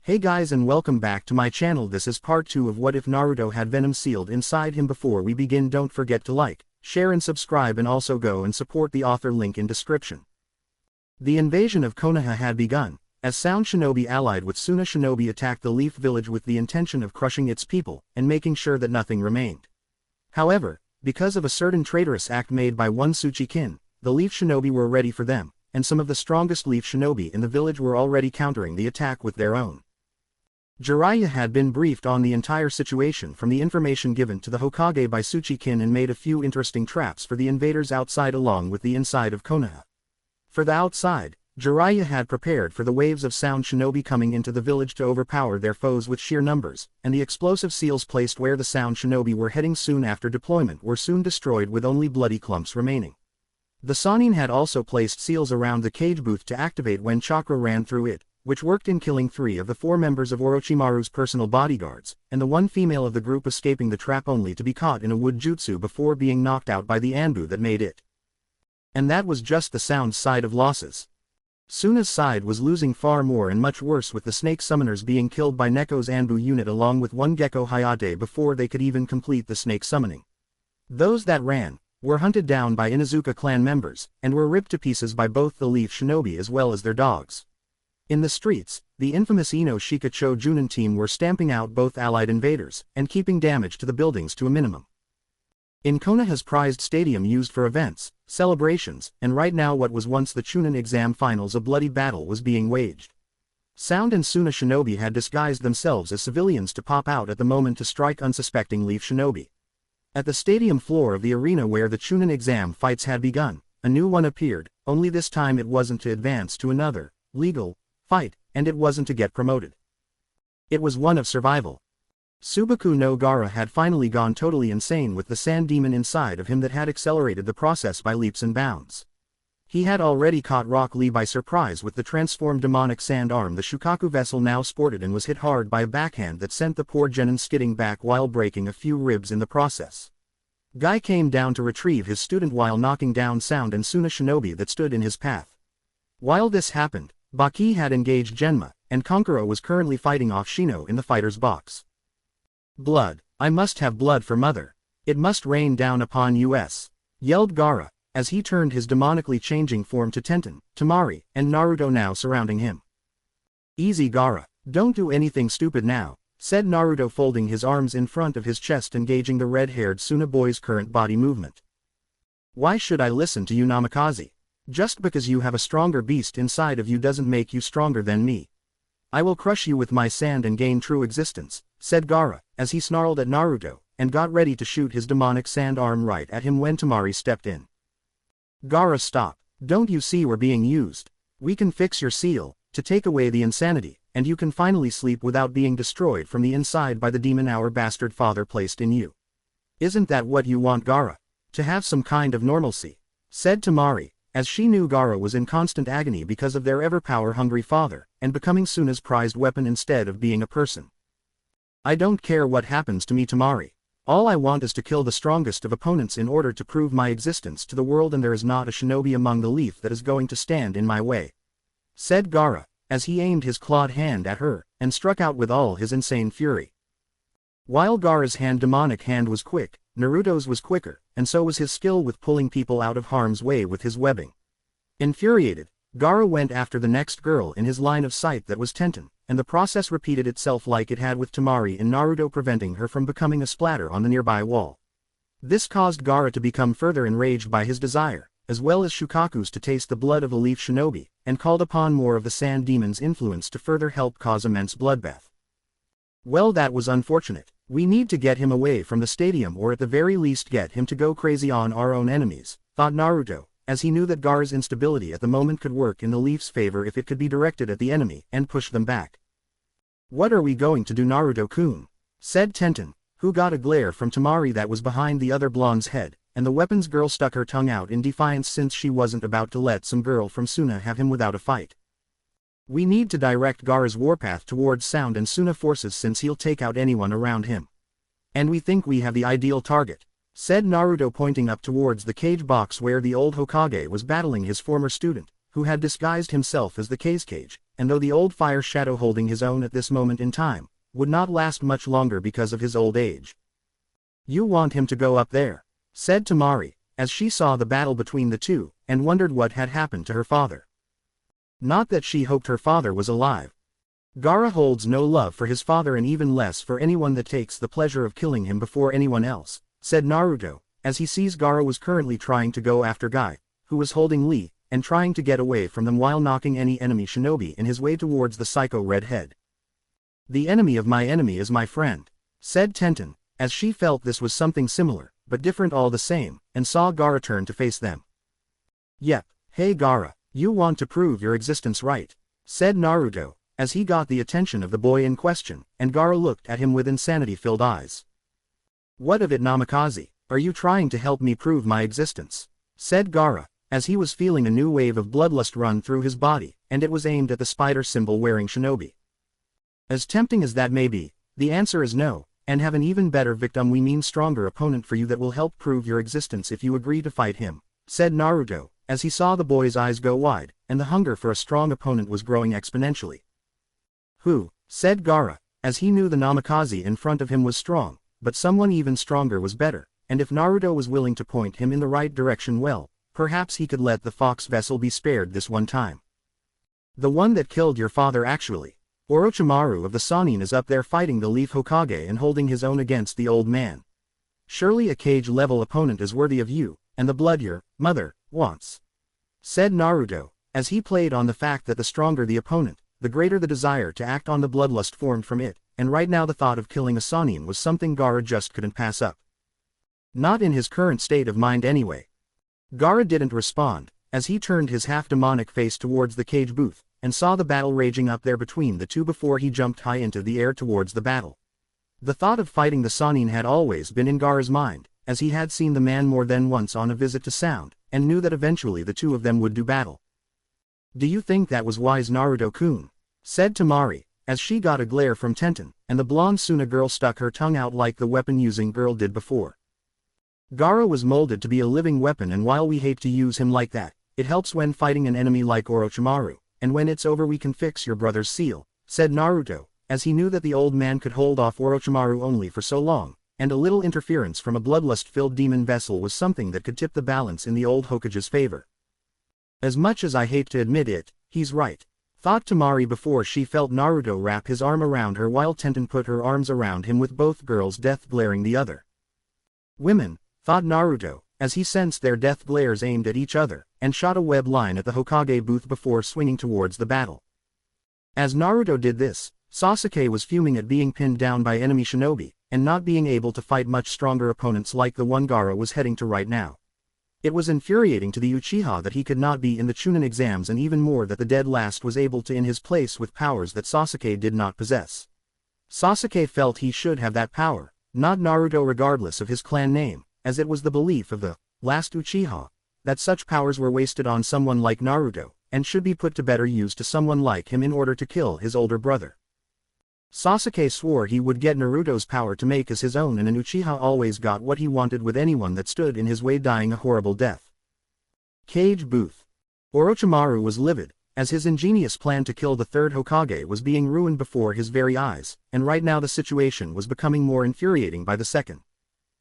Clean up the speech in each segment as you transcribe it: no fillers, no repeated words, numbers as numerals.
Hey guys and welcome back to my channel. This is part 2 of what if Naruto had venom sealed inside him. Before we begin, don't forget to like, share and subscribe, and also go and support the author, link in description. The invasion of Konoha had begun, as Sound Shinobi allied with Suna Shinobi attacked the Leaf Village with the intention of crushing its people and making sure that nothing remained. However, because of a certain traitorous act made by one Tsuchikin, the Leaf Shinobi were ready for them, and some of the strongest Leaf Shinobi in the village were already countering the attack with their own. Jiraiya had been briefed on the entire situation from the information given to the Hokage by Tsuchikin and made a few interesting traps for the invaders outside along with the inside of Konoha. For the outside, Jiraiya had prepared for the waves of Sound Shinobi coming into the village to overpower their foes with sheer numbers, and the explosive seals placed where the Sound Shinobi were heading soon after deployment were soon destroyed with only bloody clumps remaining. The Sannin had also placed seals around the cage booth to activate when chakra ran through it, which worked in killing 3 of the 4 members of Orochimaru's personal bodyguards, and the one female of the group escaping the trap only to be caught in a wood jutsu before being knocked out by the Anbu that made it. And that was just the Sound's side of losses. Suna's side was losing far more and much worse, with the snake summoners being killed by Neko's Anbu unit along with one Gecko Hayate before they could even complete the snake summoning. Those that ran were hunted down by Inuzuka clan members, and were ripped to pieces by both the Leaf Shinobi as well as their dogs. In the streets, the infamous Ino Shikacho Junin team were stamping out both allied invaders, and keeping damage to the buildings to a minimum. In Konoha's prized stadium used for events, celebrations, and right now what was once the Chunin exam finals, a bloody battle was being waged. Sound and Suna Shinobi had disguised themselves as civilians to pop out at the moment to strike unsuspecting Leaf Shinobi. At the stadium floor of the arena where the Chunin exam fights had begun, a new one appeared, only this time it wasn't to advance to another, legal, fight, and it wasn't to get promoted. It was one of survival. Subaku no Gaara had finally gone totally insane with the sand demon inside of him that had accelerated the process by leaps and bounds. He had already caught Rock Lee by surprise with the transformed demonic sand arm the Shukaku vessel now sported, and was hit hard by a backhand that sent the poor genin skidding back while breaking a few ribs in the process. Guy came down to retrieve his student while knocking down Sound and Suna Shinobi that stood in his path. While this happened, Baki had engaged Genma, and Kankuro was currently fighting off Shino in the fighter's box. "Blood, I must have blood for mother. It must rain down upon us," yelled Gaara, as he turned his demonically changing form to Tenten, Temari, and Naruto now surrounding him. "Easy Gaara, don't do anything stupid now," said Naruto, folding his arms in front of his chest and gauging the red-haired Suna boy's current body movement. "Why should I listen to you, Namikaze? Just because you have a stronger beast inside of you doesn't make you stronger than me. I will crush you with my sand and gain true existence," said Gaara, as he snarled at Naruto, and got ready to shoot his demonic sand arm right at him when Temari stepped in. "Gaara, stop. Don't you see we're being used? We can fix your seal, to take away the insanity, and you can finally sleep without being destroyed from the inside by the demon our bastard father placed in you. Isn't that what you want, Gaara? To have some kind of normalcy?" said Temari, as she knew Gaara was in constant agony because of their ever-power-hungry father, and becoming Suna's prized weapon instead of being a person. "I don't care what happens to me, Temari. All I want is to kill the strongest of opponents in order to prove my existence to the world, and there is not a shinobi among the Leaf that is going to stand in my way," said Gaara, as he aimed his clawed hand at her, and struck out with all his insane fury. While Gaara's demonic hand was quick, Naruto's was quicker, and so was his skill with pulling people out of harm's way with his webbing. Infuriated, Gaara went after the next girl in his line of sight, that was Tenten, and the process repeated itself like it had with Temari and Naruto, preventing her from becoming a splatter on the nearby wall. This caused Gaara to become further enraged by his desire, as well as Shukaku's, to taste the blood of a Leaf Shinobi, and called upon more of the Sand Demon's influence to further help cause immense bloodbath. "Well, that was unfortunate. We need to get him away from the stadium, or at the very least get him to go crazy on our own enemies," thought Naruto, as he knew that Gaara's instability at the moment could work in the Leaf's favor if it could be directed at the enemy and push them back. "What are we going to do, Naruto-kun?" said Tenten, who got a glare from Temari that was behind the other blonde's head, and the weapons girl stuck her tongue out in defiance since she wasn't about to let some girl from Suna have him without a fight. "We need to direct Gaara's warpath towards Sound and Suna forces, since he'll take out anyone around him. And we think we have the ideal target," said Naruto, pointing up towards the cage box where the old Hokage was battling his former student, who had disguised himself as the Cage, and though the old fire shadow holding his own at this moment in time, would not last much longer because of his old age. "You want him to go up there," said Temari, as she saw the battle between the two, and wondered what had happened to her father. Not that she hoped her father was alive. Gaara holds no love for his father and even less for anyone that takes the pleasure of killing him before anyone else, said Naruto, as he sees Gaara was currently trying to go after Guy, who was holding Lee, and trying to get away from them while knocking any enemy shinobi in his way towards the psycho red head. "The enemy of my enemy is my friend," said Tenten, as she felt this was something similar, but different all the same, and saw Gaara turn to face them. "Yep, hey Gaara, you want to prove your existence, right?" said Naruto, as he got the attention of the boy in question, and Gaara looked at him with insanity-filled eyes. "What of it, Namikaze? Are you trying to help me prove my existence?" said Gaara, as he was feeling a new wave of bloodlust run through his body, and it was aimed at the spider symbol wearing shinobi. "As tempting as that may be, the answer is no, and have an even better victim, we mean stronger opponent for you that will help prove your existence if you agree to fight him," said Naruto, as he saw the boy's eyes go wide, and the hunger for a strong opponent was growing exponentially. "Who?" said Gaara, as he knew the Namikaze in front of him was strong, but someone even stronger was better, and if Naruto was willing to point him in the right direction, well, perhaps he could let the fox vessel be spared this one time. "The one that killed your father actually. Orochimaru of the Sannin is up there fighting the Leaf Hokage and holding his own against the old man. Surely a cage-level opponent is worthy of you, and the blood your mother wants," said Naruto, as he played on the fact that the stronger the opponent, the greater the desire to act on the bloodlust formed from it, and right now the thought of killing a Sannin was something Gaara just couldn't pass up. Not in his current state of mind anyway. Gaara didn't respond, as he turned his half-demonic face towards the cage booth, and saw the battle raging up there between the two before he jumped high into the air towards the battle. The thought of fighting the Sannin had always been in Gaara's mind, as he had seen the man more than once on a visit to Sound, and knew that eventually the two of them would do battle. "Do you think that was wise, Naruto-kun?" said Temari, as she got a glare from Tenten, and the blonde Suna girl stuck her tongue out like the weapon-using girl did before. "Gaara was molded to be a living weapon, and while we hate to use him like that, it helps when fighting an enemy like Orochimaru, and when it's over we can fix your brother's seal," said Naruto, as he knew that the old man could hold off Orochimaru only for so long, and a little interference from a bloodlust-filled demon vessel was something that could tip the balance in the old Hokage's favor. "As much as I hate to admit it, he's right," thought Temari before she felt Naruto wrap his arm around her while Tenten put her arms around him with both girls' death glaring the other. "Women," thought Naruto, as he sensed their death glares aimed at each other, and shot a web line at the Hokage booth before swinging towards the battle. As Naruto did this, Sasuke was fuming at being pinned down by enemy shinobi, and not being able to fight much stronger opponents like the one Gaara was heading to right now. It was infuriating to the Uchiha that he could not be in the Chunin exams, and even more that the dead last was able to in his place with powers that Sasuke did not possess. Sasuke felt he should have that power, not Naruto, regardless of his clan name, as it was the belief of the last Uchiha that such powers were wasted on someone like Naruto, and should be put to better use to someone like him in order to kill his older brother. Sasuke swore he would get Naruto's power to make as his own, and an Uchiha always got what he wanted with anyone that stood in his way dying a horrible death. Cage booth. Orochimaru was livid, as his ingenious plan to kill the third Hokage was being ruined before his very eyes, and right now the situation was becoming more infuriating by the second.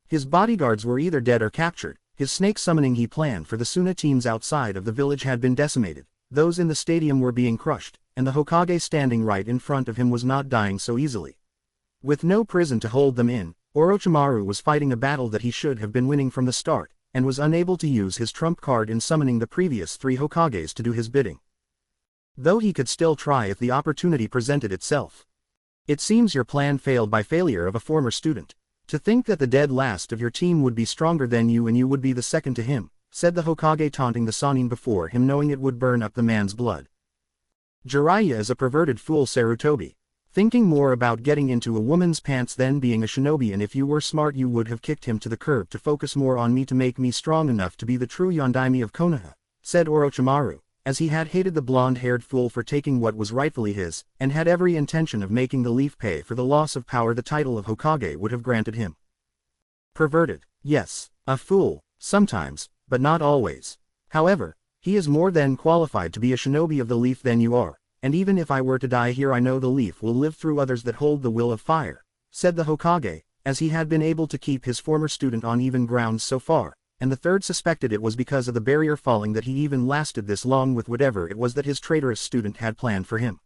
His bodyguards were either dead or captured, his snake summoning he planned for the Suna teams outside of the village had been decimated, those in the stadium were being crushed, and the Hokage standing right in front of him was not dying so easily. With no prison to hold them in, Orochimaru was fighting a battle that he should have been winning from the start, and was unable to use his trump card in summoning the previous three Hokages to do his bidding. Though he could still try if the opportunity presented itself. "It seems your plan failed by failure of a former student. To think that the dead last of your team would be stronger than you and you would be the second to him," said the Hokage, taunting the Sannin before him, knowing it would burn up the man's blood. "Jiraiya is a perverted fool, Sarutobi. Thinking more about getting into a woman's pants than being a shinobi, and if you were smart you would have kicked him to the curb to focus more on me to make me strong enough to be the true Yondaime of Konoha," said Orochimaru, as he had hated the blonde-haired fool for taking what was rightfully his, and had every intention of making the Leaf pay for the loss of power the title of Hokage would have granted him. "Perverted, yes, a fool, sometimes, but not always. However, he is more than qualified to be a shinobi of the Leaf than you are, and even if I were to die here I know the leaf will live through others that hold the will of fire, said the Hokage, as he had been able to keep his former student on even ground so far, and the third suspected it was because of the barrier falling that he even lasted this long with whatever it was that his traitorous student had planned for him.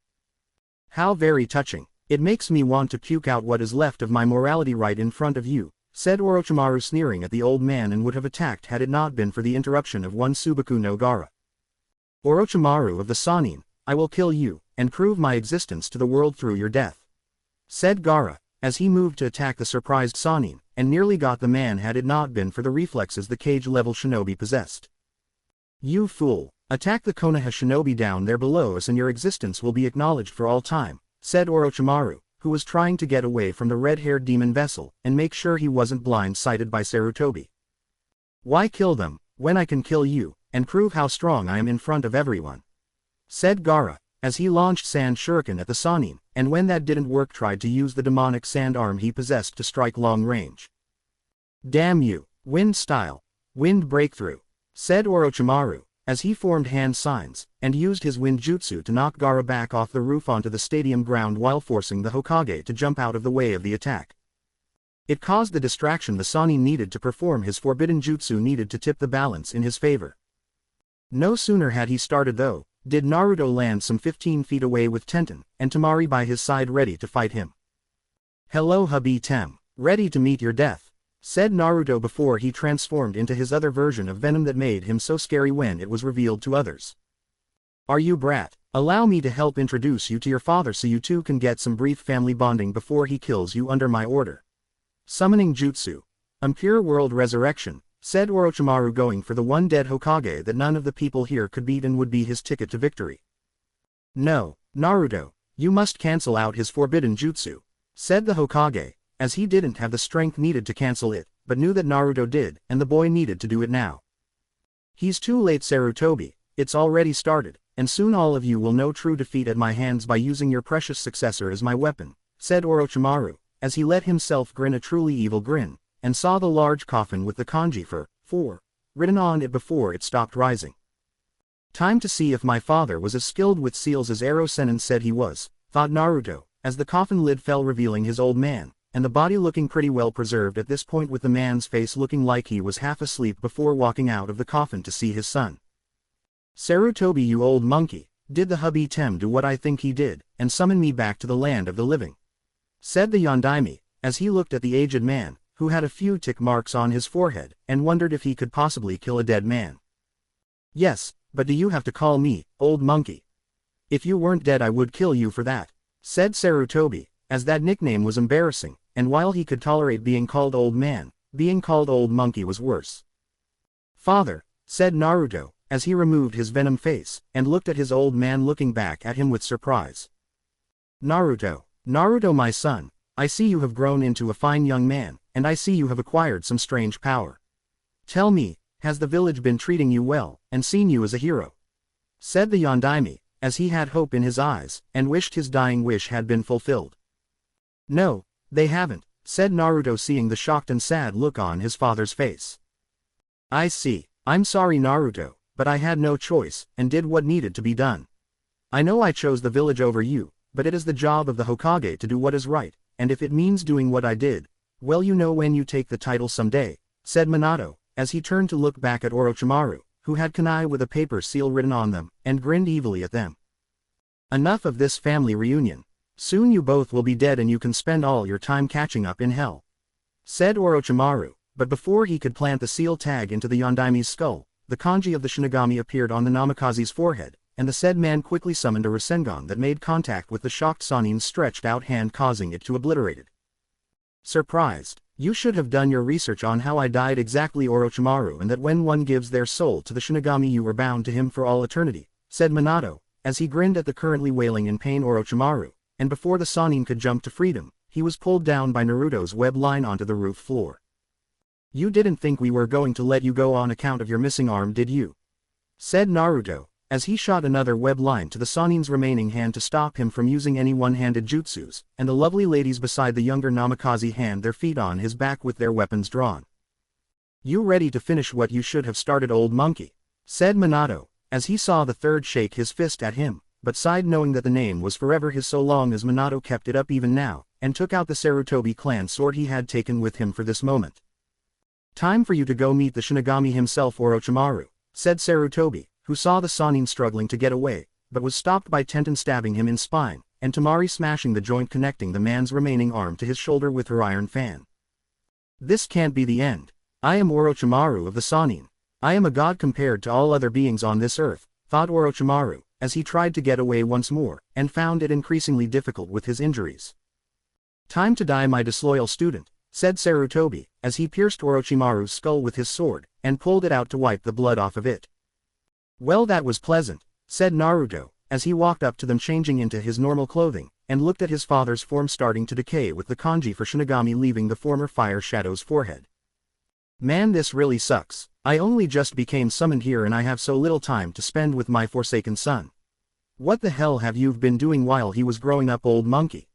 How very touching. It makes me want to puke out what is left of my morality right in front of you, said Orochimaru sneering at the old man, and would have attacked had it not been for the interruption of one Subaku no Gaara. Orochimaru of the Sannin, I will kill you, and prove my existence to the world through your death, said Gaara, as he moved to attack the surprised Sannin, and nearly got the man had it not been for the reflexes the cage-level shinobi possessed. You fool, attack the Konoha shinobi down there below us and your existence will be acknowledged for all time, said Orochimaru, who was trying to get away from the red-haired demon vessel and make sure he wasn't blind-sighted by Sarutobi. Why kill them, when I can kill you, and prove how strong I am in front of everyone, said Gaara, as he launched Sand Shuriken at the Sannin, and when that didn't work tried to use the demonic sand arm he possessed to strike long range. Damn you, wind style, wind breakthrough, said Orochimaru, as he formed hand signs, and used his wind jutsu to knock Gaara back off the roof onto the stadium ground while forcing the Hokage to jump out of the way of the attack. It caused the distraction the Sannin needed to perform his forbidden jutsu needed to tip the balance in his favor. No sooner had he started though, did Naruto land some 15 feet away with Tenten and Temari by his side ready to fight him. Hello hubby Tem, ready to meet your death, said Naruto before he transformed into his other version of venom that made him so scary when it was revealed to others. Are you brat? Allow me to help introduce you to your father so you two can get some brief family bonding before he kills you under my order. Summoning jutsu. Pure world resurrection, said Orochimaru, going for the one dead Hokage that none of the people here could beat and would be his ticket to victory. No, Naruto, you must cancel out his forbidden jutsu, said the Hokage, as he didn't have the strength needed to cancel it, but knew that Naruto did, and the boy needed to do it now. He's too late Sarutobi, it's already started, and soon all of you will know true defeat at my hands by using your precious successor as my weapon, said Orochimaru, as he let himself grin a truly evil grin, and saw the large coffin with the kanji for 4 written on it before it stopped rising. Time to see if my father was as skilled with seals as Ero Sennin said he was, thought Naruto, as the coffin lid fell revealing his old man, and the body looking pretty well preserved at this point with the man's face looking like he was half asleep before walking out of the coffin to see his son. Sarutobi, you old monkey, did the hubby Tem do what I think he did, and summon me back to the land of the living? Said the Yondaime, as he looked at the aged man, who had a few tick marks on his forehead, and wondered if he could possibly kill a dead man. Yes, but do you have to call me, old monkey? If you weren't dead I would kill you for that, said Sarutobi, as that nickname was embarrassing, and while he could tolerate being called old man, being called old monkey was worse. Father, said Naruto, as he removed his venom face, and looked at his old man looking back at him with surprise. Naruto, my son, I see you have grown into a fine young man, and I see you have acquired some strange power. Tell me, has the village been treating you well, and seen you as a hero? Said the Yondaime, as he had hope in his eyes, and wished his dying wish had been fulfilled. No, they haven't, said Naruto, seeing the shocked and sad look on his father's face. I see, I'm sorry Naruto, but I had no choice, and did what needed to be done. I know I chose the village over you, but it is the job of the Hokage to do what is right, and if it means doing what I did, well you know when you take the title someday, said Minato, as he turned to look back at Orochimaru, who had kunai with a paper seal written on them, and grinned evilly at them. Enough of this family reunion. Soon you both will be dead and you can spend all your time catching up in hell, said Orochimaru, but before he could plant the seal tag into the Yondaime's skull, the kanji of the Shinigami appeared on the Namikaze's forehead, and the said man quickly summoned a Rasengan that made contact with the shocked Sannin's stretched out hand, causing it to obliterate it. Surprised, you should have done your research on how I died exactly Orochimaru, and that when one gives their soul to the Shinigami you are bound to him for all eternity, said Minato, as he grinned at the currently wailing in pain Orochimaru, and before the Sannin could jump to freedom, he was pulled down by Naruto's web line onto the roof floor. You didn't think we were going to let you go on account of your missing arm, did you? Said Naruto, as he shot another web line to the Sannin's remaining hand to stop him from using any one-handed jutsus, and the lovely ladies beside the younger Namikaze hand their feet on his back with their weapons drawn. You ready to finish what you should have started, old monkey? Said Minato, as he saw the third shake his fist at him, but sighed knowing that the name was forever his so long as Minato kept it up even now, and took out the Sarutobi clan sword he had taken with him for this moment. "Time for you to go meet the Shinigami himself, Orochimaru," said Sarutobi, who saw the Sannin struggling to get away, but was stopped by Tenten stabbing him in spine, and Tamari smashing the joint connecting the man's remaining arm to his shoulder with her iron fan. "This can't be the end. I am Orochimaru of the Sannin. I am a god compared to all other beings on this earth," thought Orochimaru, as he tried to get away once more, and found it increasingly difficult with his injuries. "Time to die, my disloyal student," said Sarutobi, as he pierced Orochimaru's skull with his sword, and pulled it out to wipe the blood off of it. "Well, that was pleasant," said Naruto, as he walked up to them changing into his normal clothing, and looked at his father's form starting to decay with the kanji for Shinigami leaving the former Fire Shadow's forehead. "Man, this really sucks. I only just became summoned here and I have so little time to spend with my forsaken son. What the hell have you been doing while he was growing up, old monkey?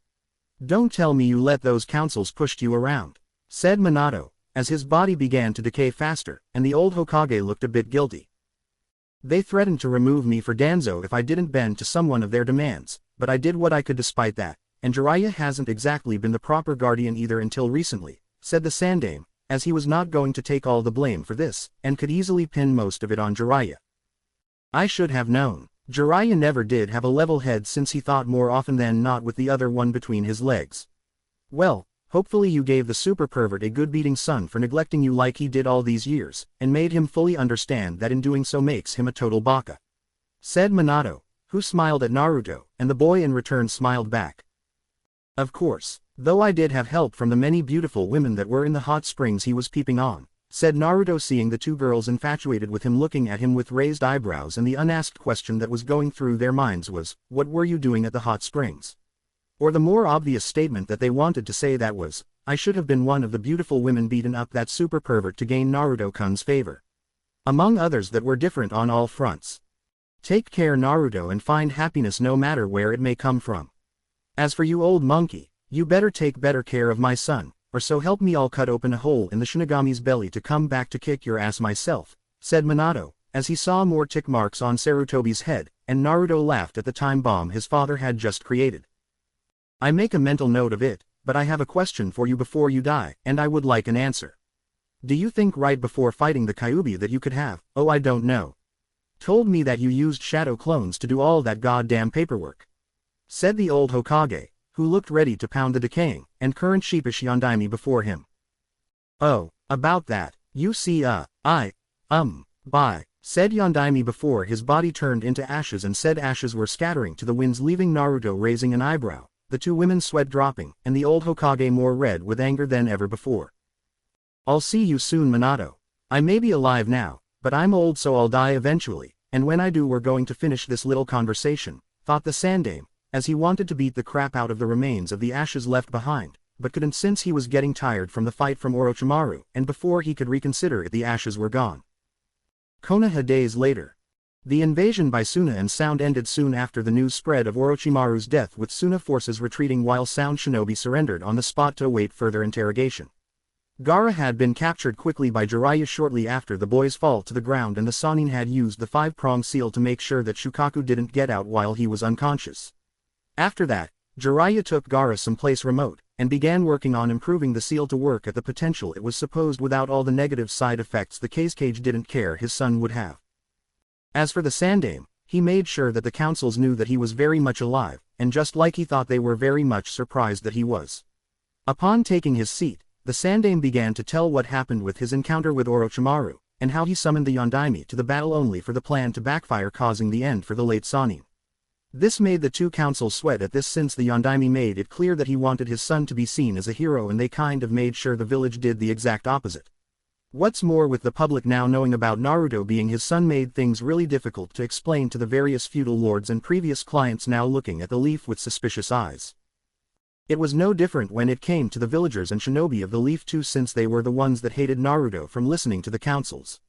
Don't tell me you let those councils push you around," said Minato, as his body began to decay faster, and the old Hokage looked a bit guilty. "They threatened to remove me for Danzo if I didn't bend to someone of their demands, but I did what I could despite that, and Jiraiya hasn't exactly been the proper guardian either until recently," said the Sandaime, as he was not going to take all the blame for this, and could easily pin most of it on Jiraiya. "I should have known. Jiraiya never did have a level head since he thought more often than not with the other one between his legs. Well, hopefully you gave the super pervert a good beating son for neglecting you like he did all these years, and made him fully understand that in doing so makes him a total baka," said Minato, who smiled at Naruto, and the boy in return smiled back. "Of course, though I did have help from the many beautiful women that were in the hot springs he was peeping on," said Naruto, seeing the two girls infatuated with him looking at him with raised eyebrows, and the unasked question that was going through their minds was, "What were you doing at the hot springs?" Or the more obvious statement that they wanted to say that was, "I should have been one of the beautiful women beaten up that super pervert to gain Naruto-kun's favor." Among others that were different on all fronts. Take care, Naruto, and find happiness no matter where it may come from. As for you, old monkey, you better take better care of my son, or so help me I'll cut open a hole in the Shinigami's belly to come back to kick your ass myself, said Minato, as he saw more tick marks on Sarutobi's head, and Naruto laughed at the time bomb his father had just created. "I make a mental note of it, but I have a question for you before you die, and I would like an answer. Do you think right before fighting the Kyuubi that you could have, oh I don't know, told me that you used shadow clones to do all that goddamn paperwork?" said the old Hokage, who looked ready to pound the decaying and current sheepish Yondaime before him. "Oh, about that, you see bye, said Yondaime before his body turned into ashes, and said ashes were scattering to the winds, leaving Naruto raising an eyebrow, the two women's sweat dropping, and the old Hokage more red with anger than ever before. "I'll see you soon, Minato. I may be alive now, but I'm old, so I'll die eventually, and when I do we're going to finish this little conversation," thought the Sandaime, as he wanted to beat the crap out of the remains of the ashes left behind, but couldn't since he was getting tired from the fight from Orochimaru, and before he could reconsider it the ashes were gone. Konoha days later. The invasion by Suna and Sound ended soon after the news spread of Orochimaru's death, with Suna forces retreating while Sound Shinobi surrendered on the spot to await further interrogation. Gaara had been captured quickly by Jiraiya shortly after the boy's fall to the ground, and the Sannin had used the five-prong seal to make sure that Shukaku didn't get out while he was unconscious. After that, Jiraiya took Gaara someplace remote, and began working on improving the seal to work at the potential it was supposed without all the negative side effects the Cage didn't care his son would have. As for the Sandaime, he made sure that the councils knew that he was very much alive, and just like he thought, they were very much surprised that he was. Upon taking his seat, the Sandaime began to tell what happened with his encounter with Orochimaru, and how he summoned the Yondaime to the battle only for the plan to backfire, causing the end for the late Sannin. This made the two councils sweat at this, since the Yondaime made it clear that he wanted his son to be seen as a hero, and they kind of made sure the village did the exact opposite. What's more, with the public now knowing about Naruto being his son, made things really difficult to explain to the various feudal lords and previous clients now looking at the Leaf with suspicious eyes. It was no different when it came to the villagers and shinobi of the Leaf too, since they were the ones that hated Naruto from listening to the councils.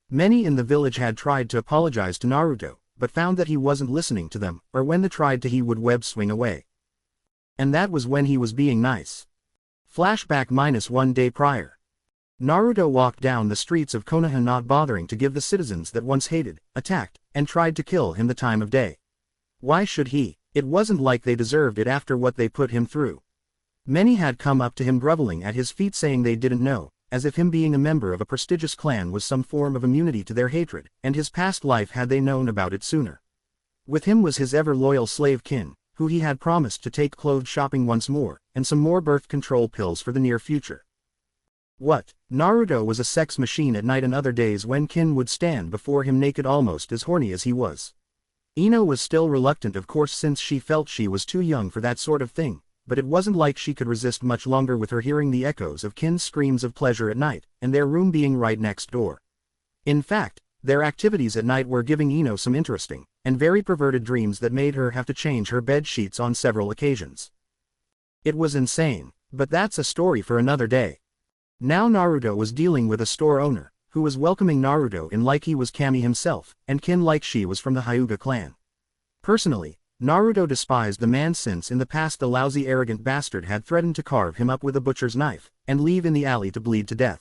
Many in the village had tried to apologize to Naruto, but found that he wasn't listening to them, or when they tried to he would web swing away. And that was when he was being nice. Flashback -1 day prior. Naruto walked down the streets of Konoha, not bothering to give the citizens that once hated, attacked, and tried to kill him the time of day. Why should he? It wasn't like they deserved it after what they put him through. Many had come up to him groveling at his feet saying they didn't know, as if him being a member of a prestigious clan was some form of immunity to their hatred, and his past life had they known about it sooner. With him was his ever-loyal slave Kin, who he had promised to take clothes shopping once more, and some more birth control pills for the near future. What? Naruto was a sex machine at night and other days when Kin would stand before him naked almost as horny as he was. Ino was still reluctant of course since she felt she was too young for that sort of thing, but it wasn't like she could resist much longer with her hearing the echoes of Kin's screams of pleasure at night, and their room being right next door. In fact, their activities at night were giving Ino some interesting, and very perverted dreams that made her have to change her bed sheets on several occasions. It was insane, but that's a story for another day. Now Naruto was dealing with a store owner, who was welcoming Naruto in like he was Kami himself, and Kin like she was from the Hyuga clan. Personally, Naruto despised the man since in the past the lousy arrogant bastard had threatened to carve him up with a butcher's knife, and leave in the alley to bleed to death.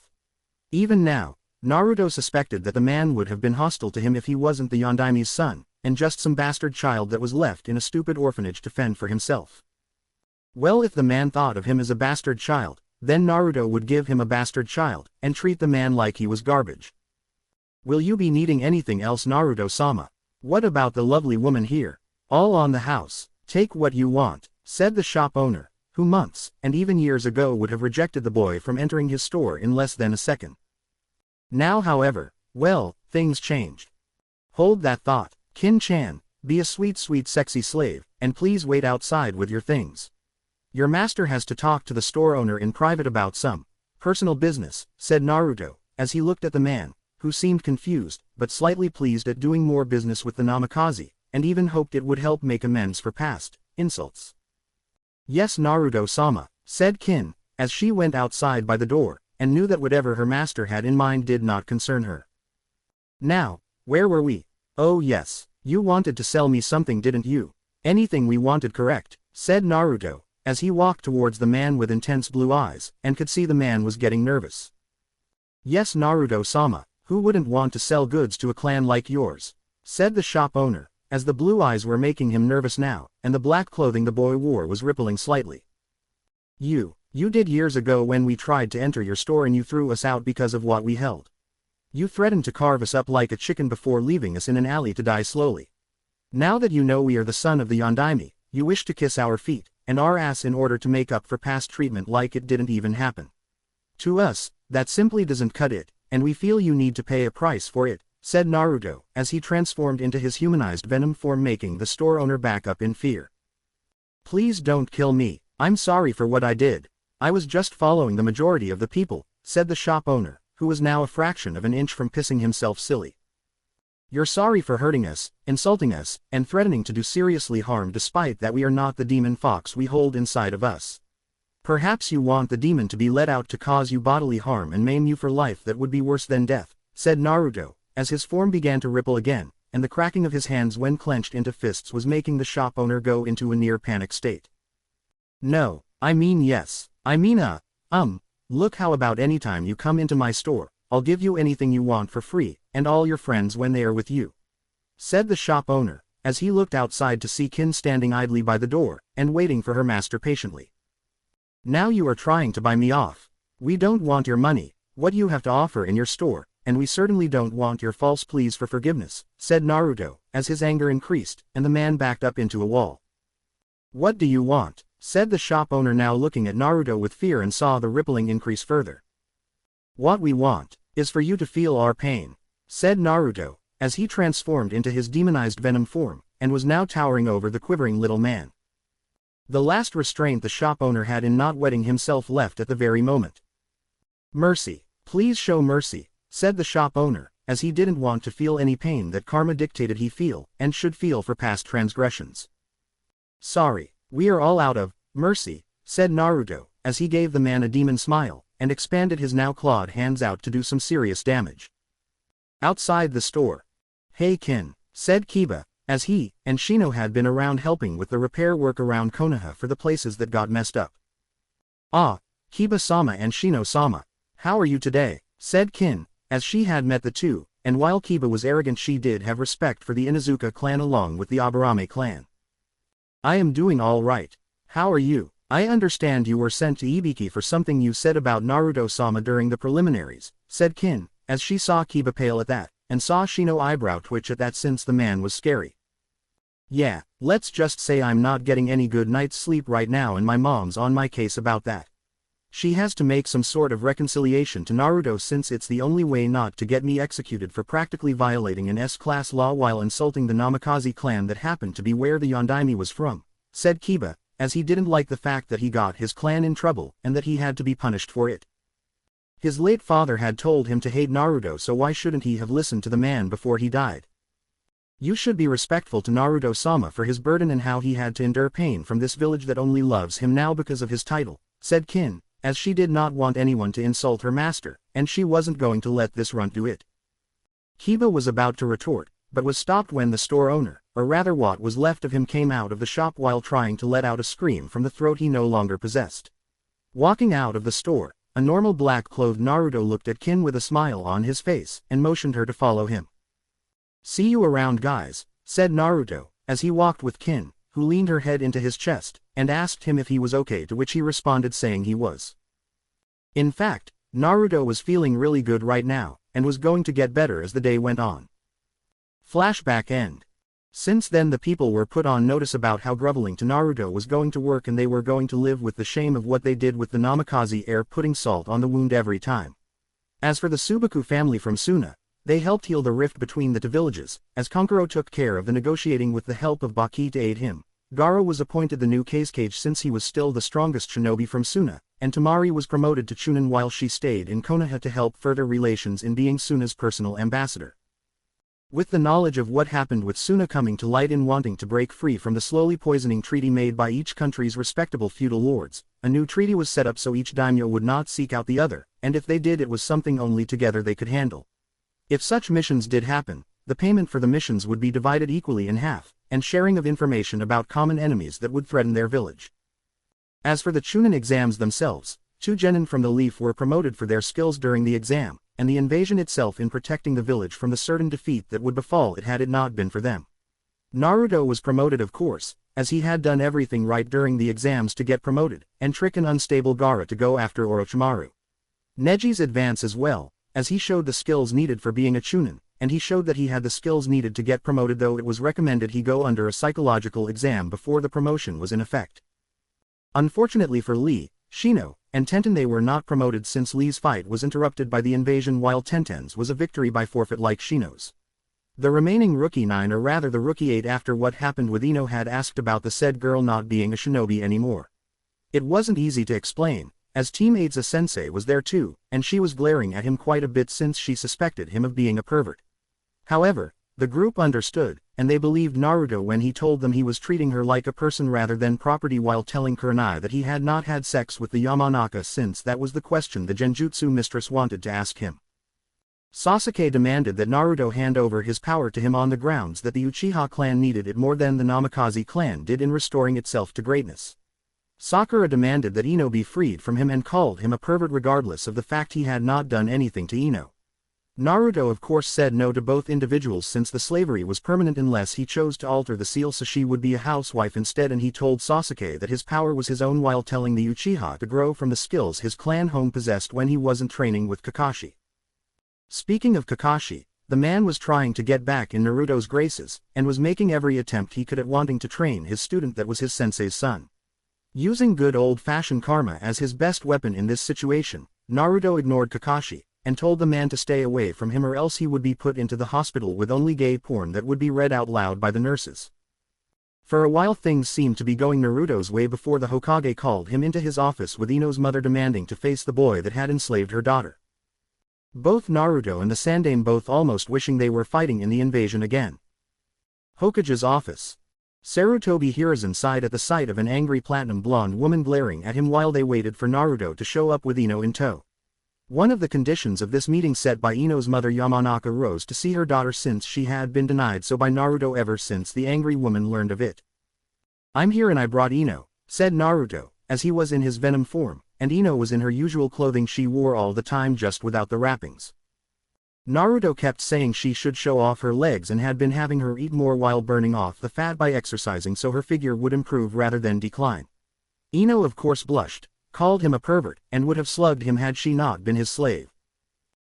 Even now, Naruto suspected that the man would have been hostile to him if he wasn't the Yondaimi's son, and just some bastard child that was left in a stupid orphanage to fend for himself. Well, if the man thought of him as a bastard child, then Naruto would give him a bastard child, and treat the man like he was garbage. Will you be needing anything else, Naruto-sama? What about the lovely woman here? All on the house. Take what you want, said the shop owner, who months, and even years ago would have rejected the boy from entering his store in less than a second. Now however, well, things changed. Hold that thought, Kin-chan, be a sweet sexy slave, and please wait outside with your things. Your master has to talk to the store owner in private about some personal business, said Naruto, as he looked at the man, who seemed confused, but slightly pleased at doing more business with the Namikaze, and even hoped it would help make amends for past insults. Yes, Naruto-sama, said Kin, as she went outside by the door, and knew that whatever her master had in mind did not concern her. Now, where were we? Oh yes, you wanted to sell me something, didn't you? Anything we wanted, correct, said Naruto, as he walked towards the man with intense blue eyes, and could see the man was getting nervous. Yes, Naruto-sama, who wouldn't want to sell goods to a clan like yours? Said the shop owner, as the blue eyes were making him nervous now, and the black clothing the boy wore was rippling slightly. You did years ago when we tried to enter your store and you threw us out because of what we held. You threatened to carve us up like a chicken before leaving us in an alley to die slowly. Now that you know we are the son of the Yondaime, you wish to kiss our feet and our ass in order to make up for past treatment like it didn't even happen. To us, that simply doesn't cut it, and we feel you need to pay a price for it, said Naruto, as he transformed into his humanized venom form, making the store owner back up in fear. Please don't kill me, I'm sorry for what I did. I was just following the majority of the people, said the shop owner, who was now a fraction of an inch from pissing himself silly. You're sorry for hurting us, insulting us, and threatening to do seriously harm despite that we are not the demon fox we hold inside of us. Perhaps you want the demon to be let out to cause you bodily harm and maim you for life that would be worse than death, said Naruto, as his form began to ripple again, and the cracking of his hands when clenched into fists was making the shop owner go into a near panic state. No, I mean yes. I mean look, how about anytime you come into my store, I'll give you anything you want for free, and all your friends when they are with you, said the shop owner, as he looked outside to see Kin standing idly by the door, and waiting for her master patiently. Now you are trying to buy me off. We don't want your money, what you have to offer in your store, and we certainly don't want your false pleas for forgiveness, said Naruto, as his anger increased, and the man backed up into a wall. What do you want? Said the shop owner, now looking at Naruto with fear, and saw the rippling increase further. What we want is for you to feel our pain, said Naruto, as he transformed into his demonized venom form, and was now towering over the quivering little man. The last restraint the shop owner had in not wetting himself left at the very moment. Mercy, please show mercy, said the shop owner, as he didn't want to feel any pain that karma dictated he feel and should feel for past transgressions. Sorry. We are all out of mercy, said Naruto, as he gave the man a demon smile, and expanded his now clawed hands out to do some serious damage. Outside the store. Hey Kin, said Kiba, as he and Shino had been around helping with the repair work around Konoha for the places that got messed up. Ah, Kiba-sama and Shino-sama, how are you today, said Kin, as she had met the two, and while Kiba was arrogant she did have respect for the Inuzuka clan along with the Aburame clan. I am doing all right. How are you? I understand you were sent to Ibiki for something you said about Naruto-sama during the preliminaries, said Kin, as she saw Kiba pale at that, and saw Shino eyebrow twitch at that since the man was scary. Yeah, let's just say I'm not getting any good night's sleep right now and my mom's on my case about that. She has to make some sort of reconciliation to Naruto since it's the only way not to get me executed for practically violating an S-class law while insulting the Namikaze clan that happened to be where the Yondaime was from, said Kiba, as he didn't like the fact that he got his clan in trouble and that he had to be punished for it. His late father had told him to hate Naruto, so why shouldn't he have listened to the man before he died? You should be respectful to Naruto-sama for his burden and how he had to endure pain from this village that only loves him now because of his title, said Kin, as she did not want anyone to insult her master, and she wasn't going to let this runt do it. Kiba was about to retort, but was stopped when the store owner, or rather what was left of him, came out of the shop while trying to let out a scream from the throat he no longer possessed. Walking out of the store, a normal black-clothed Naruto looked at Kin with a smile on his face and motioned her to follow him. See you around, guys, said Naruto, as he walked with Kin, who leaned her head into his chest, and asked him if he was okay, to which he responded saying he was. In fact, Naruto was feeling really good right now, and was going to get better as the day went on. Flashback end. Since then the people were put on notice about how groveling to Naruto was going to work, and they were going to live with the shame of what they did with the Namikaze heir putting salt on the wound every time. As for the Subaku family from Suna, they helped heal the rift between the two villages, as Kankuro took care of the negotiating with the help of Baki to aid him. Garo was appointed the new Kazekage since he was still the strongest shinobi from Suna, and Tamari was promoted to Chunin while she stayed in Konoha to help further relations in being Suna's personal ambassador. With the knowledge of what happened with Suna coming to light in wanting to break free from the slowly poisoning treaty made by each country's respectable feudal lords, a new treaty was set up so each daimyo would not seek out the other, and if they did it was something only together they could handle. If such missions did happen, the payment for the missions would be divided equally in half, and sharing of information about common enemies that would threaten their village. As for the Chunin exams themselves, 2 genin from the Leaf were promoted for their skills during the exam, and the invasion itself in protecting the village from the certain defeat that would befall it had it not been for them. Naruto was promoted, of course, as he had done everything right during the exams to get promoted, and trick an unstable Gaara to go after Orochimaru. Neji's advance as well, as he showed the skills needed for being a Chunin, and he showed that he had the skills needed to get promoted, though it was recommended he go under a psychological exam before the promotion was in effect. Unfortunately for Lee, Shino, and Tenten, they were not promoted since Lee's fight was interrupted by the invasion while Tenten's was a victory by forfeit like Shino's. The remaining rookie 9, or rather the rookie 8, after what happened with Ino, had asked about the said girl not being a shinobi anymore. It wasn't easy to explain, as Team 8's sensei was there too, and she was glaring at him quite a bit since she suspected him of being a pervert. However, the group understood, and they believed Naruto when he told them he was treating her like a person rather than property, while telling Kurenai that he had not had sex with the Yamanaka since that was the question the Genjutsu mistress wanted to ask him. Sasuke demanded that Naruto hand over his power to him on the grounds that the Uchiha clan needed it more than the Namikaze clan did in restoring itself to greatness. Sakura demanded that Ino be freed from him and called him a pervert regardless of the fact he had not done anything to Ino. Naruto of course said no to both individuals since the slavery was permanent unless he chose to alter the seal so she would be a housewife instead, and he told Sasuke that his power was his own while telling the Uchiha to grow from the skills his clan home possessed when he wasn't training with Kakashi. Speaking of Kakashi, the man was trying to get back in Naruto's graces, and was making every attempt he could at wanting to train his student that was his sensei's son. Using good old-fashioned karma as his best weapon in this situation, Naruto ignored Kakashi, and told the man to stay away from him or else he would be put into the hospital with only gay porn that would be read out loud by the nurses. For a while things seemed to be going Naruto's way before the Hokage called him into his office with Ino's mother demanding to face the boy that had enslaved her daughter. Both Naruto and the Sandaime both almost wishing they were fighting in the invasion again. Hokage's office. Sarutobi Hiruzen sighed at the sight of an angry platinum blonde woman glaring at him while they waited for Naruto to show up with Ino in tow. One of the conditions of this meeting set by Ino's mother Yamanaka rose to see her daughter since she had been denied so by Naruto ever since the angry woman learned of it. "I'm here and I brought Ino," said Naruto, as he was in his venom form, and Ino was in her usual clothing she wore all the time just without the wrappings. Naruto kept saying she should show off her legs and had been having her eat more while burning off the fat by exercising so her figure would improve rather than decline. Ino of course blushed, called him a pervert, and would have slugged him had she not been his slave.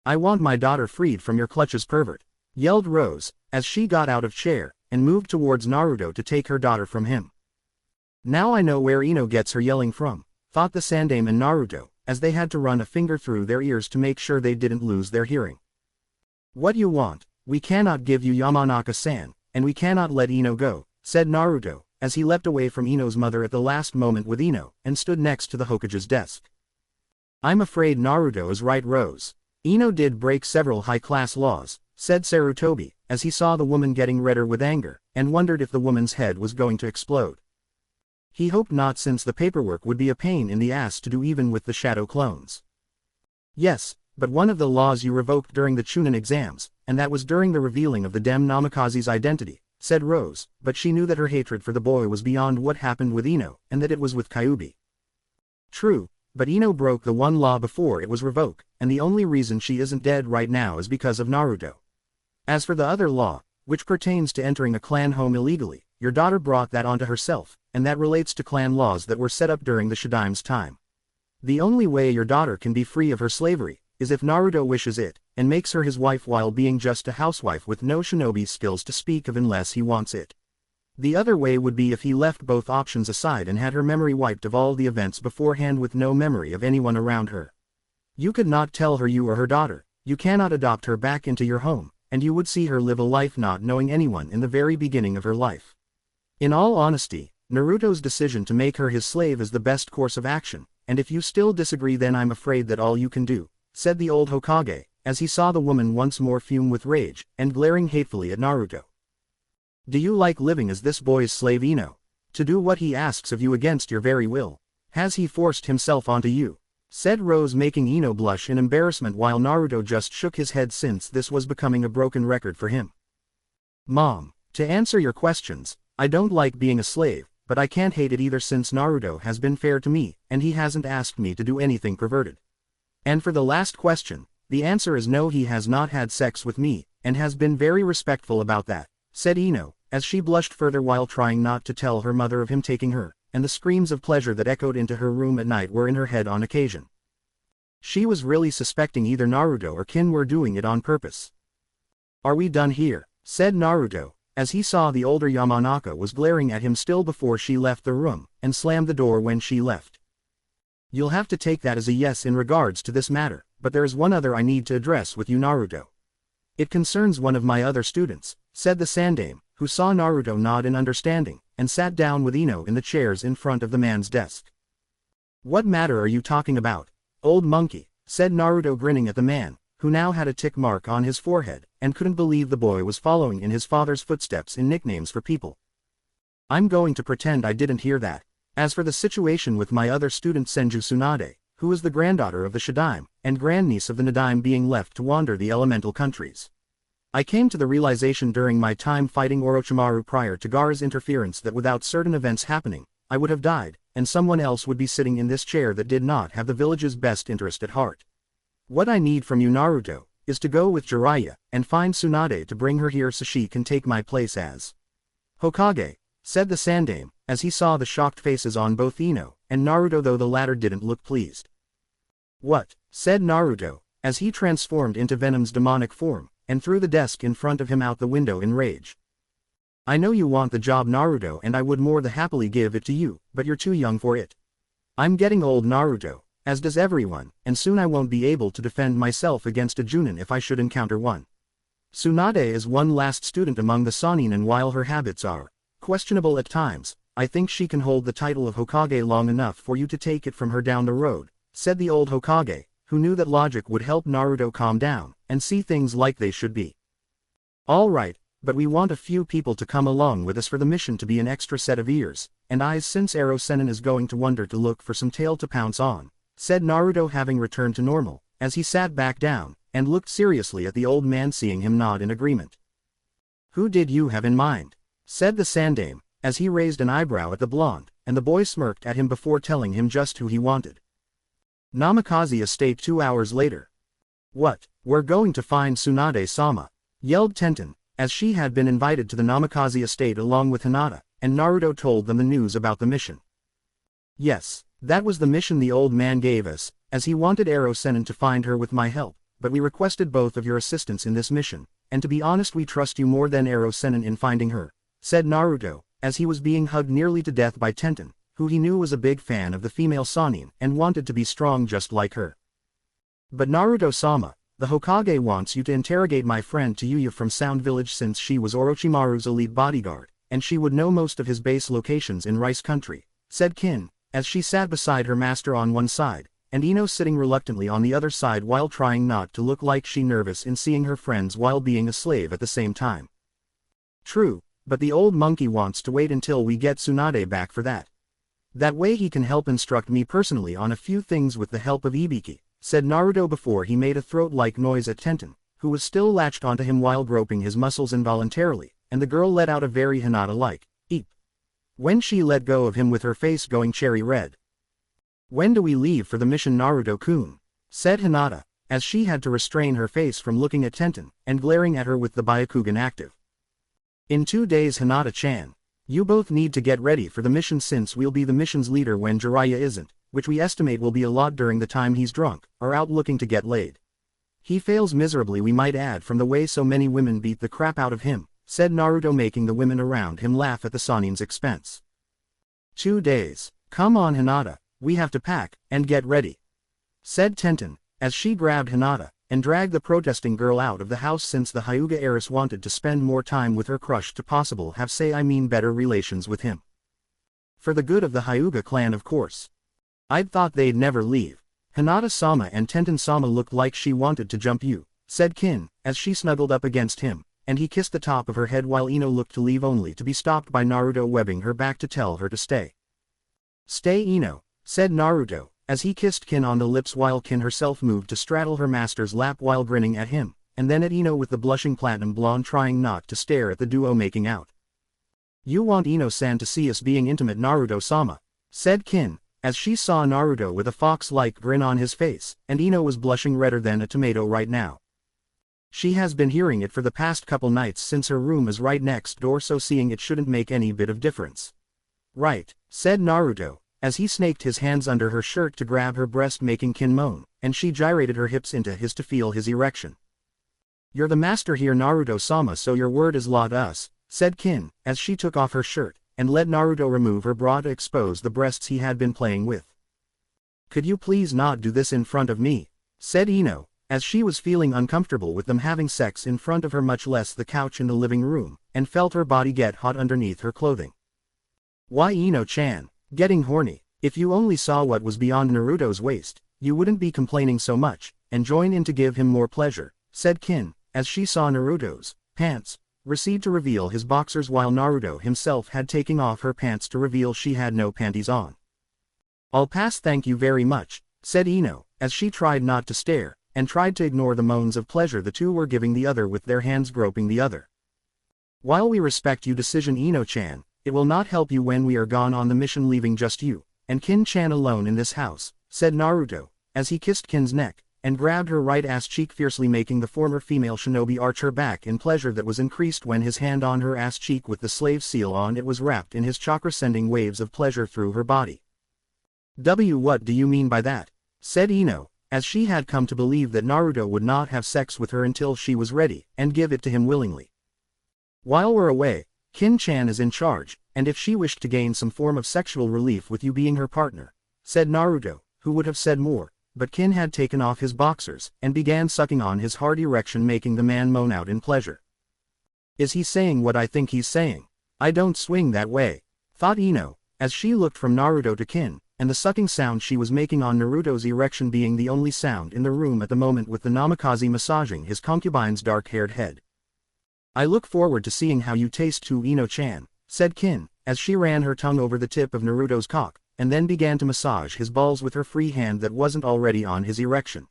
"I want my daughter freed from your clutches, pervert," yelled Rose, as she got out of chair, and moved towards Naruto to take her daughter from him. Now I know where Ino gets her yelling from, thought the Sandaime and Naruto, as they had to run a finger through their ears to make sure they didn't lose their hearing. "What you want? We cannot give you Yamanaka-san, and we cannot let Ino go," said Naruto, as he leapt away from Ino's mother at the last moment with Ino, and stood next to the Hokage's desk. "I'm afraid Naruto is right, Rose. Ino did break several high-class laws," said Sarutobi, as he saw the woman getting redder with anger, and wondered if the woman's head was going to explode. He hoped not, since the paperwork would be a pain in the ass to do even with the shadow clones. "Yes, but one of the laws you revoked during the Chunin exams, and that was during the revealing of the Dem Namikaze's identity," said Rose, but she knew that her hatred for the boy was beyond what happened with Ino, and that it was with Kyuubi. "True, but Ino broke the one law before it was revoked, and the only reason she isn't dead right now is because of Naruto. As for the other law, which pertains to entering a clan home illegally, your daughter brought that onto herself, and that relates to clan laws that were set up during the Shadaime's time. The only way your daughter can be free of her slavery is if Naruto wishes it, and makes her his wife while being just a housewife with no shinobi skills to speak of unless he wants it. The other way would be if he left both options aside and had her memory wiped of all the events beforehand with no memory of anyone around her. You could not tell her you are her daughter, you cannot adopt her back into your home, and you would see her live a life not knowing anyone in the very beginning of her life. In all honesty, Naruto's decision to make her his slave is the best course of action, and if you still disagree then I'm afraid that all you can do," said the old Hokage, as he saw the woman once more fume with rage, and glaring hatefully at Naruto. "Do you like living as this boy's slave, Ino? To do what he asks of you against your very will? Has he forced himself onto you?" said Rose, making Ino blush in embarrassment while Naruto just shook his head since this was becoming a broken record for him. "Mom, to answer your questions, I don't like being a slave, but I can't hate it either since Naruto has been fair to me, and he hasn't asked me to do anything perverted. And for the last question, the answer is no, he has not had sex with me, and has been very respectful about that," said Ino, as she blushed further while trying not to tell her mother of him taking her, and the screams of pleasure that echoed into her room at night were in her head on occasion. She was really suspecting either Naruto or Kin were doing it on purpose. "Are we done here?" said Naruto, as he saw the older Yamanaka was glaring at him still before she left the room, and slammed the door when she left. "You'll have to take that as a yes in regards to this matter, but there is one other I need to address with you, Naruto. It concerns one of my other students," said the Sandaime, who saw Naruto nod in understanding, and sat down with Ino in the chairs in front of the man's desk. "What matter are you talking about, old monkey?" said Naruto, grinning at the man, who now had a tick mark on his forehead, and couldn't believe the boy was following in his father's footsteps in nicknames for people. "I'm going to pretend I didn't hear that. As for the situation with my other student Senju Tsunade, who is the granddaughter of the Shadaime, and grandniece of the Nadaime being left to wander the elemental countries. I came to the realization during my time fighting Orochimaru prior to Gaara's interference that without certain events happening, I would have died, and someone else would be sitting in this chair that did not have the village's best interest at heart. What I need from you, Naruto, is to go with Jiraiya, and find Tsunade to bring her here so she can take my place as Hokage," said the Sandaime, as he saw the shocked faces on both Ino and Naruto, though the latter didn't look pleased. "What?" said Naruto, as he transformed into Venom's demonic form, and threw the desk in front of him out the window in rage. "I know you want the job, Naruto, and I would more than happily give it to you, but you're too young for it. I'm getting old, Naruto, as does everyone, and soon I won't be able to defend myself against a Junin if I should encounter one. Tsunade is one last student among the Sannin, and while her habits are questionable at times, I think she can hold the title of Hokage long enough for you to take it from her down the road," said the old Hokage, who knew that logic would help Naruto calm down and see things like they should be. "All right, but we want a few people to come along with us for the mission to be an extra set of ears and eyes since Ero Sennin is going to wonder to look for some tail to pounce on," said Naruto, having returned to normal, as he sat back down and looked seriously at the old man, seeing him nod in agreement. "Who did you have in mind?" said the Sandaime, as he raised an eyebrow at the blonde, and the boy smirked at him before telling him just who he wanted. Namikaze Estate 2 hours later. What? We're going to find Tsunade-sama, yelled Tenten, as she had been invited to the Namikaze estate along with Hinata, and Naruto told them the news about the mission. Yes, that was the mission the old man gave us, as he wanted Ero Sennin to find her with my help, but we requested both of your assistance in this mission, and to be honest we trust you more than Ero Sennin in finding her, said Naruto, as he was being hugged nearly to death by Tenten, who he knew was a big fan of the female Sannin and wanted to be strong just like her. But Naruto-sama, the Hokage wants you to interrogate my friend Tayuya from Sound Village since she was Orochimaru's elite bodyguard, and she would know most of his base locations in Rice Country, said Kin, as she sat beside her master on one side, and Ino sitting reluctantly on the other side while trying not to look like she nervous in seeing her friends while being a slave at the same time. True, but the old monkey wants to wait until we get Tsunade back for that. That way he can help instruct me personally on a few things with the help of Ibiki, said Naruto before he made a throat-like noise at Tenten, who was still latched onto him while groping his muscles involuntarily, and the girl let out a very Hinata-like, eep, when she let go of him with her face going cherry red. When do we leave for the mission Naruto-kun? Said Hinata, as she had to restrain her face from looking at Tenten, and glaring at her with the Byakugan active. In 2 days Hinata-chan. You both need to get ready for the mission since we'll be the mission's leader when Jiraiya isn't, which we estimate will be a lot during the time he's drunk, or out looking to get laid. He fails miserably we might add from the way so many women beat the crap out of him, said Naruto making the women around him laugh at the Sannin's expense. 2 days. Come on Hinata, we have to pack, and get ready, said Tenten, as she grabbed Hinata, and dragged the protesting girl out of the house since the Hyuga heiress wanted to spend more time with her crush to better relations with him. For the good of the Hyuga clan of course. I'd thought they'd never leave. Hinata-sama and Tenten-sama looked like she wanted to jump you, said Kin, as she snuggled up against him, and he kissed the top of her head while Ino looked to leave only to be stopped by Naruto webbing her back to tell her to stay. Stay Ino, said Naruto, as he kissed Kin on the lips while Kin herself moved to straddle her master's lap while grinning at him, and then at Ino with the blushing platinum blonde trying not to stare at the duo making out. You want Ino-san to see us being intimate Naruto-sama, said Kin, as she saw Naruto with a fox-like grin on his face, and Ino was blushing redder than a tomato right now. She has been hearing it for the past couple nights since her room is right next door so seeing it shouldn't make any bit of difference. Right, said Naruto, as he snaked his hands under her shirt to grab her breast making Kin moan, and she gyrated her hips into his to feel his erection. You're the master here Naruto-sama so your word is law to us, said Kin, as she took off her shirt, and let Naruto remove her bra to expose the breasts he had been playing with. Could you please not do this in front of me, said Ino, as she was feeling uncomfortable with them having sex in front of her much less the couch in the living room, and felt her body get hot underneath her clothing. Why Ino-chan? Getting horny, if you only saw what was beyond Naruto's waist, you wouldn't be complaining so much, and join in to give him more pleasure, said Kin, as she saw Naruto's pants recede to reveal his boxers while Naruto himself had taken off her pants to reveal she had no panties on. I'll pass thank you very much, said Ino, as she tried not to stare, and tried to ignore the moans of pleasure the two were giving the other with their hands groping the other. While we respect your decision Ino-chan, it will not help you when we are gone on the mission leaving just you, and Kin-chan alone in this house, said Naruto, as he kissed Kin's neck, and grabbed her right ass cheek fiercely making the former female shinobi arch her back in pleasure that was increased when his hand on her ass cheek with the slave seal on it was wrapped in his chakra sending waves of pleasure through her body. What do you mean by that? Said Ino, as she had come to believe that Naruto would not have sex with her until she was ready, and give it to him willingly. While we're away, Kin-chan is in charge, and if she wished to gain some form of sexual relief with you being her partner, said Naruto, who would have said more, but Kin had taken off his boxers, and began sucking on his hard erection making the man moan out in pleasure. Is he saying what I think he's saying? I don't swing that way, thought Ino, as she looked from Naruto to Kin, and the sucking sound she was making on Naruto's erection being the only sound in the room at the moment with the Namikaze massaging his concubine's dark-haired head. I look forward to seeing how you taste too Ino-chan, said Kin, as she ran her tongue over the tip of Naruto's cock, and then began to massage his balls with her free hand that wasn't already on his erection.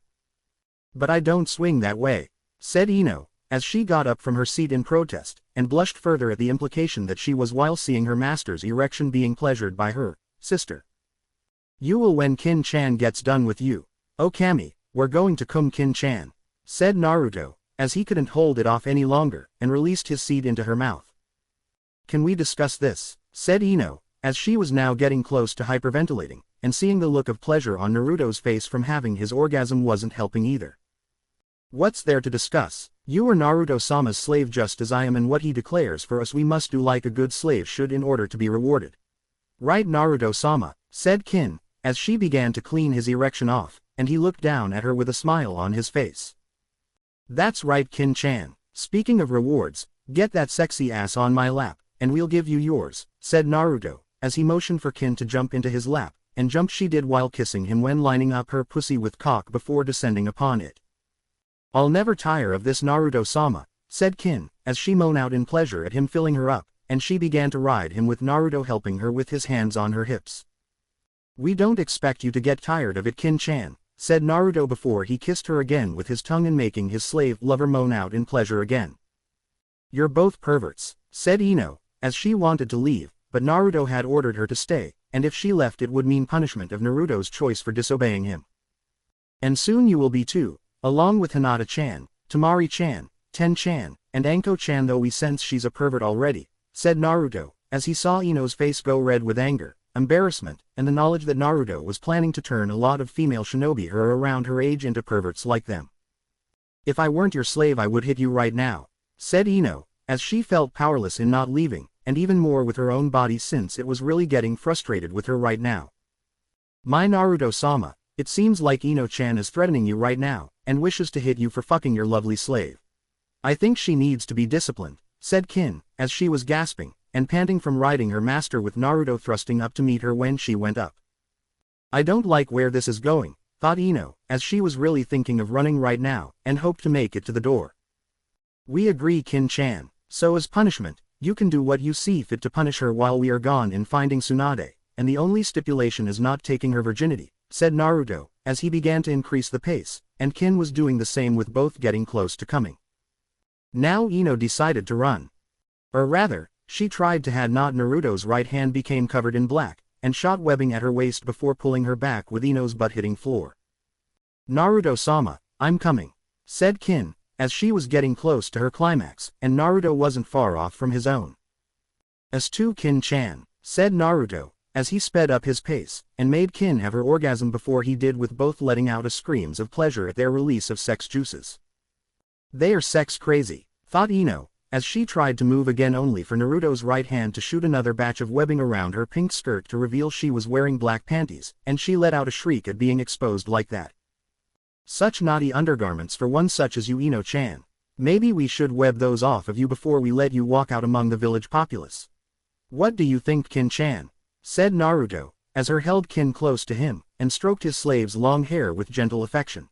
But I don't swing that way, said Ino, as she got up from her seat in protest, and blushed further at the implication that she was while seeing her master's erection being pleasured by her sister. You will when Kin-chan gets done with you. Oh Kami, we're going to cum Kin-chan, said Naruto, as he couldn't hold it off any longer, and released his seed into her mouth. Can we discuss this? Said Ino, as she was now getting close to hyperventilating, and seeing the look of pleasure on Naruto's face from having his orgasm wasn't helping either. What's there to discuss? You are Naruto-sama's slave just as I am, and what he declares for us we must do like a good slave should in order to be rewarded. Right, Naruto-sama, said Kin, as she began to clean his erection off, and he looked down at her with a smile on his face. That's right, Kin-chan. Speaking of rewards, get that sexy ass on my lap, and we'll give you yours, said Naruto, as he motioned for Kin to jump into his lap, and jump she did while kissing him when lining up her pussy with cock before descending upon it. I'll never tire of this, Naruto-sama, said Kin, as she moaned out in pleasure at him filling her up, and she began to ride him with Naruto helping her with his hands on her hips. We don't expect you to get tired of it, Kin-chan, said Naruto before he kissed her again with his tongue and making his slave lover moan out in pleasure again. You're both perverts, said Ino, as she wanted to leave, but Naruto had ordered her to stay, and if she left it would mean punishment of Naruto's choice for disobeying him. And soon you will be too, along with Hinata-chan, Temari-chan, Ten-chan, and Anko-chan, though we sense she's a pervert already, said Naruto, as he saw Ino's face go red with anger, embarrassment, and the knowledge that Naruto was planning to turn a lot of female shinobi her around her age into perverts like them. If I weren't your slave I would hit you right now, said Ino, as she felt powerless in not leaving, and even more with her own body since it was really getting frustrated with her right now. My Naruto-sama, it seems like Ino-chan is threatening you right now, and wishes to hit you for fucking your lovely slave. I think she needs to be disciplined, said Kin, as she was gasping, and panting from riding her master with Naruto thrusting up to meet her when she went up. I don't like where this is going, thought Ino, as she was really thinking of running right now, and hoped to make it to the door. We agree, Kin-chan, so as punishment, you can do what you see fit to punish her while we are gone in finding Tsunade, and the only stipulation is not taking her virginity, said Naruto, as he began to increase the pace, and Kin was doing the same with both getting close to coming. Now Ino decided to run. Or rather, she tried to had not Naruto's right hand became covered in black, and shot webbing at her waist before pulling her back with Ino's butt hitting floor. Naruto-sama, I'm coming, said Kin, as she was getting close to her climax, and Naruto wasn't far off from his own. As to Kin-chan, said Naruto, as he sped up his pace, and made Kin have her orgasm before he did with both letting out a screams of pleasure at their release of sex juices. They are sex crazy, thought Ino, as she tried to move again only for Naruto's right hand to shoot another batch of webbing around her pink skirt to reveal she was wearing black panties, and she let out a shriek at being exposed like that. Such naughty undergarments for one such as you, Ino-chan. Maybe we should web those off of you before we let you walk out among the village populace. What do you think, Kin-chan? Said Naruto, as her held Kin close to him, and stroked his slave's long hair with gentle affection.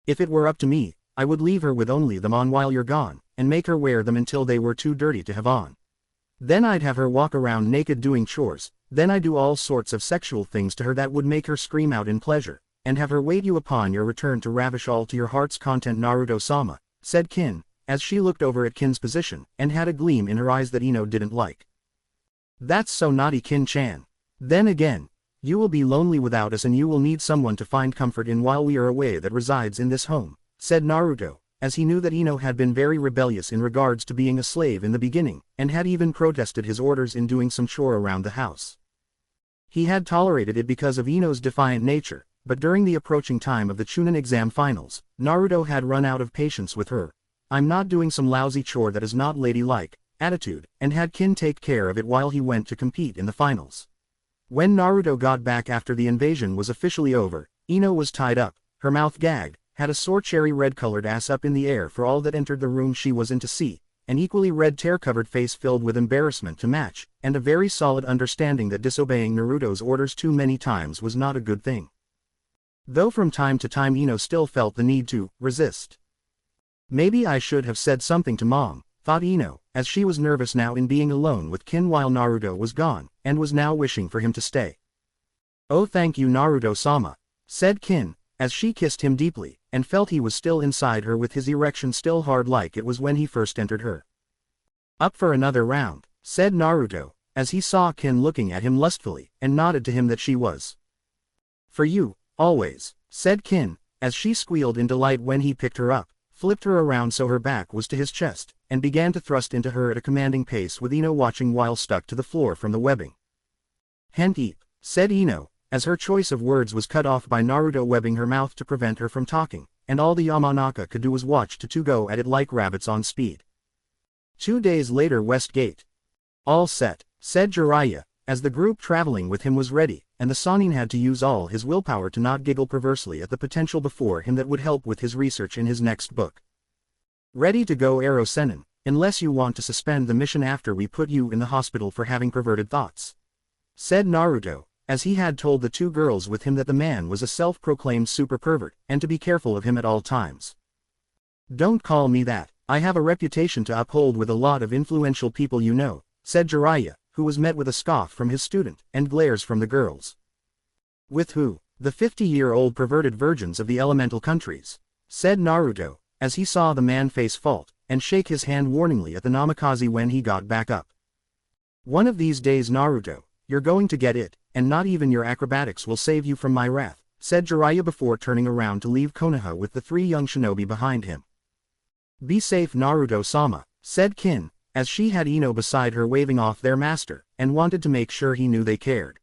If it were up to me, I would leave her with only them on while you're gone, and make her wear them until they were too dirty to have on. Then I'd have her walk around naked doing chores, then I'd do all sorts of sexual things to her that would make her scream out in pleasure, and have her wait you upon your return to ravish all to your heart's content, Naruto-sama, said Kin, as she looked over at Kin's position, and had a gleam in her eyes that Ino didn't like. That's so naughty, Kin-chan. Then again, you will be lonely without us and you will need someone to find comfort in while we are away that resides in this home, said Naruto, as he knew that Ino had been very rebellious in regards to being a slave in the beginning, and had even protested his orders in doing some chore around the house. He had tolerated it because of Ino's defiant nature, but during the approaching time of the Chunin exam finals, Naruto had run out of patience with her "I'm not doing some lousy chore that is not ladylike" attitude, and had Kin take care of it while he went to compete in the finals. When Naruto got back after the invasion was officially over, Ino was tied up, her mouth gagged, had a sore cherry red-colored ass up in the air for all that entered the room she was in to see, an equally red tear-covered face filled with embarrassment to match, and a very solid understanding that disobeying Naruto's orders too many times was not a good thing. Though from time to time Ino still felt the need to resist. Maybe I should have said something to Mom, thought Ino, as she was nervous now in being alone with Kin while Naruto was gone, and was now wishing for him to stay. Oh, thank you, Naruto-sama, said Kin, as she kissed him deeply, and felt he was still inside her with his erection still hard like it was when he first entered her. Up for another round, said Naruto, as he saw Kin looking at him lustfully, and nodded to him that she was. For you, always, said Kin, as she squealed in delight when he picked her up, flipped her around so her back was to his chest, and began to thrust into her at a commanding pace with Ino watching while stuck to the floor from the webbing. "Hent eep," said Ino, as her choice of words was cut off by Naruto webbing her mouth to prevent her from talking, and all the Yamanaka could do was watch the two go at it like rabbits on speed. 2 days later, West Gate. "All set," said Jiraiya, as the group traveling with him was ready, and the Sannin had to use all his willpower to not giggle perversely at the potential before him that would help with his research in his next book. "Ready to go, Ero Sennin, unless you want to suspend the mission after we put you in the hospital for having perverted thoughts," said Naruto, as he had told the two girls with him that the man was a self-proclaimed super pervert, and to be careful of him at all times. "Don't call me that, I have a reputation to uphold with a lot of influential people you know," said Jiraiya, who was met with a scoff from his student, and glares from the girls. "With who? The 50-year-old perverted virgins of the elemental countries," said Naruto, as he saw the man face fault, and shake his hand warningly at the Namikaze when he got back up. "One of these days, Naruto, you're going to get it, and not even your acrobatics will save you from my wrath," said Jiraiya before turning around to leave Konoha with the 3 young shinobi behind him. "Be safe, Naruto-sama," said Kin, as she had Ino beside her waving off their master, and wanted to make sure he knew they cared.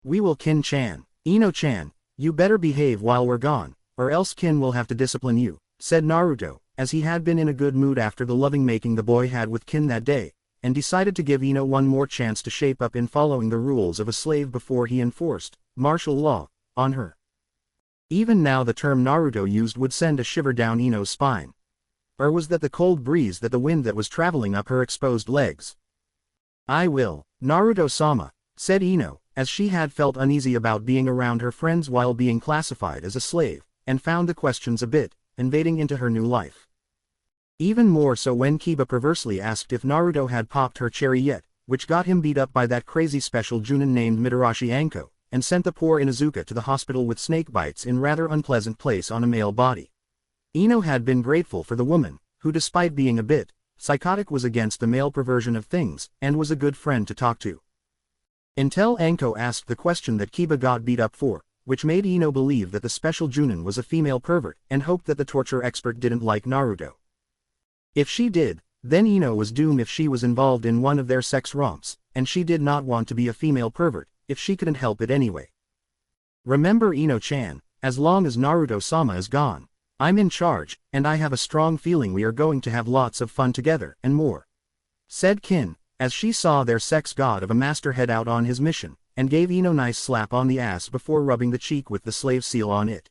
"We will, Kin-chan. Ino-chan, you better behave while we're gone, or else Kin will have to discipline you," said Naruto, as he had been in a good mood after the loving making the boy had with Kin that day, and decided to give Ino one more chance to shape up in following the rules of a slave before he enforced martial law on her. Even now the term Naruto used would send a shiver down Ino's spine. Or was that the cold breeze that the wind that was traveling up her exposed legs? "I will, Naruto-sama," said Ino, as she had felt uneasy about being around her friends while being classified as a slave, and found the questions a bit invading into her new life. Even more so when Kiba perversely asked if Naruto had popped her cherry yet, which got him beat up by that crazy special Junin named Mitarashi Anko, and sent the poor Inuzuka to the hospital with snake bites in rather unpleasant place on a male body. Ino had been grateful for the woman, who despite being a bit psychotic was against the male perversion of things, and was a good friend to talk to. Until Anko asked the question that Kiba got beat up for, which made Ino believe that the special Junin was a female pervert, and hoped that the torture expert didn't like Naruto. If she did, then Ino was doomed if she was involved in one of their sex romps, and she did not want to be a female pervert, if she couldn't help it anyway. "Remember, Ino-chan, as long as Naruto-sama is gone, I'm in charge, and I have a strong feeling we are going to have lots of fun together, and more," said Kin, as she saw their sex god of a master head out on his mission, and gave Ino a nice slap on the ass before rubbing the cheek with the slave seal on it.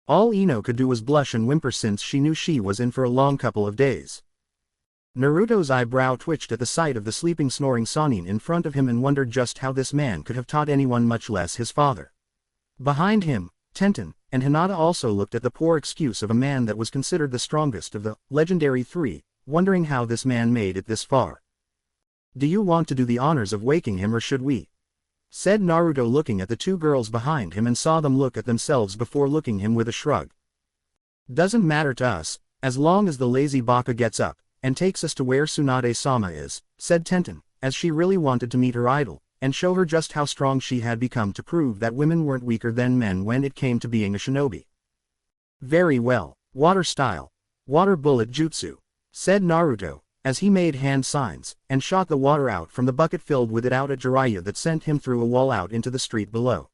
All Ino could do was blush and whimper since she knew she was in for a long couple of days. Naruto's eyebrow twitched at the sight of the sleeping snoring Sannin in front of him and wondered just how this man could have taught anyone, much less his father. Behind him, Tenten and Hinata also looked at the poor excuse of a man that was considered the strongest of the legendary 3, wondering how this man made it this far. "Do you want to do the honors of waking him, or should we?" said Naruto, looking at the two girls behind him and saw them look at themselves before looking him with a shrug. "Doesn't matter to us, as long as the lazy baka gets up and takes us to where Tsunade-sama is," said Tenten, as she really wanted to meet her idol, and show her just how strong she had become to prove that women weren't weaker than men when it came to being a shinobi. "Very well, water style. Water bullet jutsu," said Naruto, as he made hand signs, and shot the water out from the bucket filled with it out at Jiraiya that sent him through a wall out into the street below.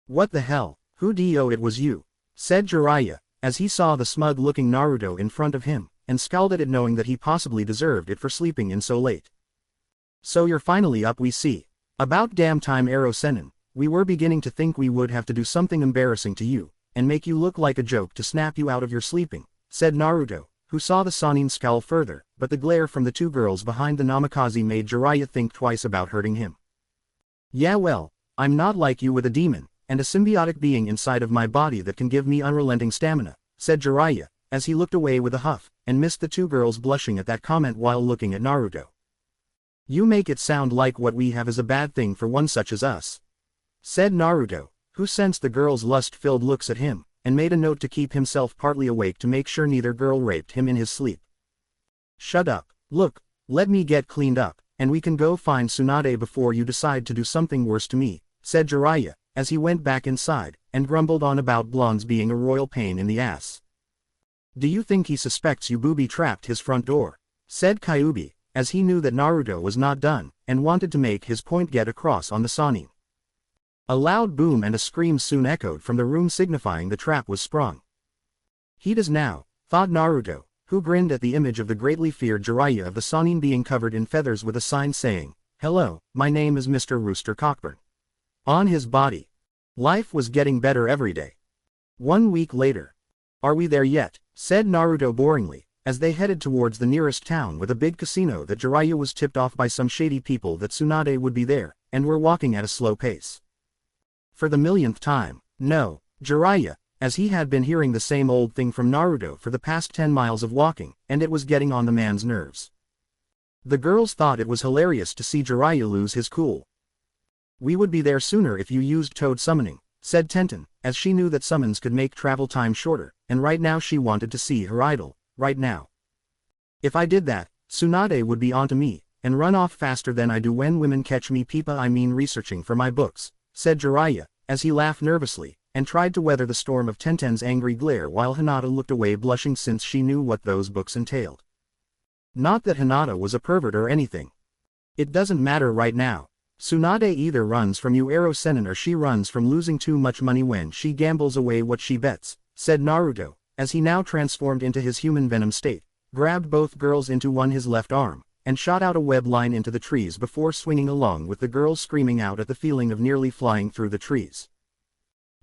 "What the hell, who do it was you?" said Jiraiya, as he saw the smug-looking Naruto in front of him, and scowled at it knowing that he possibly deserved it for sleeping in so late. "So you're finally up, we see. About damn time, Ero Sennin. We were beginning to think we would have to do something embarrassing to you, and make you look like a joke to snap you out of your sleeping," said Naruto, who saw the Sannin scowl further, but the glare from the two girls behind the Namikaze made Jiraiya think twice about hurting him. "Yeah, well, I'm not like you with a demon, and a symbiotic being inside of my body that can give me unrelenting stamina," said Jiraiya, as he looked away with a huff, and missed the two girls blushing at that comment while looking at Naruto. "You make it sound like what we have is a bad thing for one such as us," said Naruto, who sensed the girls' lust-filled looks at him, and made a note to keep himself partly awake to make sure neither girl raped him in his sleep. "Shut up, look, let me get cleaned up, and we can go find Tsunade before you decide to do something worse to me," said Jiraiya, as he went back inside, and grumbled on about blondes being a royal pain in the ass. "Do you think he suspects you booby-trapped his front door?" said Kyuubi, as he knew that Naruto was not done, and wanted to make his point get across on the Sannin. A loud boom and a scream soon echoed from the room signifying the trap was sprung. "He does now," thought Naruto, who grinned at the image of the greatly feared Jiraiya of the Sannin being covered in feathers with a sign saying, "Hello, my name is Mr. Rooster Cockburn." On his body. Life was getting better every day. 1 week later. "Are we there yet?" said Naruto boringly, as they headed towards the nearest town with a big casino that Jiraiya was tipped off by some shady people that Tsunade would be there, and were walking at a slow pace. For the millionth time, no, Jiraiya, as he had been hearing the same old thing from Naruto for the past 10 miles of walking, and it was getting on the man's nerves. The girls thought it was hilarious to see Jiraiya lose his cool. "We would be there sooner if you used toad summoning," said Tenten, as she knew that summons could make travel time shorter, and right now she wanted to see her idol, right now. "If I did that, Tsunade would be onto me, and run off faster than I do when women catch me researching for my books," said Jiraiya, as he laughed nervously, and tried to weather the storm of Tenten's angry glare while Hinata looked away blushing since she knew what those books entailed. Not that Hinata was a pervert or anything. "It doesn't matter right now. Tsunade either runs from you Ero Sennin or she runs from losing too much money when she gambles away what she bets," said Naruto, as he now transformed into his human venom state, grabbed both girls into his left arm, and shot out a web line into the trees before swinging along with the girls screaming out at the feeling of nearly flying through the trees.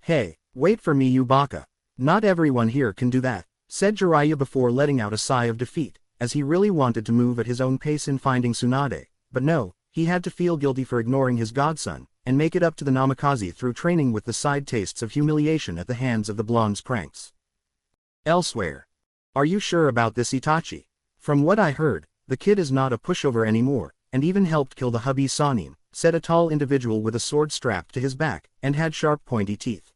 "Hey, wait for me you baka. Not everyone here can do that," said Jiraiya before letting out a sigh of defeat, as he really wanted to move at his own pace in finding Tsunade, but no. He had to feel guilty for ignoring his godson, and make it up to the Namikaze through training with the side tastes of humiliation at the hands of the blonde's pranks. Elsewhere. "Are you sure about this, Itachi? From what I heard, the kid is not a pushover anymore, and even helped kill the hubby Sannin," said a tall individual with a sword strapped to his back, and had sharp pointy teeth.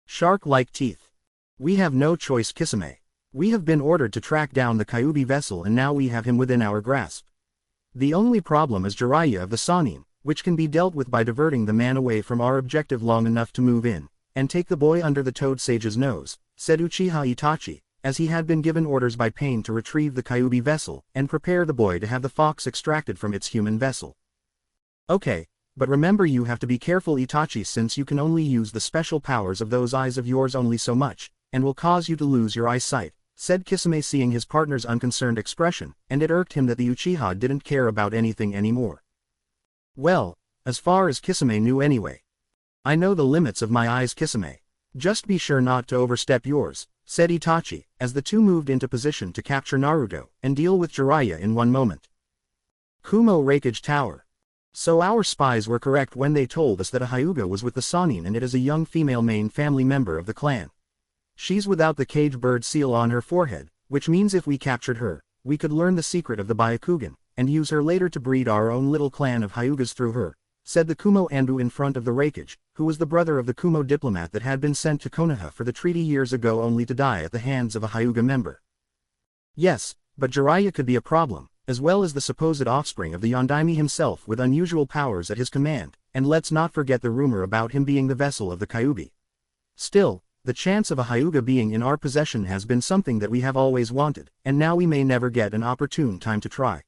"Shark-like teeth. We have no choice, Kisame. We have been ordered to track down the Kyuubi vessel and now we have him within our grasp. The only problem is Jiraiya of the Sannin, which can be dealt with by diverting the man away from our objective long enough to move in, and take the boy under the Toad Sage's nose," said Uchiha Itachi, as he had been given orders by Pain to retrieve the Kyuubi vessel, and prepare the boy to have the fox extracted from its human vessel. "Okay, but remember you have to be careful Itachi since you can only use the special powers of those eyes of yours only so much, and will cause you to lose your eyesight," said Kisame seeing his partner's unconcerned expression, and it irked him that the Uchiha didn't care about anything anymore. "Well, as far as Kisame knew anyway. I know the limits of my eyes Kisame. Just be sure not to overstep yours," said Itachi, as the two moved into position to capture Naruto, and deal with Jiraiya in one moment. Kumo Raikage Tower. "So our spies were correct when they told us that a Hyuga was with the Sannin and it is a young female main family member of the clan. She's without the cage bird seal on her forehead, which means if we captured her, we could learn the secret of the Byakugan, and use her later to breed our own little clan of Hyugas through her," said the Kumo Anbu in front of the Raikage, who was the brother of the Kumo diplomat that had been sent to Konoha for the treaty years ago only to die at the hands of a Hyuga member. "Yes, but Jiraiya could be a problem, as well as the supposed offspring of the Yondaime himself with unusual powers at his command, and let's not forget the rumor about him being the vessel of the Kyuubi. Still, the chance of a Hyuga being in our possession has been something that we have always wanted, and now we may never get an opportune time to try.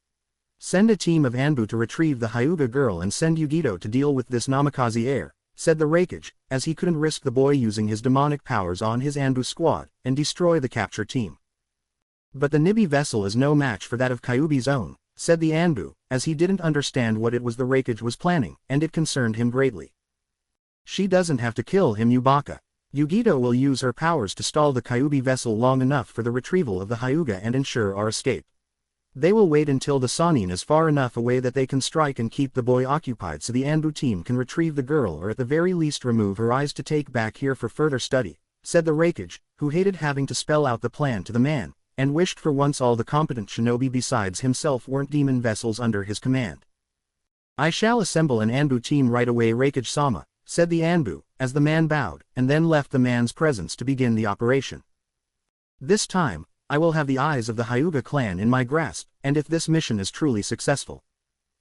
Send a team of Anbu to retrieve the Hyuga girl and send Yugito to deal with this Namikaze heir," said the Raikage, as he couldn't risk the boy using his demonic powers on his Anbu squad, and destroy the capture team. "But the Nibi vessel is no match for that of Kyuubi's own," said the Anbu, as he didn't understand what it was the Raikage was planning, and it concerned him greatly. "She doesn't have to kill him Yubaka. Yugito will use her powers to stall the Kyuubi vessel long enough for the retrieval of the Hyuga and ensure our escape. They will wait until the Sannin is far enough away that they can strike and keep the boy occupied so the Anbu team can retrieve the girl or at the very least remove her eyes to take back here for further study," said the Raikage, who hated having to spell out the plan to the man, and wished for once all the competent shinobi besides himself weren't demon vessels under his command. "I shall assemble an Anbu team right away Raikage-sama," said the Anbu, as the man bowed, and then left the man's presence to begin the operation. "This time, I will have the eyes of the Hyuga clan in my grasp, and if this mission is truly successful,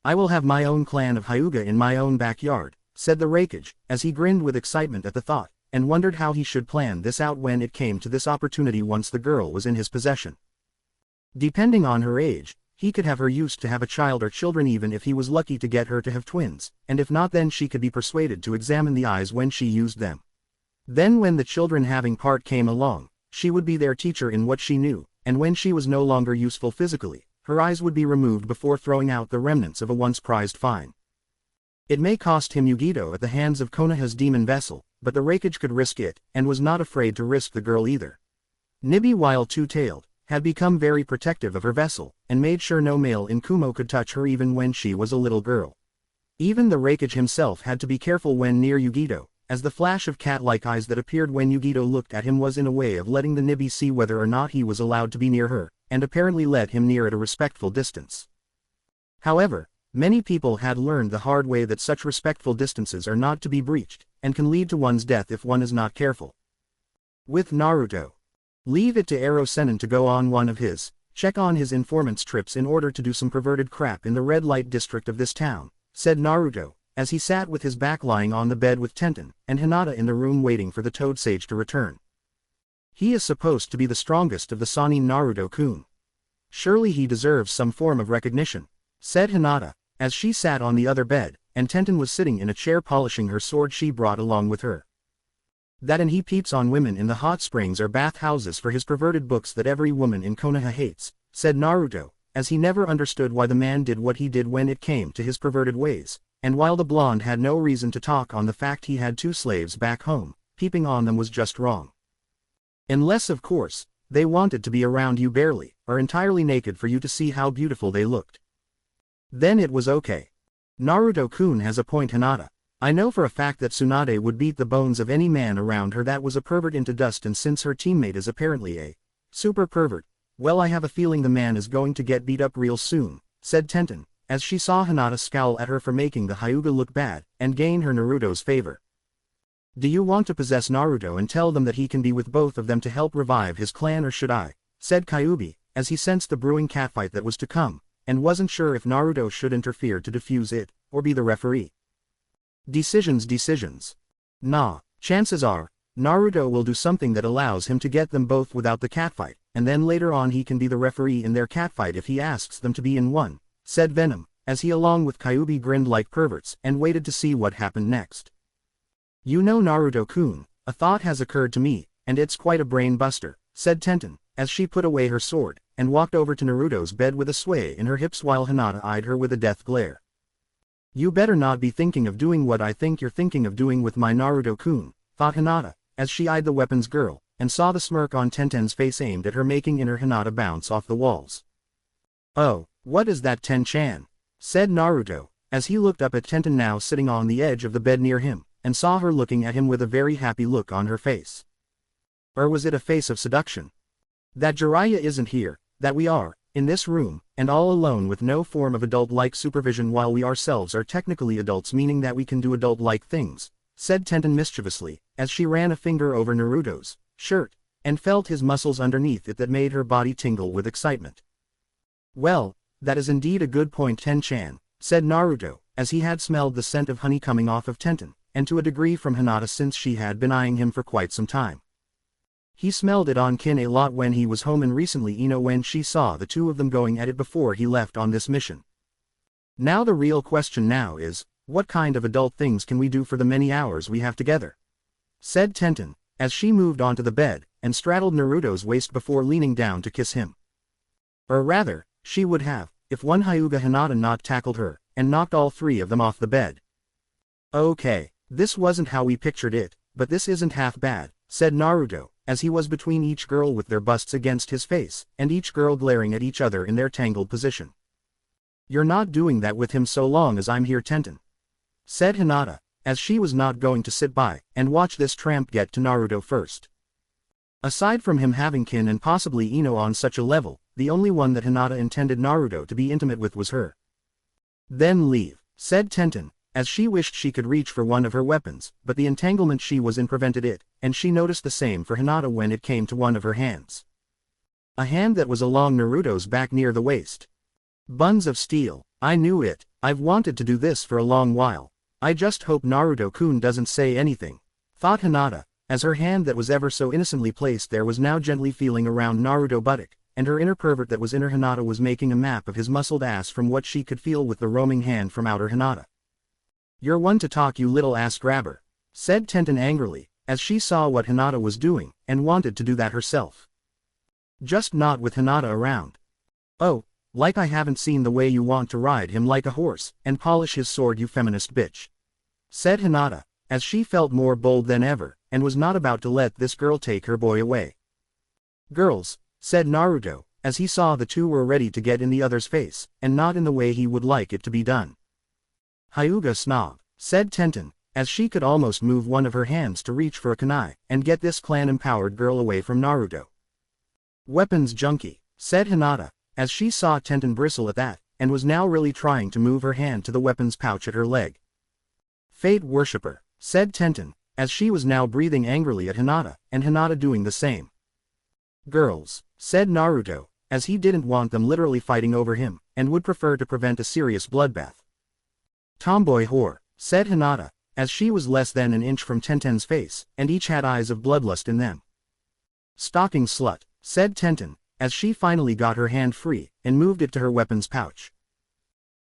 I will have my own clan of Hyuga in my own backyard," said the Raikage, as he grinned with excitement at the thought, and wondered how he should plan this out when it came to this opportunity once the girl was in his possession. Depending on her age, he could have her used to have a child or children even if he was lucky to get her to have twins, and if not then she could be persuaded to examine the eyes when she used them. Then when the children having part came along, she would be their teacher in what she knew, and when she was no longer useful physically, her eyes would be removed before throwing out the remnants of a once prized find. It may cost him Yugito at the hands of Konoha's demon vessel, but the Raikage could risk it, and was not afraid to risk the girl either. Nibi, while two-tailed, had become very protective of her vessel, and made sure no male in Kumo could touch her even when she was a little girl. Even the Raikage himself had to be careful when near Yugito, as the flash of cat-like eyes that appeared when Yugito looked at him was in a way of letting the Nibi see whether or not he was allowed to be near her, and apparently let him near at a respectful distance. However, many people had learned the hard way that such respectful distances are not to be breached, and can lead to one's death if one is not careful. With Naruto, leave it to Ero Sennin to go on one of his, check on his informant's trips in order to do some perverted crap in the red light district of this town, said Naruto, as he sat with his back lying on the bed with Tenten and Hinata in the room waiting for the Toad Sage to return. He is supposed to be the strongest of the Sannin Naruto-kun. Surely he deserves some form of recognition, said Hinata, as she sat on the other bed, and Tenten was sitting in a chair polishing her sword she brought along with her. That and he peeps on women in the hot springs or bath houses for his perverted books that every woman in Konoha hates, said Naruto, as he never understood why the man did what he did when it came to his perverted ways, and while the blonde had no reason to talk on the fact he had 2 slaves back home, peeping on them was just wrong. Unless of course, they wanted to be around you barely, or entirely naked for you to see how beautiful they looked. Then it was okay. Naruto-kun has a point, Hinata. I know for a fact that Tsunade would beat the bones of any man around her that was a pervert into dust, and since her teammate is apparently a super pervert, well, I have a feeling the man is going to get beat up real soon, said Tenten, as she saw Hinata scowl at her for making the Hyuga look bad, and gain her Naruto's favor. Do you want to possess Naruto and tell them that he can be with both of them to help revive his clan, or should I? Said Kyuubi, as he sensed the brewing catfight that was to come, and wasn't sure if Naruto should interfere to defuse it, or be the referee. Decisions. Nah, chances are, Naruto will do something that allows him to get them both without the catfight, and then later on he can be the referee in their catfight if he asks them to be in one, said Venom, as he along with Kyuubi grinned like perverts and waited to see what happened next. You know, Naruto-kun, a thought has occurred to me, and it's quite a brain buster, said Tenten, as she put away her sword, and walked over to Naruto's bed with a sway in her hips while Hinata eyed her with a death glare. You better not be thinking of doing what I think you're thinking of doing with my Naruto-kun, thought Hinata, as she eyed the weapons girl, and saw the smirk on Tenten's face aimed at her, making inner Hinata bounce off the walls. Oh, what is that, Ten-chan? Said Naruto, as he looked up at Tenten now sitting on the edge of the bed near him, and saw her looking at him with a very happy look on her face. Or was it a face of seduction? That Jiraiya isn't here, that we are, in this room, and all alone with no form of adult-like supervision while we ourselves are technically adults, meaning that we can do adult-like things, said Tenten mischievously, as she ran a finger over Naruto's shirt, and felt his muscles underneath it that made her body tingle with excitement. Well, that is indeed a good point, Ten-chan, said Naruto, as he had smelled the scent of honey coming off of Tenten, and to a degree from Hinata since she had been eyeing him for quite some time. He smelled it on Kin a lot when he was home, and recently when she saw the two of them going at it before he left on this mission. Now the real question now is, what kind of adult things can we do for the many hours we have together? Said Tenten, as she moved onto the bed, and straddled Naruto's waist before leaning down to kiss him. Or rather, she would have, if one Hyuga Hinata not tackled her, and knocked all 3 of them off the bed. Okay, this wasn't how we pictured it, but this isn't half bad, said Naruto, as he was between each girl with their busts against his face, and each girl glaring at each other in their tangled position. You're not doing that with him so long as I'm here, Tenten, said Hinata, as she was not going to sit by and watch this tramp get to Naruto first. Aside from him having Kin and possibly Ino on such a level, the only one that Hinata intended Naruto to be intimate with was her. Then leave, said Tenten, as she wished she could reach for one of her weapons, but the entanglement she was in prevented it, and she noticed the same for Hinata when it came to one of her hands. A hand that was along Naruto's back near the waist. Buns of steel, I knew it, I've wanted to do this for a long while. I just hope Naruto-kun doesn't say anything, thought Hinata, as her hand that was ever so innocently placed there was now gently feeling around Naruto buttock, and her inner pervert that was in her Hinata was making a map of his muscled ass from what she could feel with the roaming hand from outer Hinata. "You're one to talk, you little ass grabber," said Tenten angrily, as she saw what Hinata was doing, and wanted to do that herself. "Just not with Hinata around. Oh, like I haven't seen the way you want to ride him like a horse, and polish his sword, you feminist bitch," said Hinata, as she felt more bold than ever, and was not about to let this girl take her boy away. "Girls," said Naruto, as he saw the two were ready to get in the other's face, and not in the way he would like it to be done. "Hyuga snob," said Tenten, as she could almost move one of her hands to reach for a kunai, and get this clan-empowered girl away from Naruto. "Weapons junkie," said Hinata, as she saw Tenten bristle at that, and was now really trying to move her hand to the weapons pouch at her leg. "Fate worshipper," said Tenten, as she was now breathing angrily at Hinata, and Hinata doing the same. "Girls," said Naruto, as he didn't want them literally fighting over him, and would prefer to prevent a serious bloodbath. "Tomboy whore," said Hinata, as she was less than an inch from Tenten's face, and each had eyes of bloodlust in them. "Stalking slut," said Tenten, as she finally got her hand free, and moved it to her weapons pouch.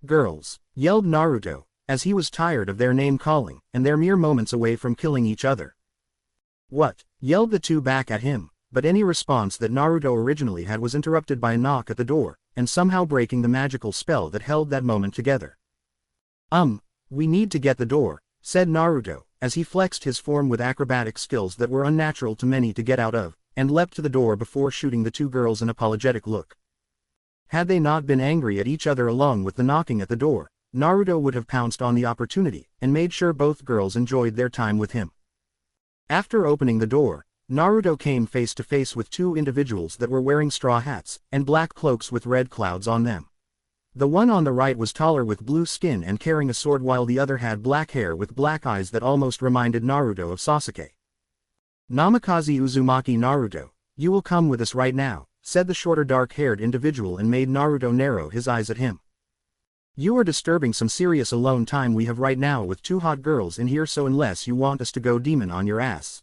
"Girls," yelled Naruto, as he was tired of their name-calling, and their mere moments away from killing each other. "What?" yelled the two back at him, but any response that Naruto originally had was interrupted by a knock at the door, and somehow breaking the magical spell that held that moment together. We need to get the door," said Naruto, as he flexed his form with acrobatic skills that were unnatural to many to get out of, and leapt to the door before shooting the two girls an apologetic look. Had they not been angry at each other along with the knocking at the door, Naruto would have pounced on the opportunity, and made sure both girls enjoyed their time with him. After opening the door, Naruto came face to face with two individuals that were wearing straw hats, and black cloaks with red clouds on them. The one on the right was taller with blue skin and carrying a sword, while the other had black hair with black eyes that almost reminded Naruto of Sasuke. "Namikaze Uzumaki Naruto, you will come with us right now," said the shorter dark-haired individual, and made Naruto narrow his eyes at him. "You are disturbing some serious alone time we have right now with two hot girls in here, so unless you want us to go demon on your ass,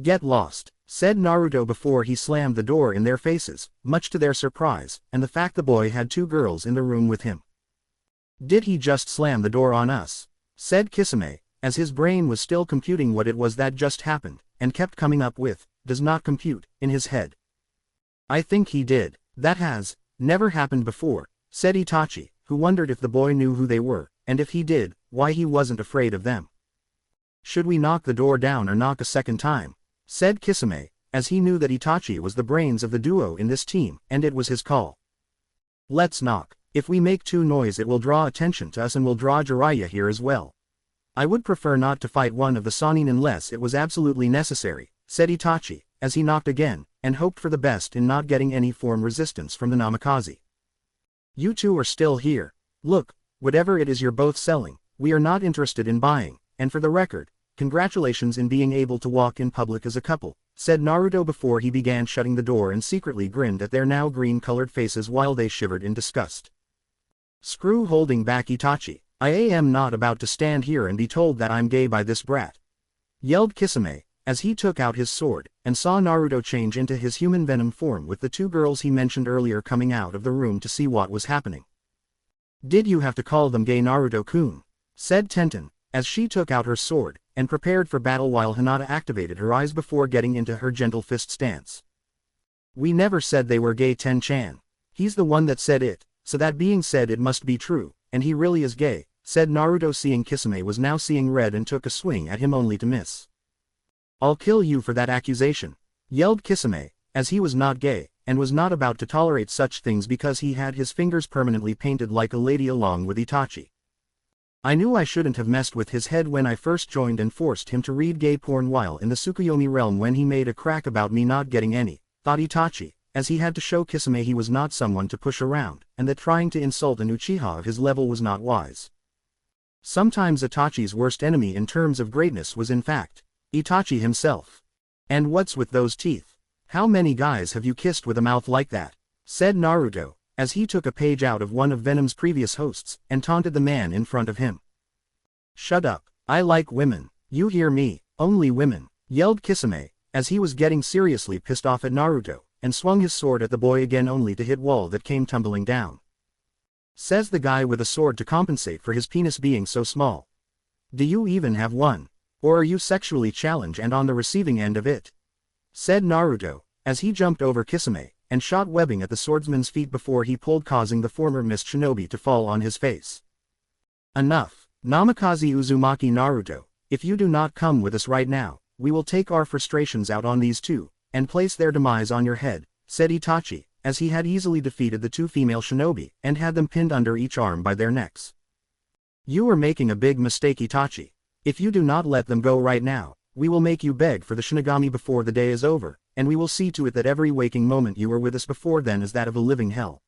get lost," said Naruto before he slammed the door in their faces, much to their surprise, and the fact the boy had two girls in the room with him. "Did he just slam the door on us?" said Kisame, as his brain was still computing what it was that just happened, and kept coming up with, "does not compute," in his head. "I think he did. That has never happened before," said Itachi, who wondered if the boy knew who they were, and if he did, why he wasn't afraid of them. "Should we knock the door down or knock a second time?" said Kisame, as he knew that Itachi was the brains of the duo in this team, and it was his call. "Let's knock. If we make too noise it will draw attention to us and will draw Jiraiya here as well. I would prefer not to fight one of the Sannin unless it was absolutely necessary," said Itachi, as he knocked again, and hoped for the best in not getting any form resistance from the Namikaze. "You two are still here. Look, whatever it is you're both selling, we are not interested in buying, and for the record, congratulations in being able to walk in public as a couple," said Naruto before he began shutting the door, and secretly grinned at their now green-colored faces while they shivered in disgust. "Screw holding back, Itachi. I am not about to stand here and be told that I'm gay by this brat," yelled Kisame, as he took out his sword, and saw Naruto change into his human venom form with the two girls he mentioned earlier coming out of the room to see what was happening. "Did you have to call them gay, Naruto-kun?" said Tenten, as she took out her sword, and prepared for battle while Hinata activated her eyes before getting into her gentle fist stance. "We never said they were gay, Ten-chan. He's the one that said it, so that being said it must be true, and he really is gay," said Naruto, seeing Kisame was now seeing red and took a swing at him only to miss. "I'll kill you for that accusation," yelled Kisame, as he was not gay, and was not about to tolerate such things because he had his fingers permanently painted like a lady along with Itachi. "I knew I shouldn't have messed with his head when I first joined and forced him to read gay porn while in the Tsukuyomi realm when he made a crack about me not getting any," thought Itachi, as he had to show Kisame he was not someone to push around, and that trying to insult an Uchiha of his level was not wise. Sometimes Itachi's worst enemy in terms of greatness was in fact Itachi himself. "And what's with those teeth? How many guys have you kissed with a mouth like that?" said Naruto, as he took a page out of one of Venom's previous hosts, and taunted the man in front of him. "Shut up, I like women, you hear me, only women," yelled Kisame, as he was getting seriously pissed off at Naruto, and swung his sword at the boy again only to hit wall that came tumbling down. Says the guy with a sword to compensate for his penis being so small. Do you even have one? Or are you sexually challenged and on the receiving end of it? Said Naruto, as he jumped over Kisame, and shot webbing at the swordsman's feet before he pulled, causing the former mist shinobi to fall on his face. Enough, Namikaze Uzumaki Naruto, if you do not come with us right now, we will take our frustrations out on these two, and place their demise on your head, said Itachi, as he had easily defeated the two female shinobi, and had them pinned under each arm by their necks. You are making a big mistake, Itachi. If you do not let them go right now, we will make you beg for the Shinigami before the day is over, and we will see to it that every waking moment you are with us before then is that of a living hell.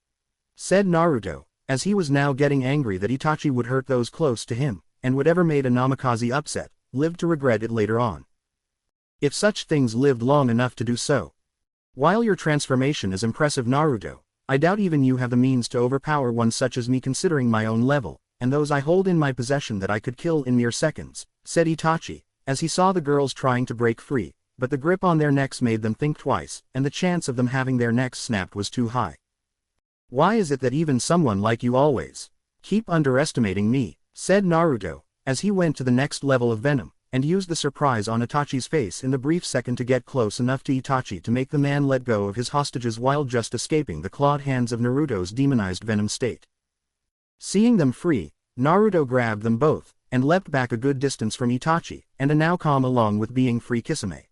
Said Naruto, as he was now getting angry that Itachi would hurt those close to him, and whatever made a Namikaze upset, lived to regret it later on. If such things lived long enough to do so. While your transformation is impressive, Naruto, I doubt even you have the means to overpower one such as me, considering my own level, and those I hold in my possession that I could kill in mere seconds, said Itachi, as he saw the girls trying to break free, but the grip on their necks made them think twice, and the chance of them having their necks snapped was too high. Why is it that even someone like you always keep underestimating me, said Naruto, as he went to the next level of venom, and used the surprise on Itachi's face in the brief second to get close enough to Itachi to make the man let go of his hostages while just escaping the clawed hands of Naruto's demonized venom state. Seeing them free, Naruto grabbed them both, and leapt back a good distance from Itachi, and a now calm along with being free Kisame.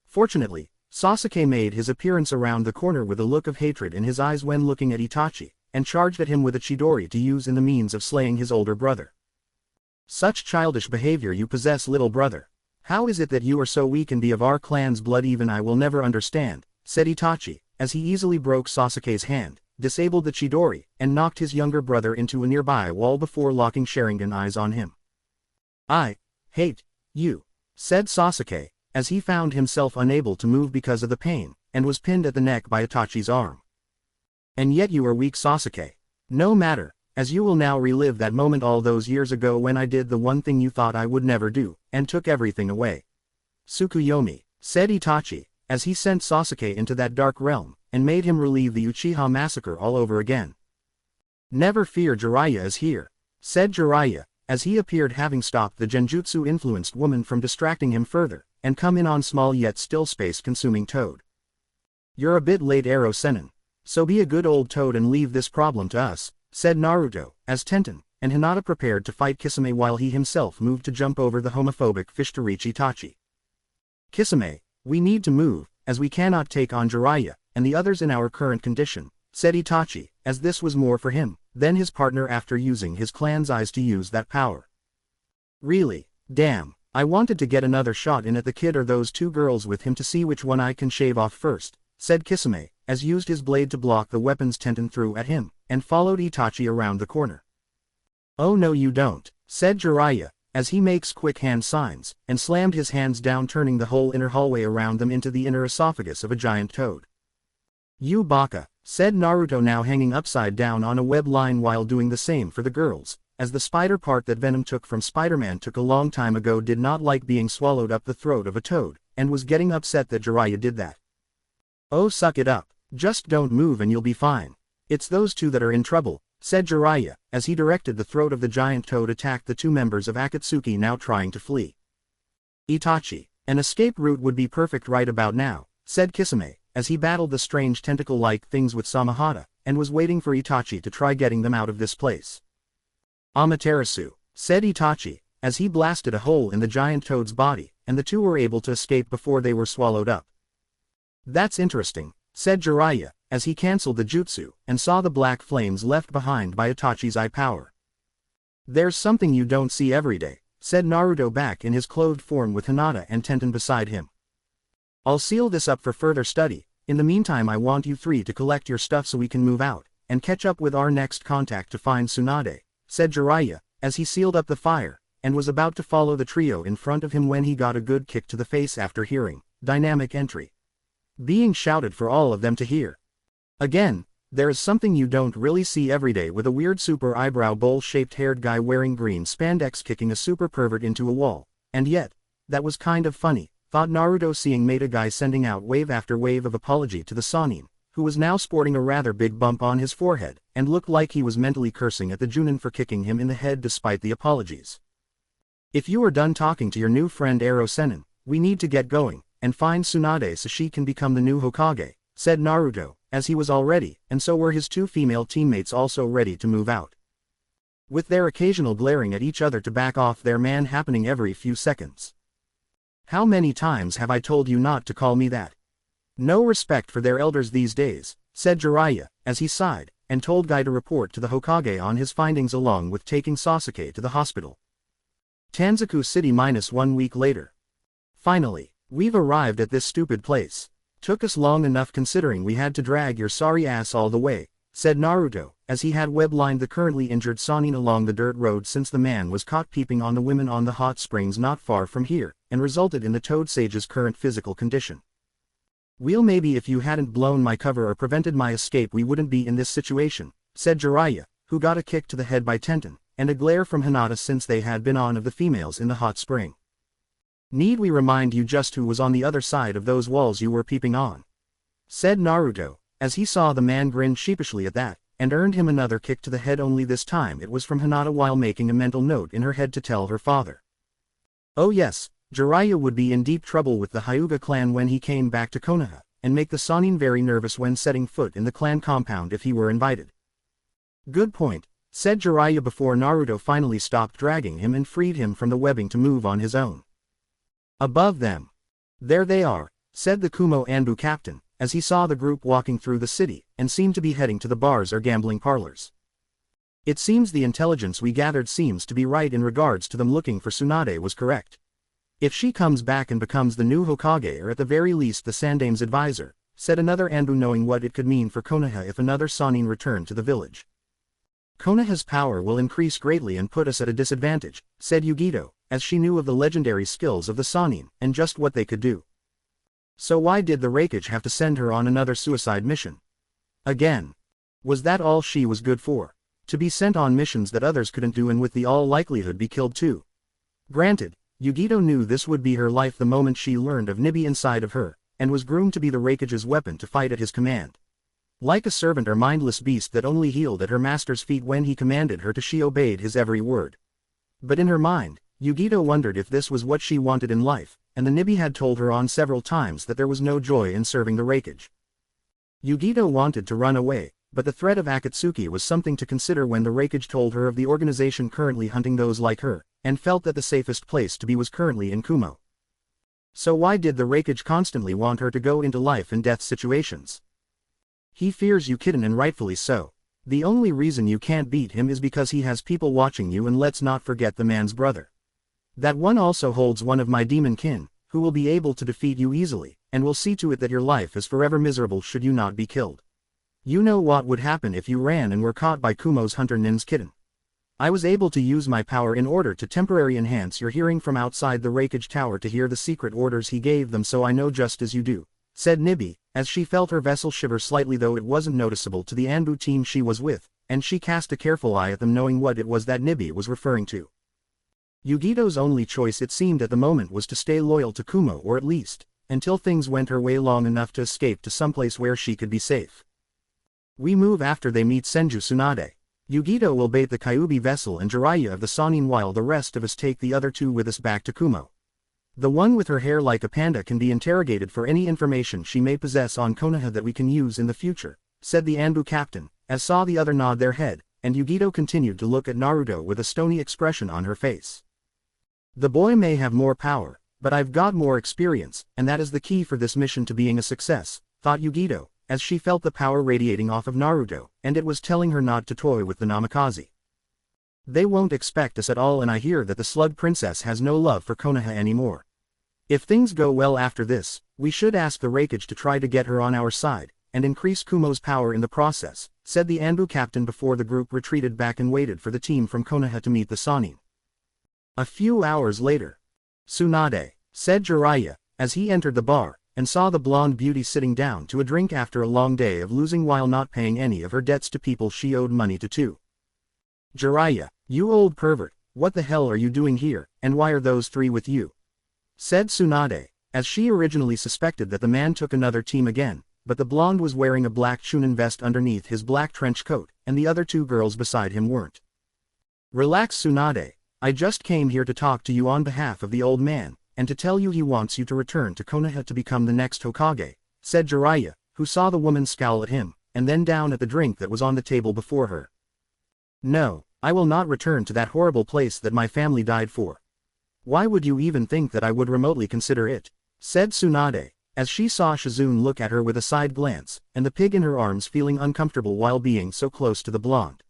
Fortunately, Sasuke made his appearance around the corner with a look of hatred in his eyes when looking at Itachi, and charged at him with a Chidori to use in the means of slaying his older brother. Such childish behavior you possess, little brother. How is it that you are so weak and be of our clan's blood? Even I will never understand, said Itachi, as he easily broke Sasuke's hand, disabled the Chidori, and knocked his younger brother into a nearby wall before locking Sharingan eyes on him. I hate you, said Sasuke, as he found himself unable to move because of the pain, and was pinned at the neck by Itachi's arm. And yet you are weak, Sasuke. No matter, as you will now relive that moment all those years ago when I did the one thing you thought I would never do, and took everything away. Tsukuyomi, said Itachi, as he sent Sasuke into that dark realm, and made him relive the Uchiha massacre all over again. Never fear, Jiraiya is here, said Jiraiya, as he appeared, having stopped the genjutsu-influenced woman from distracting him further, and come in on small yet still space-consuming Toad. You're a bit late, Arrow Sennin. So be a good old Toad and leave this problem to us, said Naruto, as Tenten and Hinata prepared to fight Kisame while he himself moved to jump over the homophobic fish to reach Itachi. Kisame, we need to move, as we cannot take on Jiraiya and the others in our current condition, said Itachi, as this was more for him than his partner after using his clan's eyes to use that power. Really, damn, I wanted to get another shot in at the kid or those two girls with him to see which one I can shave off first, said Kisame, as used his blade to block the weapons Tenten threw at him, and followed Itachi around the corner. Oh no you don't, said Jiraiya, as he makes quick hand signs, and slammed his hands down, turning the whole inner hallway around them into the inner esophagus of a giant toad. You baka, said Naruto, now hanging upside down on a web line while doing the same for the girls, as the spider part that Venom took from Spider-Man took a long time ago did not like being swallowed up the throat of a toad, and was getting upset that Jiraiya did that. Oh suck it up, just don't move and you'll be fine. It's those two that are in trouble, said Jiraiya, as he directed the throat of the giant toad attacked the two members of Akatsuki now trying to flee. Itachi, an escape route would be perfect right about now, said Kisame, as he battled the strange tentacle-like things with Samahata, and was waiting for Itachi to try getting them out of this place. Amaterasu, said Itachi, as he blasted a hole in the giant toad's body, and the two were able to escape before they were swallowed up. That's interesting, said Jiraiya, as he cancelled the jutsu, and saw the black flames left behind by Itachi's eye power. There's something you don't see every day, said Naruto back in his clothed form with Hinata and Tenten beside him. I'll seal this up for further study. In the meantime I want you three to collect your stuff so we can move out, and catch up with our next contact to find Tsunade, said Jiraiya, as he sealed up the fire, and was about to follow the trio in front of him when he got a good kick to the face after hearing dynamic entry being shouted for all of them to hear. Again, there is something you don't really see every day, with a weird super eyebrow bowl-shaped haired guy wearing green spandex kicking a super pervert into a wall, and yet, that was kind of funny, thought Naruto, seeing Meta Guy sending out wave after wave of apology to the Sannin, who was now sporting a rather big bump on his forehead, and looked like he was mentally cursing at the Junin for kicking him in the head despite the apologies. If you are done talking to your new friend Ero Sennin, we need to get going, and find Tsunade so she can become the new Hokage, said Naruto, as he was all ready, and so were his two female teammates also ready to move out. With their occasional glaring at each other to back off their man happening every few seconds. How many times have I told you not to call me that? No respect for their elders these days, said Jiraiya, as he sighed, and told Guy to report to the Hokage on his findings along with taking Sasuke to the hospital. Tanzaku City -1 week later. Finally, we've arrived at this stupid place. Took us long enough considering we had to drag your sorry ass all the way, said Naruto, as he had web-lined the currently injured Sannin along the dirt road since the man was caught peeping on the women on the hot springs not far from here, and resulted in the Toad Sage's current physical condition. Well, maybe if you hadn't blown my cover or prevented my escape we wouldn't be in this situation, said Jiraiya, who got a kick to the head by Tenten, and a glare from Hinata since they had been on of the females in the hot spring. Need we remind you just who was on the other side of those walls you were peeping on? Said Naruto, as he saw the man grin sheepishly at that, and earned him another kick to the head, only this time it was from Hinata while making a mental note in her head to tell her father. Oh yes, Jiraiya would be in deep trouble with the Hyuga clan when he came back to Konoha, and make the Sannin very nervous when setting foot in the clan compound if he were invited. Good point, said Jiraiya before Naruto finally stopped dragging him and freed him from the webbing to move on his own. Above them. There they are, said the Kumo Anbu captain, as he saw the group walking through the city, and seemed to be heading to the bars or gambling parlors. It seems the intelligence we gathered seems to be right in regards to them looking for Tsunade was correct. If she comes back and becomes the new Hokage or at the very least the Sandame's advisor, said another Anbu, knowing what it could mean for Konoha if another Sannin returned to the village. Konoha's power will increase greatly and put us at a disadvantage, said Yugito, as she knew of the legendary skills of the Sannin and just what they could do. So why did the Raikage have to send her on another suicide mission? Again. Was that all she was good for? To be sent on missions that others couldn't do and with the all likelihood be killed too? Granted, Yugito knew this would be her life the moment she learned of Nibi inside of her, and was groomed to be the Raikage's weapon to fight at his command. Like a servant or mindless beast that only healed at her master's feet when he commanded her to, she obeyed his every word. But in her mind, Yugito wondered if this was what she wanted in life, and the Nibi had told her on several times that there was no joy in serving the Raikage. Yugito wanted to run away, but the threat of Akatsuki was something to consider when the Raikage told her of the organization currently hunting those like her, and felt that the safest place to be was currently in Kumo. So why did the Raikage constantly want her to go into life and death situations? He fears you, kitten, and rightfully so. The only reason you can't beat him is because he has people watching you, and let's not forget the man's brother. That one also holds one of my demon kin, who will be able to defeat you easily, and will see to it that your life is forever miserable should you not be killed. You know what would happen if you ran and were caught by Kumo's hunter Nin's kitten. I was able to use my power in order to temporarily enhance your hearing from outside the Raikage tower to hear the secret orders he gave them, so I know just as you do, said Nibi, as she felt her vessel shiver slightly, though it wasn't noticeable to the Anbu team she was with, and she cast a careful eye at them, knowing what it was that Nibi was referring to. Yugito's only choice it seemed at the moment was to stay loyal to Kumo, or at least, until things went her way long enough to escape to someplace where she could be safe. We move after they meet Senju Tsunade. Yugito will bait the Kyuubi vessel and Jiraiya of the Sannin while the rest of us take the other two with us back to Kumo. The one with her hair like a panda can be interrogated for any information she may possess on Konoha that we can use in the future, said the Anbu captain, as saw the other nod their head, and Yugito continued to look at Naruto with a stony expression on her face. The boy may have more power, but I've got more experience, and that is the key for this mission to being a success, thought Yugito, as she felt the power radiating off of Naruto, and it was telling her not to toy with the Namikaze. They won't expect us at all, and I hear that the Slug Princess has no love for Konoha anymore. If things go well after this, we should ask the Raikage to try to get her on our side, and increase Kumo's power in the process, said the Anbu captain before the group retreated back and waited for the team from Konoha to meet the Sannin. A few hours later. Tsunade, said Jiraiya, as he entered the bar, and saw the blonde beauty sitting down to a drink after a long day of losing while not paying any of her debts to people she owed money to too. Jiraiya, you old pervert, what the hell are you doing here, and why are those three with you? Said Tsunade, as she originally suspected that the man took another team again, but the blonde was wearing a black Chunin vest underneath his black trench coat, and the other two girls beside him weren't. Relax Tsunade, I just came here to talk to you on behalf of the old man, and to tell you he wants you to return to Konoha to become the next Hokage, said Jiraiya, who saw the woman scowl at him, and then down at the drink that was on the table before her. No, I will not return to that horrible place that my family died for. Why would you even think that I would remotely consider it? Said Tsunade, as she saw Shizune look at her with a side glance, and the pig in her arms feeling uncomfortable while being so close to the blonde.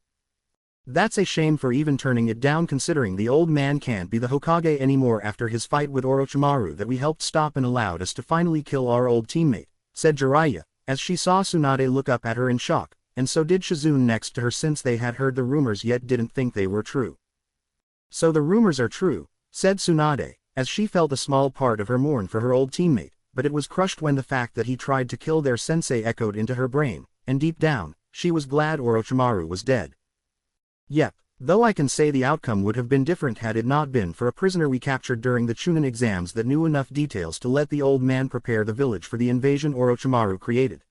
That's a shame for even turning it down considering the old man can't be the Hokage anymore after his fight with Orochimaru that we helped stop and allowed us to finally kill our old teammate, said Jiraiya, as she saw Tsunade look up at her in shock, and so did Shizune next to her since they had heard the rumors yet didn't think they were true. So the rumors are true, said Tsunade, as she felt a small part of her mourn for her old teammate, but it was crushed when the fact that he tried to kill their sensei echoed into her brain, and deep down, she was glad Orochimaru was dead. Yep, though I can say the outcome would have been different had it not been for a prisoner we captured during the Chunin exams that knew enough details to let the old man prepare the village for the invasion Orochimaru created.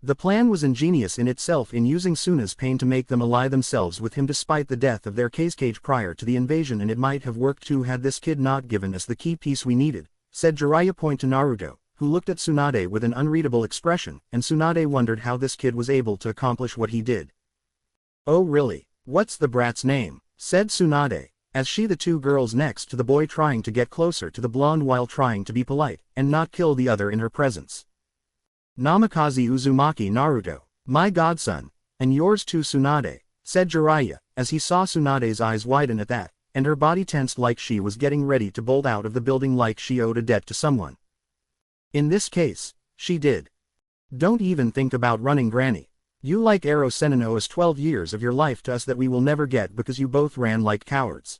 The plan was ingenious in itself in using Suna's pain to make them ally themselves with him despite the death of their cage prior to the invasion, and it might have worked too had this kid not given us the key piece we needed, said Jiraiya point to Naruto, who looked at Tsunade with an unreadable expression, and Tsunade wondered how this kid was able to accomplish what he did. Oh really, what's the brat's name? Said Tsunade, as she the two girls next to the boy trying to get closer to the blonde while trying to be polite, and not kill the other in her presence. Namikaze Uzumaki Naruto, my godson, and yours too Tsunade, said Jiraiya, as he saw Tsunade's eyes widen at that, and her body tensed like she was getting ready to bolt out of the building like she owed a debt to someone. In this case, she did. Don't even think about running, Granny. You like Ero Sennin owe us 12 years of your life to us that we will never get because you both ran like cowards.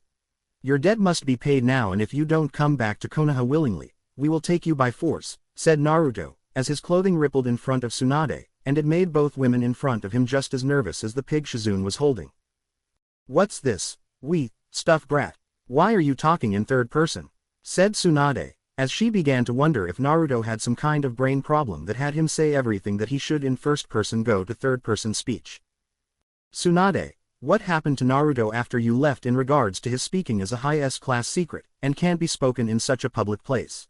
Your debt must be paid now, and if you don't come back to Konoha willingly, we will take you by force, said Naruto, as his clothing rippled in front of Tsunade, and it made both women in front of him just as nervous as the pig Shizune was holding. What's this, stuff brat? Why are you talking in third person? Said Tsunade, as she began to wonder if Naruto had some kind of brain problem that had him say everything that he should in first person go to third person speech. Tsunade, what happened to Naruto after you left in regards to his speaking as a high S-class secret, and can't be spoken in such a public place?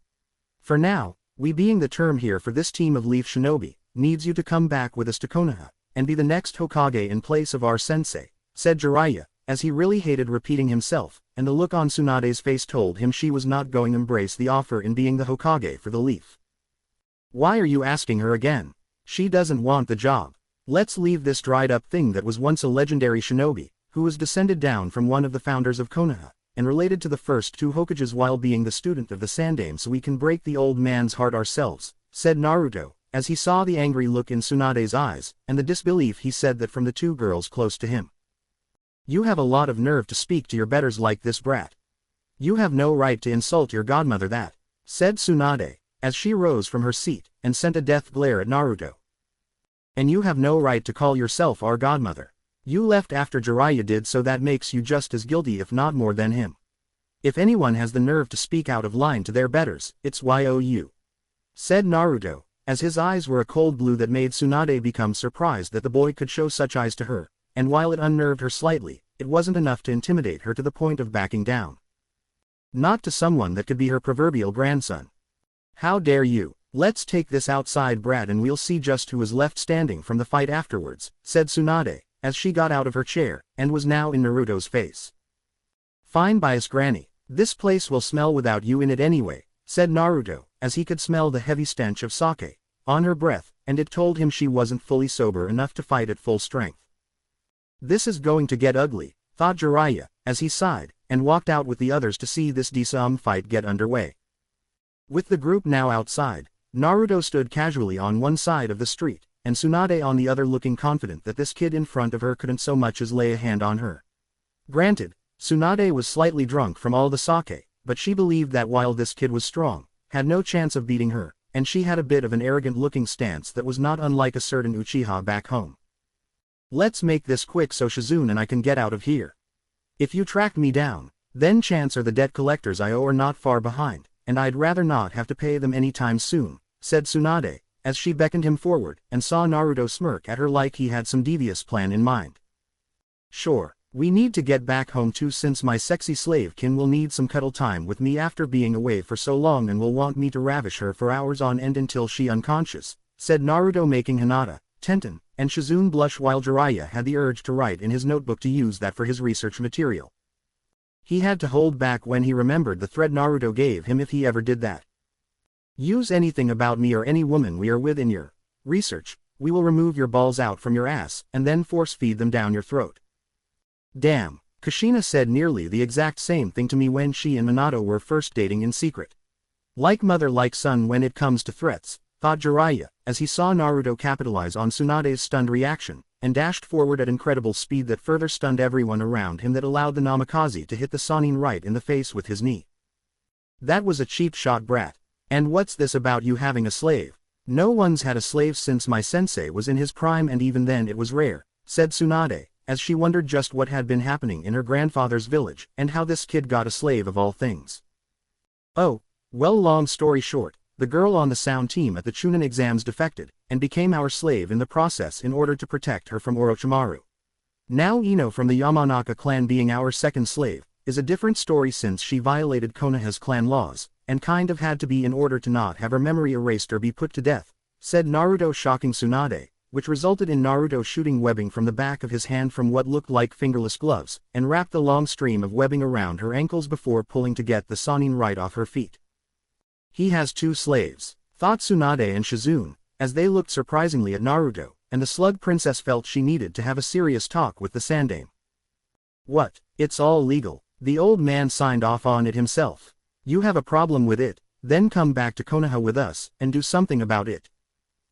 For now, we being the term here for this team of Leaf Shinobi, needs you to come back with us to Konoha, and be the next Hokage in place of our sensei, said Jiraiya, as he really hated repeating himself, and the look on Tsunade's face told him she was not going to embrace the offer in being the Hokage for the Leaf. Why are you asking her again? She doesn't want the job. Let's leave this dried up thing that was once a legendary shinobi, who was descended down from one of the founders of Konoha, and related to the first two Hokages while being the student of the Sandaime, so we can break the old man's heart ourselves, said Naruto, as he saw the angry look in Tsunade's eyes, and the disbelief he said that from the two girls close to him. You have a lot of nerve to speak to your betters like this, brat. You have no right to insult your godmother, that, said Tsunade, as she rose from her seat, and sent a death glare at Naruto. And you have no right to call yourself our godmother. You left after Jiraiya did, so that makes you just as guilty if not more than him. If anyone has the nerve to speak out of line to their betters, it's you, said Naruto, as his eyes were a cold blue that made Tsunade become surprised that the boy could show such eyes to her, and while it unnerved her slightly, it wasn't enough to intimidate her to the point of backing down. Not to someone that could be her proverbial grandson. How dare you? Let's take this outside, brat, and we'll see just who is left standing from the fight afterwards, said Tsunade, as she got out of her chair, and was now in Naruto's face. Fine by us, Granny. This place will smell without you in it anyway, said Naruto, as he could smell the heavy stench of sake on her breath, and it told him she wasn't fully sober enough to fight at full strength. This is going to get ugly, thought Jiraiya, as he sighed, and walked out with the others to see this DSM fight get underway. With the group now outside, Naruto stood casually on one side of the street, and Tsunade on the other, looking confident that this kid in front of her couldn't so much as lay a hand on her. Granted, Tsunade was slightly drunk from all the sake, but she believed that while this kid was strong, had no chance of beating her, and she had a bit of an arrogant-looking stance that was not unlike a certain Uchiha back home. Let's make this quick so Shizune and I can get out of here. If you track me down, then chance are the debt collectors I owe are not far behind, and I'd rather not have to pay them anytime soon, said Tsunade, as she beckoned him forward and saw Naruto smirk at her like he had some devious plan in mind. Sure, we need to get back home too since my sexy slave Kin will need some cuddle time with me after being away for so long and will want me to ravish her for hours on end until she unconscious, said Naruto, making Hinata, Tenten, and Shizune blush while Jiraiya had the urge to write in his notebook to use that for his research material. He had to hold back when he remembered the threat Naruto gave him if he ever did that. Use anything about me or any woman we are with in your research, we will remove your balls out from your ass and then force feed them down your throat. Damn, Kushina said nearly the exact same thing to me when she and Minato were first dating in secret. Like mother like son when it comes to threats, thought Jiraiya, as he saw Naruto capitalize on Tsunade's stunned reaction, and dashed forward at incredible speed that further stunned everyone around him that allowed the Namikaze to hit the Sannin right in the face with his knee. That was a cheap shot, brat. And what's this about you having a slave? No one's had a slave since my sensei was in his prime, and even then it was rare, said Tsunade, as she wondered just what had been happening in her grandfather's village and how this kid got a slave of all things. Oh, well, long story short, the girl on the sound team at the Chunin exams defected, and became our slave in the process in order to protect her from Orochimaru. Now Ino from the Yamanaka clan being our second slave, is a different story since she violated Konoha's clan laws, and kind of had to be in order to not have her memory erased or be put to death, said Naruto, shocking Tsunade, which resulted in Naruto shooting webbing from the back of his hand from what looked like fingerless gloves, and wrapped the long stream of webbing around her ankles before pulling to get the Sannin right off her feet. He has two slaves, thought Tsunade and Shizune, as they looked surprisingly at Naruto, and the slug princess felt she needed to have a serious talk with the Sandame. What? It's all legal. The old man signed off on it himself. You have a problem with it, then come back to Konoha with us, and do something about it.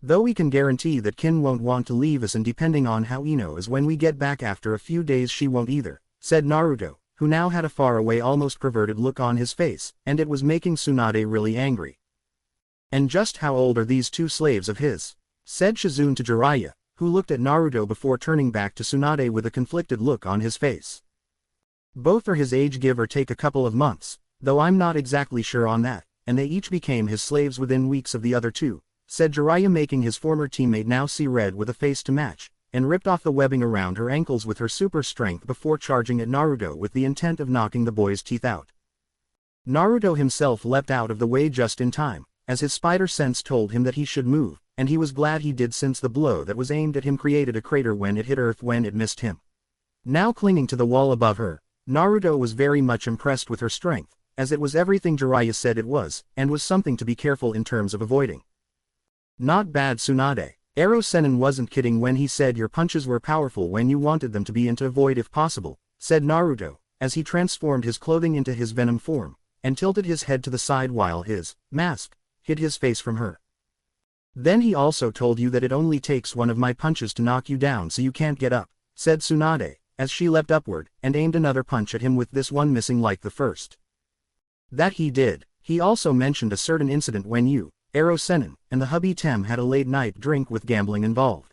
Though we can guarantee that Kin won't want to leave us, and depending on how Ino is when we get back after a few days she won't either, said Naruto, who now had a faraway almost perverted look on his face, and it was making Tsunade really angry. And just how old are these two slaves of his? Said Shizune to Jiraiya, who looked at Naruto before turning back to Tsunade with a conflicted look on his face. Both are his age, give or take a couple of months, though I'm not exactly sure on that, and they each became his slaves within weeks of the other two, said Jiraiya, making his former teammate now see red with a face to match, and ripped off the webbing around her ankles with her super strength before charging at Naruto with the intent of knocking the boy's teeth out. Naruto himself leapt out of the way just in time, as his spider sense told him that he should move, and he was glad he did since the blow that was aimed at him created a crater when it hit earth when it missed him. Now clinging to the wall above her, Naruto was very much impressed with her strength, as it was everything Jiraiya said it was, and was something to be careful in terms of avoiding. Not bad, Tsunade. Ero Sennin wasn't kidding when he said your punches were powerful when you wanted them to be, and to avoid if possible, said Naruto, as he transformed his clothing into his venom form, and tilted his head to the side while his mask hid his face from her. Then he also told you that it only takes one of my punches to knock you down so you can't get up, said Tsunade, as she leapt upward, and aimed another punch at him with this one missing like the first. That he did. He also mentioned a certain incident when you, Ero Sennin, and the hubby Tem had a late-night drink with gambling involved.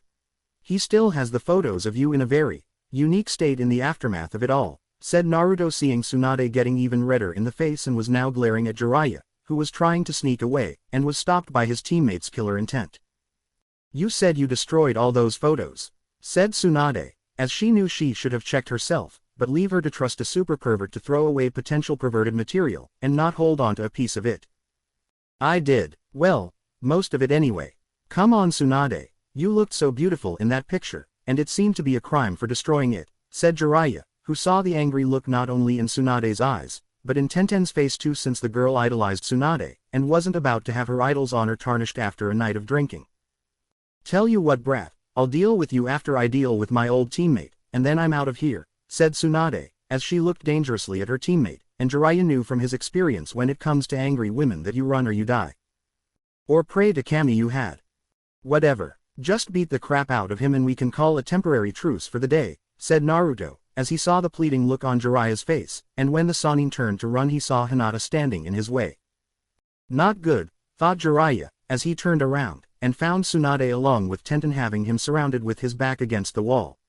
He still has the photos of you in a very unique state in the aftermath of it all, said Naruto, seeing Tsunade getting even redder in the face and was now glaring at Jiraiya, who was trying to sneak away, and was stopped by his teammate's killer intent. You said you destroyed all those photos, said Tsunade, as she knew she should have checked herself, but leave her to trust a super pervert to throw away potential perverted material, and not hold on to a piece of it. I did. Well, most of it anyway. Come on, Tsunade, you looked so beautiful in that picture, and it seemed to be a crime for destroying it, said Jiraiya, who saw the angry look not only in Tsunade's eyes, but in Tenten's face too, since the girl idolized Tsunade, and wasn't about to have her idol's honor tarnished after a night of drinking. Tell you what, brat, I'll deal with you after I deal with my old teammate, and then I'm out of here, said Tsunade, as she looked dangerously at her teammate, and Jiraiya knew from his experience when it comes to angry women that you run or you die. Or pray to Kami you had. Whatever, just beat the crap out of him and we can call a temporary truce for the day, said Naruto, as he saw the pleading look on Jiraiya's face, and when the Sannin turned to run he saw Hinata standing in his way. Not good, thought Jiraiya, as he turned around, and found Tsunade along with Tenten having him surrounded with his back against the wall.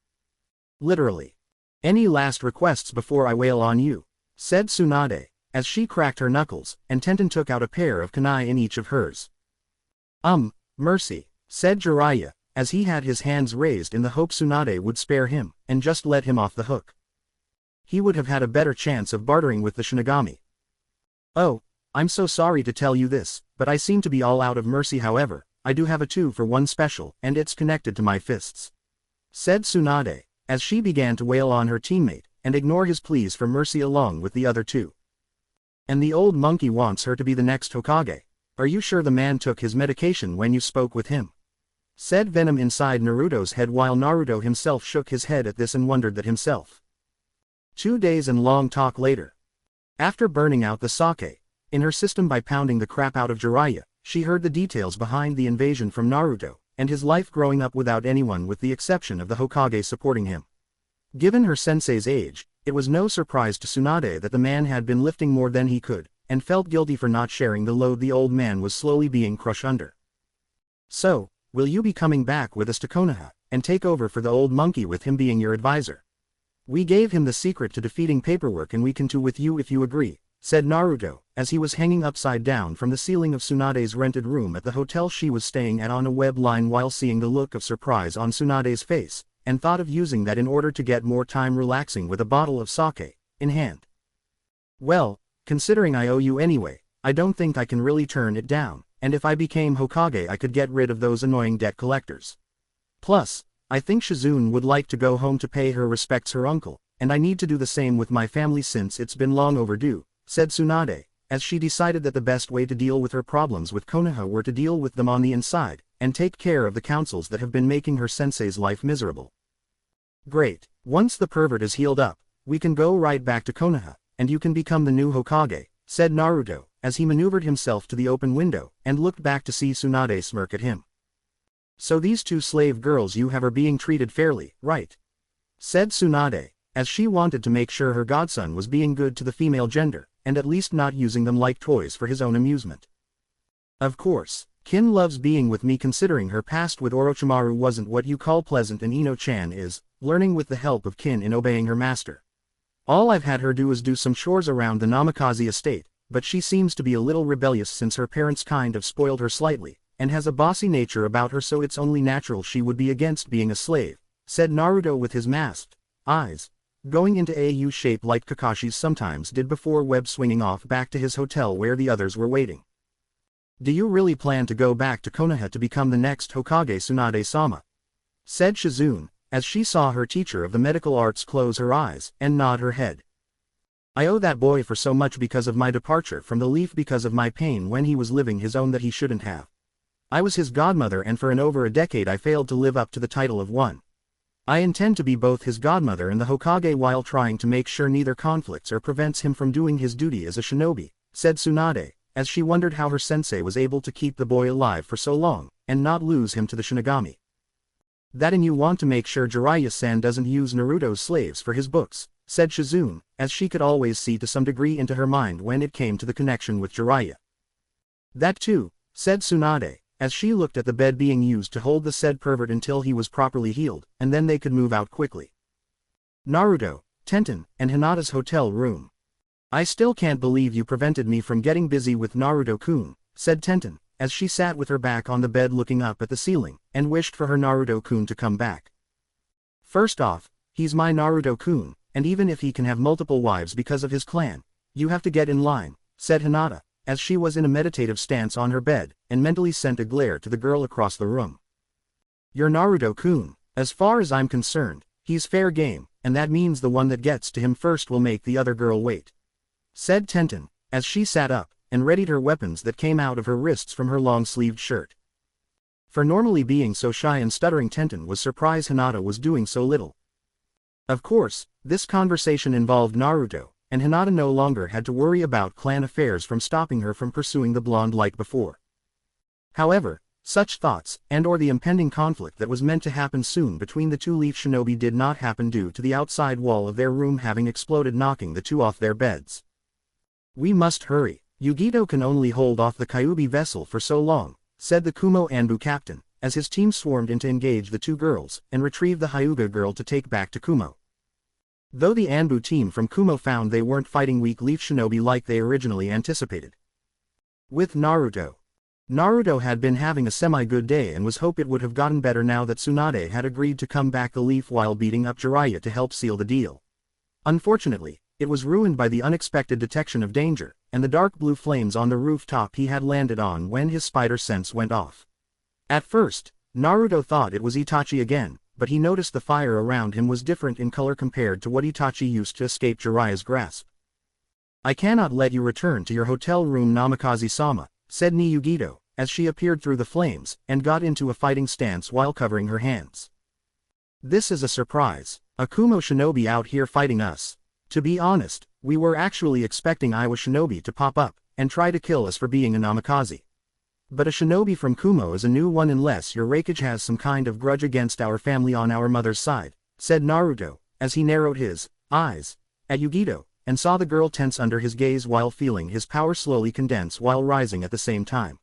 Literally. Any last requests before I wail on you? Said Tsunade, as she cracked her knuckles, and Tenten took out a pair of kunai in each of hers. Mercy, said Jiraiya, as he had his hands raised in the hope Tsunade would spare him, and just let him off the hook. He would have had a better chance of bartering with the Shinigami. Oh, I'm so sorry to tell you this, but I seem to be all out of mercy. However, I do have a 2-for-1 special, and it's connected to my fists, said Tsunade, as she began to wail on her teammate, and ignore his pleas for mercy along with the other two. And the old monkey wants her to be the next Hokage. Are you sure the man took his medication when you spoke with him? Said Venom inside Naruto's head, while Naruto himself shook his head at this and wondered that himself. 2 days and long talk later. After burning out the sake in her system by pounding the crap out of Jiraiya, she heard the details behind the invasion from Naruto, and his life growing up without anyone with the exception of the Hokage supporting him. Given her sensei's age, it was no surprise to Tsunade that the man had been lifting more than he could, and felt guilty for not sharing the load the old man was slowly being crushed under. So, will you be coming back with us to Konoha, and take over for the old monkey with him being your advisor? We gave him the secret to defeating paperwork and we can too with you if you agree, said Naruto, as he was hanging upside down from the ceiling of Tsunade's rented room at the hotel she was staying at on a web line, while seeing the look of surprise on Tsunade's face, and thought of using that in order to get more time relaxing with a bottle of sake in hand. Well, considering I owe you anyway, I don't think I can really turn it down, and if I became Hokage I could get rid of those annoying debt collectors. Plus, I think Shizune would like to go home to pay her respects her uncle, and I need to do the same with my family since it's been long overdue, said Tsunade, as she decided that the best way to deal with her problems with Konoha were to deal with them on the inside, and take care of the councils that have been making her sensei's life miserable. Great, once the pervert is healed up, we can go right back to Konoha, and you can become the new Hokage, said Naruto, as he maneuvered himself to the open window, and looked back to see Tsunade smirk at him. So these 2 slave girls you have are being treated fairly, right? Said Tsunade, as she wanted to make sure her godson was being good to the female gender, and at least not using them like toys for his own amusement. Of course, Kin loves being with me, considering her past with Orochimaru wasn't what you call pleasant, and Ino-chan is learning with the help of Kin in obeying her master. All I've had her do is do some chores around the Namikaze estate, but she seems to be a little rebellious since her parents kind of spoiled her slightly, and has a bossy nature about her, so it's only natural she would be against being a slave, said Naruto with his masked eyes going into a U shape like Kakashi's sometimes did before web swinging off back to his hotel where the others were waiting. Do you really plan to go back to Konoha to become the next Hokage, Tsunade-sama? Said Shizune, as she saw her teacher of the medical arts close her eyes and nod her head. I owe that boy for so much because of my departure from the Leaf, because of my pain when he was living his own that he shouldn't have. I was his godmother, and for over a decade I failed to live up to the title of one. I intend to be both his godmother and the Hokage while trying to make sure neither conflicts or prevents him from doing his duty as a shinobi, said Tsunade, as she wondered how her sensei was able to keep the boy alive for so long, and not lose him to the Shinigami. That and you want to make sure Jiraiya-san doesn't use Naruto's slaves for his books, said Shizune, as she could always see to some degree into her mind when it came to the connection with Jiraiya. That too, said Tsunade, as she looked at the bed being used to hold the said pervert until he was properly healed, and then they could move out quickly. Naruto, Tenten, and Hinata's hotel room. I still can't believe you prevented me from getting busy with Naruto-kun, said Tenten, as she sat with her back on the bed looking up at the ceiling, and wished for her Naruto-kun to come back. First off, he's my Naruto-kun, and even if he can have multiple wives because of his clan, you have to get in line, said Hinata, as she was in a meditative stance on her bed, and mentally sent a glare to the girl across the room. You're Naruto-kun. As far as I'm concerned, he's fair game, and that means the one that gets to him first will make the other girl wait, said Tenten, as she sat up, and readied her weapons that came out of her wrists from her long-sleeved shirt. For normally being so shy and stuttering, Tenten was surprised Hinata was doing so little. Of course, this conversation involved Naruto, and Hinata no longer had to worry about clan affairs from stopping her from pursuing the blonde like before. However, such thoughts, and/or the impending conflict that was meant to happen soon between the two Leaf Shinobi did not happen due to the outside wall of their room having exploded, knocking the two off their beds. We must hurry. Yugito can only hold off the Kyuubi vessel for so long, said the Kumo Anbu captain, as his team swarmed in to engage the two girls, and retrieve the Hyuga girl to take back to Kumo. Though the Anbu team from Kumo found they weren't fighting weak leaf shinobi like they originally anticipated. With Naruto. Naruto had been having a semi-good day and was hoping it would have gotten better now that Tsunade had agreed to come back the leaf while beating up Jiraiya to help seal the deal. Unfortunately, it was ruined by the unexpected detection of danger, and the dark blue flames on the rooftop he had landed on when his spider sense went off. At first, Naruto thought it was Itachi again, but he noticed the fire around him was different in color compared to what Itachi used to escape Jiraiya's grasp. "I cannot let you return to your hotel room, Namikaze-sama," said Niyugito, as she appeared through the flames, and got into a fighting stance while covering her hands. "This is a surprise. A Kumo shinobi out here fighting us. To be honest, we were actually expecting Iwa shinobi to pop up, and try to kill us for being a Namikaze. But a shinobi from Kumo is a new one unless your Raikage has some kind of grudge against our family on our mother's side," said Naruto, as he narrowed his eyes at Yugito, and saw the girl tense under his gaze while feeling his power slowly condense while rising at the same time.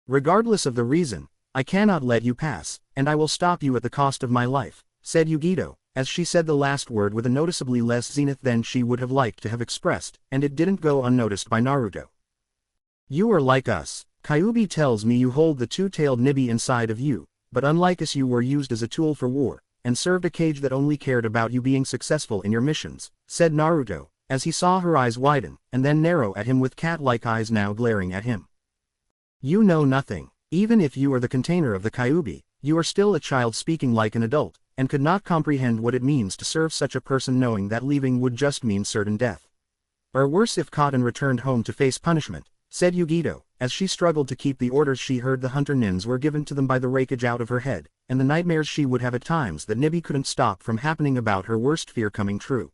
"Regardless of the reason, I cannot let you pass, and I will stop you at the cost of my life," said Yugito, as she said the last word with a noticeably less zenith than she would have liked to have expressed, and it didn't go unnoticed by Naruto. "You are like us. Kyuubi tells me you hold the two-tailed Nibi inside of you, but unlike us you were used as a tool for war, and served a cage that only cared about you being successful in your missions," said Naruto, as he saw her eyes widen, and then narrow at him with cat-like eyes now glaring at him. "You know nothing. Even if you are the container of the Kyuubi, you are still a child speaking like an adult, and could not comprehend what it means to serve such a person knowing that leaving would just mean certain death. Or worse if caught and returned home to face punishment," said Yugito, as she struggled to keep the orders she heard the hunter nins were given to them by the Raikage out of her head, and the nightmares she would have at times that Nibi couldn't stop from happening about her worst fear coming true.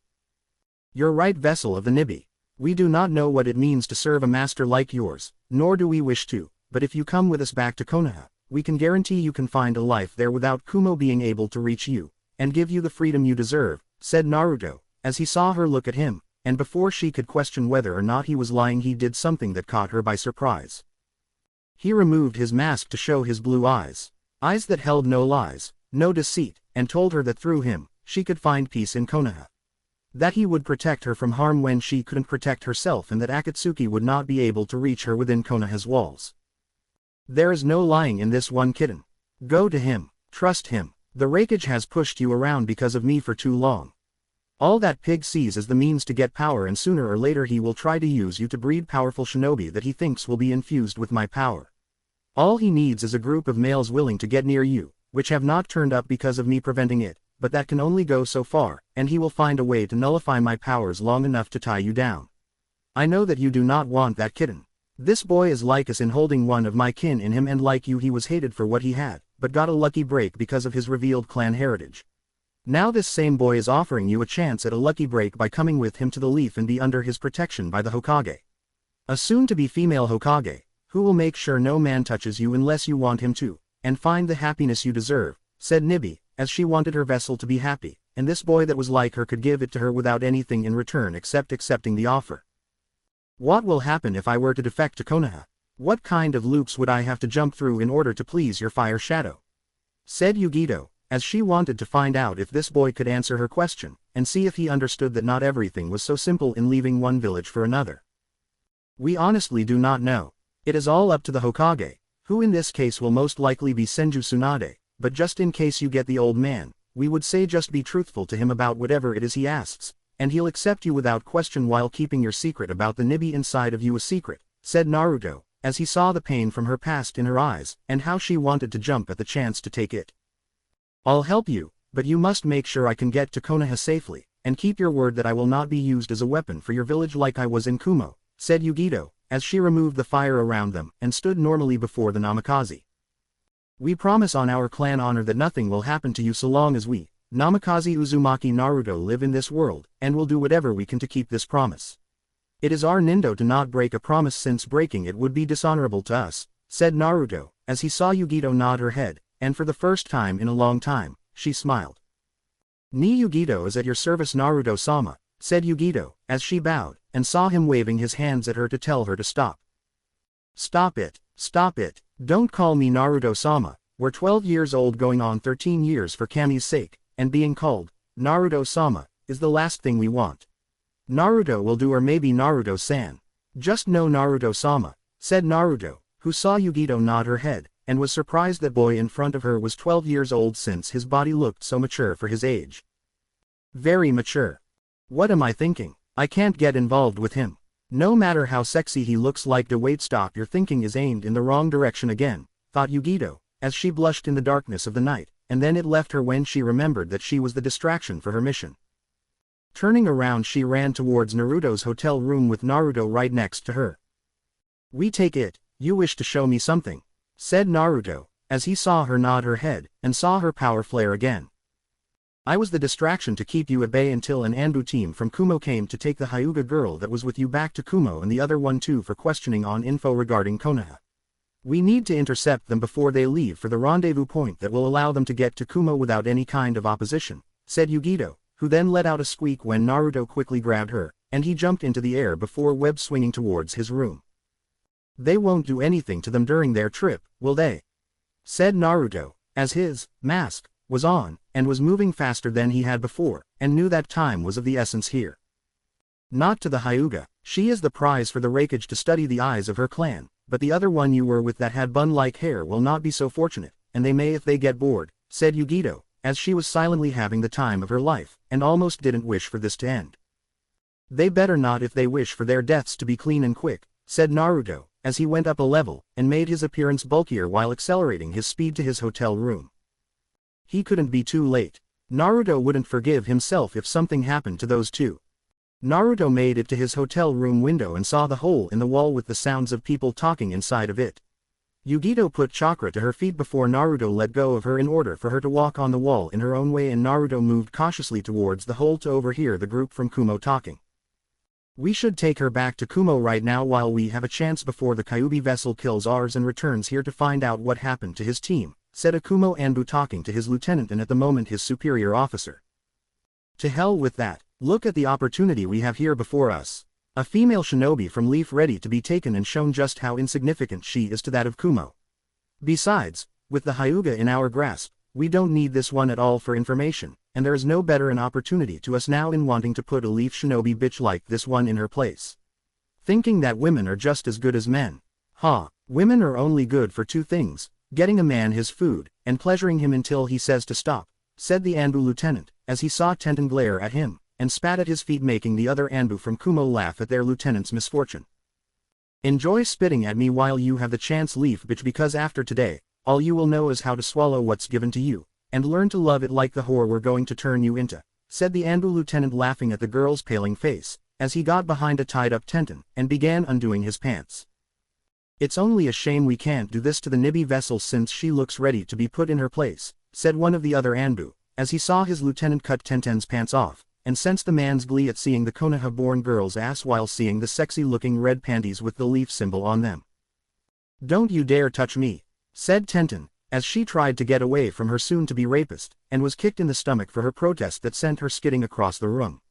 "You're right, vessel of the Nibi. We do not know what it means to serve a master like yours, nor do we wish to, but if you come with us back to Konoha, we can guarantee you can find a life there without Kumo being able to reach you, and give you the freedom you deserve," said Naruto, as he saw her look at him, and before she could question whether or not he was lying he did something that caught her by surprise. He removed his mask to show his blue eyes that held no lies, no deceit, and told her that through him, she could find peace in Konoha. That he would protect her from harm when she couldn't protect herself, and that Akatsuki would not be able to reach her within Konoha's walls. "There is no lying in this one, kitten. Go to him, trust him. The Raikage has pushed you around because of me for too long. All that pig sees is the means to get power, and sooner or later he will try to use you to breed powerful shinobi that he thinks will be infused with my power. All he needs is a group of males willing to get near you, which have not turned up because of me preventing it, but that can only go so far, and he will find a way to nullify my powers long enough to tie you down. I know that you do not want that, kitten. This boy is like us in holding one of my kin in him, and like you he was hated for what he had, but got a lucky break because of his revealed clan heritage. Now this same boy is offering you a chance at a lucky break by coming with him to the leaf and be under his protection by the Hokage. A soon-to-be female Hokage, who will make sure no man touches you unless you want him to, and find the happiness you deserve," said Nibi, as she wanted her vessel to be happy, and this boy that was like her could give it to her without anything in return except accepting the offer. "What will happen if I were to defect to Konoha? What kind of loops would I have to jump through in order to please your fire shadow?" said Yugito, as she wanted to find out if this boy could answer her question, and see if he understood that not everything was so simple in leaving one village for another. "We honestly do not know. It is all up to the Hokage, who in this case will most likely be Senju Tsunade, but just in case you get the old man, we would say just be truthful to him about whatever it is he asks, and he'll accept you without question while keeping your secret about the Nibi inside of you a secret," said Naruto, as he saw the pain from her past in her eyes, and how she wanted to jump at the chance to take it. "I'll help you, but you must make sure I can get to Konoha safely, and keep your word that I will not be used as a weapon for your village like I was in Kumo," said Yugito, as she removed the fire around them and stood normally before the Namikaze. "We promise on our clan honor that nothing will happen to you so long as we, Namikaze Uzumaki Naruto, live in this world, and will do whatever we can to keep this promise. It is our nindo to not break a promise, since breaking it would be dishonorable to us," said Naruto, as he saw Yugito nod her head, and for the first time in a long time, she smiled. "Ni Yugito is at your service, Naruto-sama," said Yugito, as she bowed, and saw him waving his hands at her to tell her to stop. "Stop it, stop it, don't call me Naruto-sama. We're 12 years old going on 13 years for Kami's sake, and being called Naruto-sama is the last thing we want. Naruto will do, or maybe Naruto-san. Just no Naruto-sama, said Naruto, who saw Yugito nod her head, and was surprised that boy in front of her was 12 years old since his body looked so mature for his age. Very mature. What am I thinking? I can't get involved with him. No matter how sexy he looks like. Wait, stop, your thinking is aimed in the wrong direction again, thought Yugito, as she blushed in the darkness of the night, and then it left her when she remembered that she was the distraction for her mission. Turning around, she ran towards Naruto's hotel room with Naruto right next to her. "We take it, you wish to show me something," said Naruto, as he saw her nod her head, and saw her power flare again. "I was the distraction to keep you at bay until an Anbu team from Kumo came to take the Hyuga girl that was with you back to Kumo, and the other one too, for questioning on info regarding Konoha. We need to intercept them before they leave for the rendezvous point that will allow them to get to Kumo without any kind of opposition," said Yugito, who then let out a squeak when Naruto quickly grabbed her, and he jumped into the air before web swinging towards his room. "They won't do anything to them during their trip, will they?" said Naruto, as his mask was on, and was moving faster than he had before, and knew that time was of the essence here. "Not to the Hyuga, she is the prize for the Raikage to study the eyes of her clan, but the other one you were with that had bun-like hair will not be so fortunate, and they may if they get bored," said Yugito, as she was silently having the time of her life, and almost didn't wish for this to end. "They better not if they wish for their deaths to be clean and quick," said Naruto, as he went up a level, and made his appearance bulkier while accelerating his speed to his hotel room. He couldn't be too late. Naruto wouldn't forgive himself if something happened to those two. Naruto made it to his hotel room window and saw the hole in the wall with the sounds of people talking inside of it. Yugito put Chakra to her feet before Naruto let go of her in order for her to walk on the wall in her own way, and Naruto moved cautiously towards the hole to overhear the group from Kumo talking. "We should take her back to Kumo right now while we have a chance before the Kyuubi vessel kills ours and returns here to find out what happened to his team," said a Kumo Anbu talking to his lieutenant and at the moment his superior officer. "To hell with that, look at the opportunity we have here before us. A female shinobi from Leaf ready to be taken and shown just how insignificant she is to that of Kumo. Besides, with the Hyuga in our grasp, we don't need this one at all for information, and there is no better an opportunity to us now in wanting to put a Leaf shinobi bitch like this one in her place. Thinking that women are just as good as men. Women are only good for two things, getting a man his food, and pleasuring him until he says to stop," said the Anbu lieutenant, as he saw Tenten glare at him, and spat at his feet, making the other Anbu from Kumo laugh at their lieutenant's misfortune. "Enjoy spitting at me while you have the chance, Leaf bitch, because after today, all you will know is how to swallow what's given to you, and learn to love it like the whore we're going to turn you into," said the Anbu lieutenant, laughing at the girl's paling face, as he got behind a tied-up Tenten, and began undoing his pants. "It's only a shame we can't do this to the Nibi vessel since she looks ready to be put in her place," said one of the other Anbu, as he saw his lieutenant cut Tenten's pants off, and sensed the man's glee at seeing the Konoha-born girl's ass while seeing the sexy-looking red panties with the leaf symbol on them. "Don't you dare touch me," said Tenten, as she tried to get away from her soon-to-be rapist, and was kicked in the stomach for her protest that sent her skidding across the room.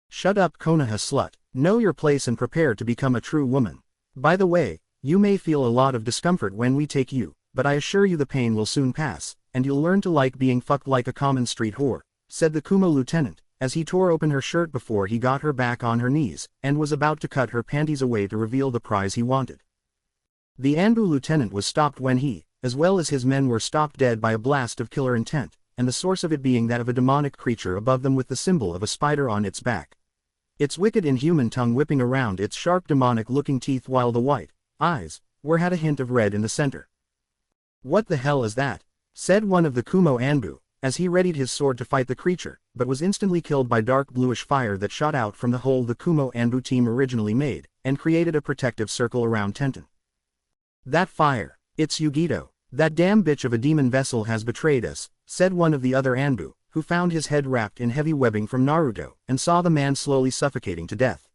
"Shut up, Konoha slut, know your place and prepare to become a true woman. By the way, you may feel a lot of discomfort when we take you, but I assure you the pain will soon pass, and you'll learn to like being fucked like a common street whore," said the Kumo lieutenant, as he tore open her shirt before he got her back on her knees, and was about to cut her panties away to reveal the prize he wanted. The Anbu lieutenant was stopped when he, as well as his men, were stopped dead by a blast of killer intent, and the source of it being that of a demonic creature above them with the symbol of a spider on its back. Its wicked inhuman tongue whipping around its sharp demonic-looking teeth, while the white eyes had a hint of red in the center. "What the hell is that?" said one of the Kumo Anbu, as he readied his sword to fight the creature, but was instantly killed by dark bluish fire that shot out from the hole the Kumo Anbu team originally made, and created a protective circle around Tenten. "That fire, it's Yugito. That damn bitch of a demon vessel has betrayed us," said one of the other Anbu, who found his head wrapped in heavy webbing from Naruto, and saw the man slowly suffocating to death.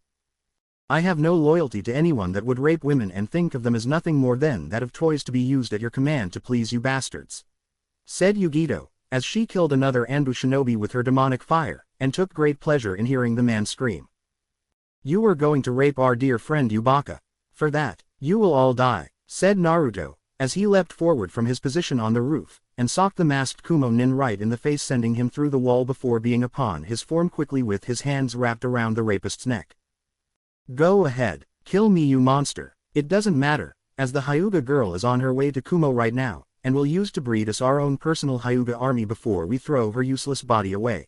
"I have no loyalty to anyone that would rape women and think of them as nothing more than that of toys to be used at your command to please you bastards," said Yugito, as she killed another Anbu shinobi with her demonic fire, and took great pleasure in hearing the man scream. "You were going to rape our dear friend Yubaka. For that, you will all die," said Naruto, as he leapt forward from his position on the roof, and socked the masked Kumo nin right in the face, sending him through the wall before being upon his form quickly with his hands wrapped around the rapist's neck. Go ahead, kill me you monster, it doesn't matter, as the Hyuga girl is on her way to Kumo right now, and will use to breed us our own personal Hyuga army before we throw her useless body away.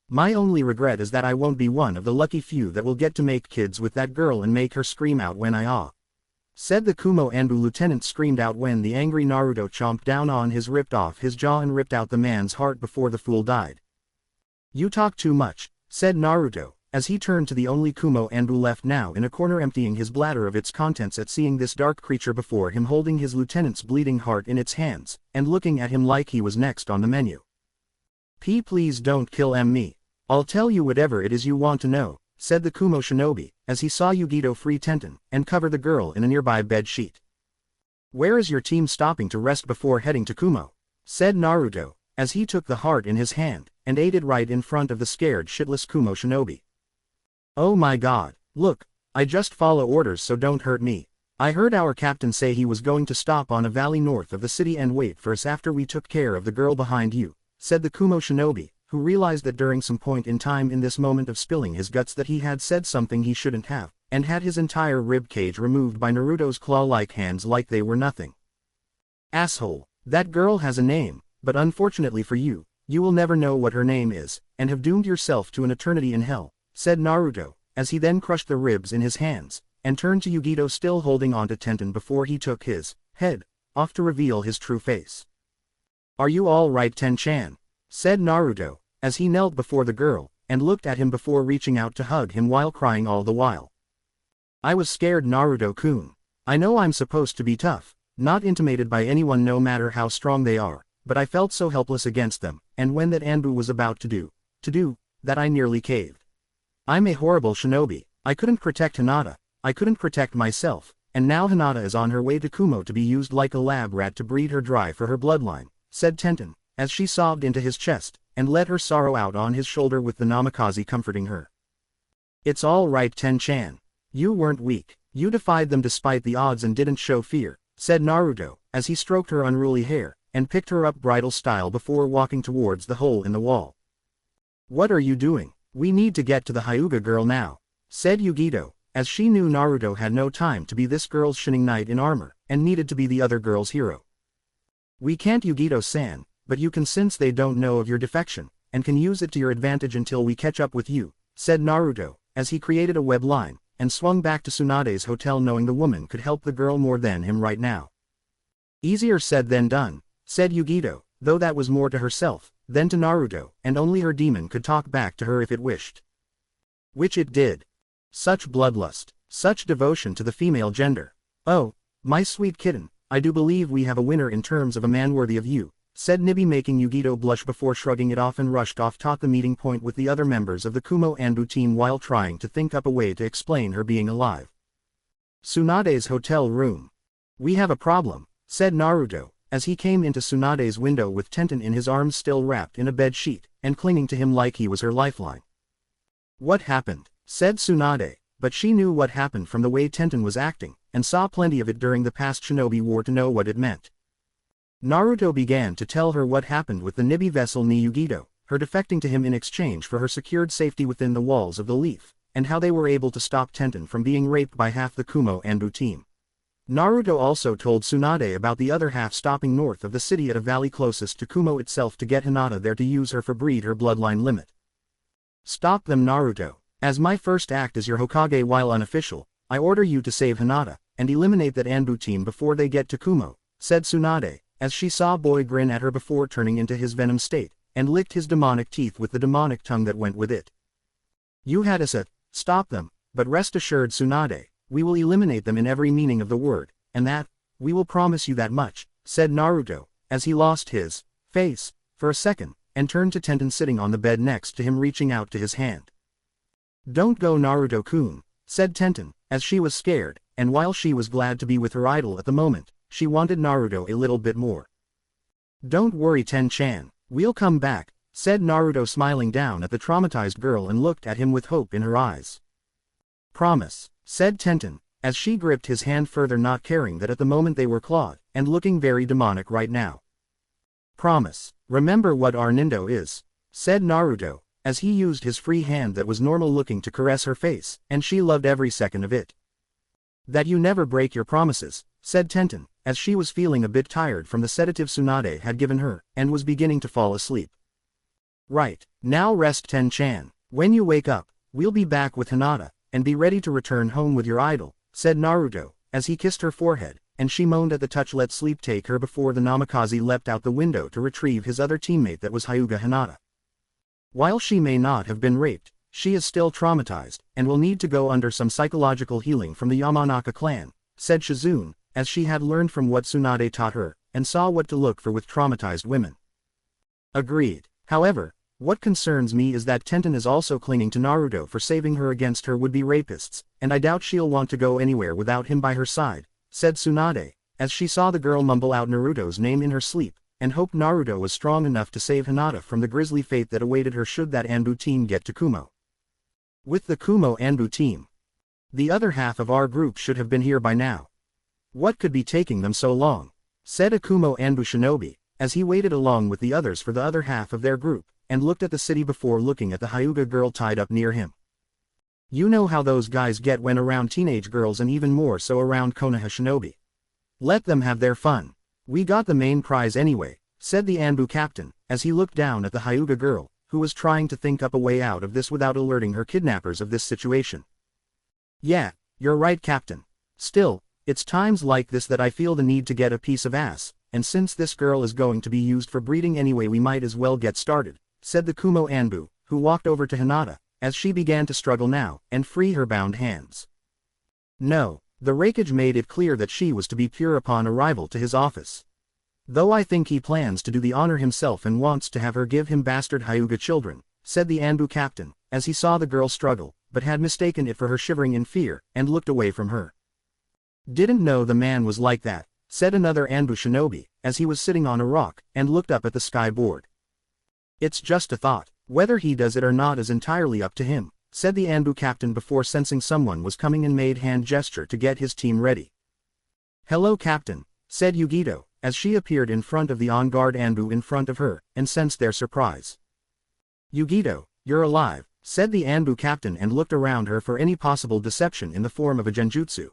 My only regret is that I won't be one of the lucky few that will get to make kids with that girl and make her scream out when I said the Kumo Anbu lieutenant screamed out when the angry Naruto chomped down on his ripped off his jaw and ripped out the man's heart before the fool died. You talk too much, said Naruto, as he turned to the only Kumo Anbu left now in a corner, emptying his bladder of its contents at seeing this dark creature before him holding his lieutenant's bleeding heart in its hands, and looking at him like he was next on the menu. Please don't kill me. I'll tell you whatever it is you want to know, said the Kumo shinobi, as he saw Yugito free Tenten, and cover the girl in a nearby bed sheet. Where is your team stopping to rest before heading to Kumo? Said Naruto, as he took the heart in his hand, and ate it right in front of the scared shitless Kumo shinobi. Oh my god, look, I just follow orders so don't hurt me. I heard our captain say he was going to stop on a valley north of the city and wait for us after we took care of the girl behind you, said the Kumo shinobi, who realized that during some point in time in this moment of spilling his guts that he had said something he shouldn't have, and had his entire rib cage removed by Naruto's claw-like hands like they were nothing. Asshole, that girl has a name, but unfortunately for you, you will never know what her name is, and have doomed yourself to an eternity in hell, said Naruto, as he then crushed the ribs in his hands, and turned to Yugito still holding on to Tenten before he took his head off to reveal his true face. Are you all right, Ten-chan? Said Naruto, as he knelt before the girl, and looked at him before reaching out to hug him while crying all the while. I was scared, Naruto-kun. I know I'm supposed to be tough, not intimidated by anyone no matter how strong they are, but I felt so helpless against them, and when that Anbu was about to do, that I nearly caved. I'm a horrible shinobi, I couldn't protect Hinata, I couldn't protect myself, and now Hinata is on her way to Kumo to be used like a lab rat to breed her dry for her bloodline, said Tenten, as she sobbed into his chest, and let her sorrow out on his shoulder with the Namikaze comforting her. It's all right, Ten-chan. You weren't weak, you defied them despite the odds and didn't show fear, said Naruto, as he stroked her unruly hair, and picked her up bridal style before walking towards the hole in the wall. What are you doing? We need to get to the Hyuga girl now, said Yugito, as she knew Naruto had no time to be this girl's shining knight in armor, and needed to be the other girl's hero. We can't, Yugito-san, but you can, since they don't know of your defection, and can use it to your advantage until we catch up with you, said Naruto, as he created a web line, and swung back to Tsunade's hotel knowing the woman could help the girl more than him right now. Easier said than done, said Yugito, though that was more to herself than to Naruto, and only her demon could talk back to her if it wished. Which it did. Such bloodlust, such devotion to the female gender. Oh, my sweet kitten, I do believe we have a winner in terms of a man worthy of you, said Nibi, making Yugito blush before shrugging it off and rushed off toward the meeting point with the other members of the Kumo Anbu team while trying to think up a way to explain her being alive. Tsunade's hotel room. We have a problem, said Naruto, as he came into Tsunade's window with Tenten in his arms still wrapped in a bed sheet, and clinging to him like he was her lifeline. What happened? Said Tsunade, but she knew what happened from the way Tenten was acting, and saw plenty of it during the past Shinobi War to know what it meant. Naruto began to tell her what happened with the Nibi vessel ni Yugito, her defecting to him in exchange for her secured safety within the walls of the Leaf, and how they were able to stop Tenten from being raped by half the Kumo Anbu team. Naruto also told Tsunade about the other half stopping north of the city at a valley closest to Kumo itself to get Hinata there to use her for breed her bloodline limit. Stop them, Naruto. As my first act as your Hokage while unofficial, I order you to save Hinata, and eliminate that Anbu team before they get to Kumo, said Tsunade, as she saw Boy grin at her before turning into his venom state, and licked his demonic teeth with the demonic tongue that went with it. You had us at, stop them, but rest assured, Tsunade, we will eliminate them in every meaning of the word, and that, we will promise you that much, said Naruto, as he lost his face for a second, and turned to Tenten sitting on the bed next to him reaching out to his hand. Don't go, Naruto-kun, said Tenten, as she was scared, and while she was glad to be with her idol at the moment, she wanted Naruto a little bit more. Don't worry, Ten-chan, we'll come back, said Naruto, smiling down at the traumatized girl and looked at him with hope in her eyes. Promise, said Tenten, as she gripped his hand further, not caring that at the moment they were clawed, and looking very demonic right now. "Promise. Remember what our Nindo is," said Naruto, as he used his free hand that was normal looking to caress her face, and she loved every second of it. "That you never break your promises," said Tenten, as she was feeling a bit tired from the sedative Tsunade had given her, and was beginning to fall asleep. "Right, now rest, Ten-chan. When you wake up, we'll be back with Hinata, and be ready to return home with your idol," said Naruto, as he kissed her forehead, and she moaned at the touch. Let sleep take her before the Namikaze leapt out the window to retrieve his other teammate, that was Hyuga Hinata. While she may not have been raped, she is still traumatized, and will need to go under some psychological healing from the Yamanaka clan, said Shizune, as she had learned from what Tsunade taught her, and saw what to look for with traumatized women. Agreed. However, what concerns me is that Tenten is also clinging to Naruto for saving her against her would-be rapists, and I doubt she'll want to go anywhere without him by her side, said Tsunade, as she saw the girl mumble out Naruto's name in her sleep, and hoped Naruto was strong enough to save Hinata from the grisly fate that awaited her should that Anbu team get to Kumo. With the Kumo Anbu team, the other half of our group should have been here by now. What could be taking them so long? Said a Kumo Anbu shinobi, as he waited along with the others for the other half of their group, and looked at the city before looking at the Hyuga girl tied up near him. You know how those guys get when around teenage girls, and even more so around Konoha shinobi. Let them have their fun. We got the main prize anyway, said the Anbu captain, as he looked down at the Hyuga girl, who was trying to think up a way out of this without alerting her kidnappers of this situation. Yeah, you're right, Captain. Still, it's times like this that I feel the need to get a piece of ass, and since this girl is going to be used for breeding anyway, we might as well get started, said the Kumo Anbu, who walked over to Hinata, as she began to struggle now, and free her bound hands. No, the Raikage made it clear that she was to be pure upon arrival to his office. Though I think he plans to do the honor himself and wants to have her give him bastard Hyuga children, said the Anbu captain, as he saw the girl struggle, but had mistaken it for her shivering in fear, and looked away from her. Didn't know the man was like that, said another Anbu shinobi, as he was sitting on a rock, and looked up at the sky board. It's just a thought. Whether he does it or not is entirely up to him, said the Anbu captain before sensing someone was coming and made hand gesture to get his team ready. Hello, Captain, said Yugito, as she appeared in front of the on-guard Anbu in front of her, and sensed their surprise. Yugito, you're alive, said the Anbu captain, and looked around her for any possible deception in the form of a genjutsu.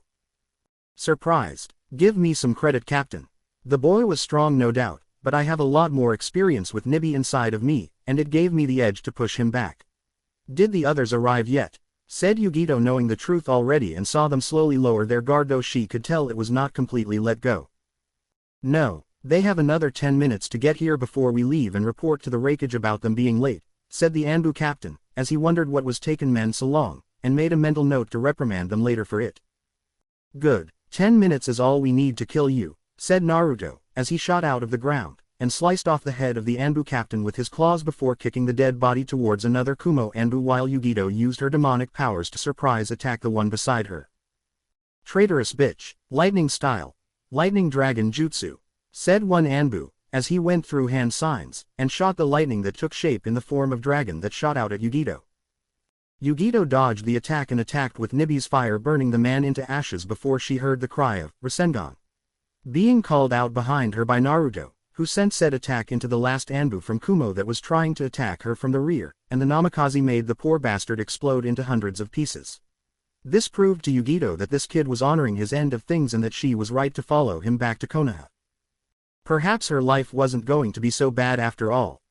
Surprised. Give me some credit, Captain. The boy was strong, no doubt, but I have a lot more experience with Nibi inside of me, and it gave me the edge to push him back. Did the others arrive yet? Said Yugito, knowing the truth already, and saw them slowly lower their guard, though she could tell it was not completely let go. No, they have another 10 minutes to get here before we leave and report to the Raikage about them being late, said the Anbu captain, as he wondered what was taking men so long, and made a mental note to reprimand them later for it. Good, 10 minutes is all we need to kill you, said Naruto, as he shot out of the ground, and sliced off the head of the Anbu captain with his claws before kicking the dead body towards another Kumo Anbu, while Yugito used her demonic powers to surprise attack the one beside her. Traitorous bitch, lightning style, lightning dragon jutsu, said one Anbu, as he went through hand signs, and shot the lightning that took shape in the form of dragon that shot out at Yugito. Yugito dodged the attack and attacked with Nibi's fire, burning the man into ashes before she heard the cry of Rasengan being called out behind her by Naruto, who sent said attack into the last Anbu from Kumo that was trying to attack her from the rear, and the Namikaze made the poor bastard explode into hundreds of pieces. This proved to Yugito that this kid was honoring his end of things and that she was right to follow him back to Konoha. Perhaps her life wasn't going to be so bad after all.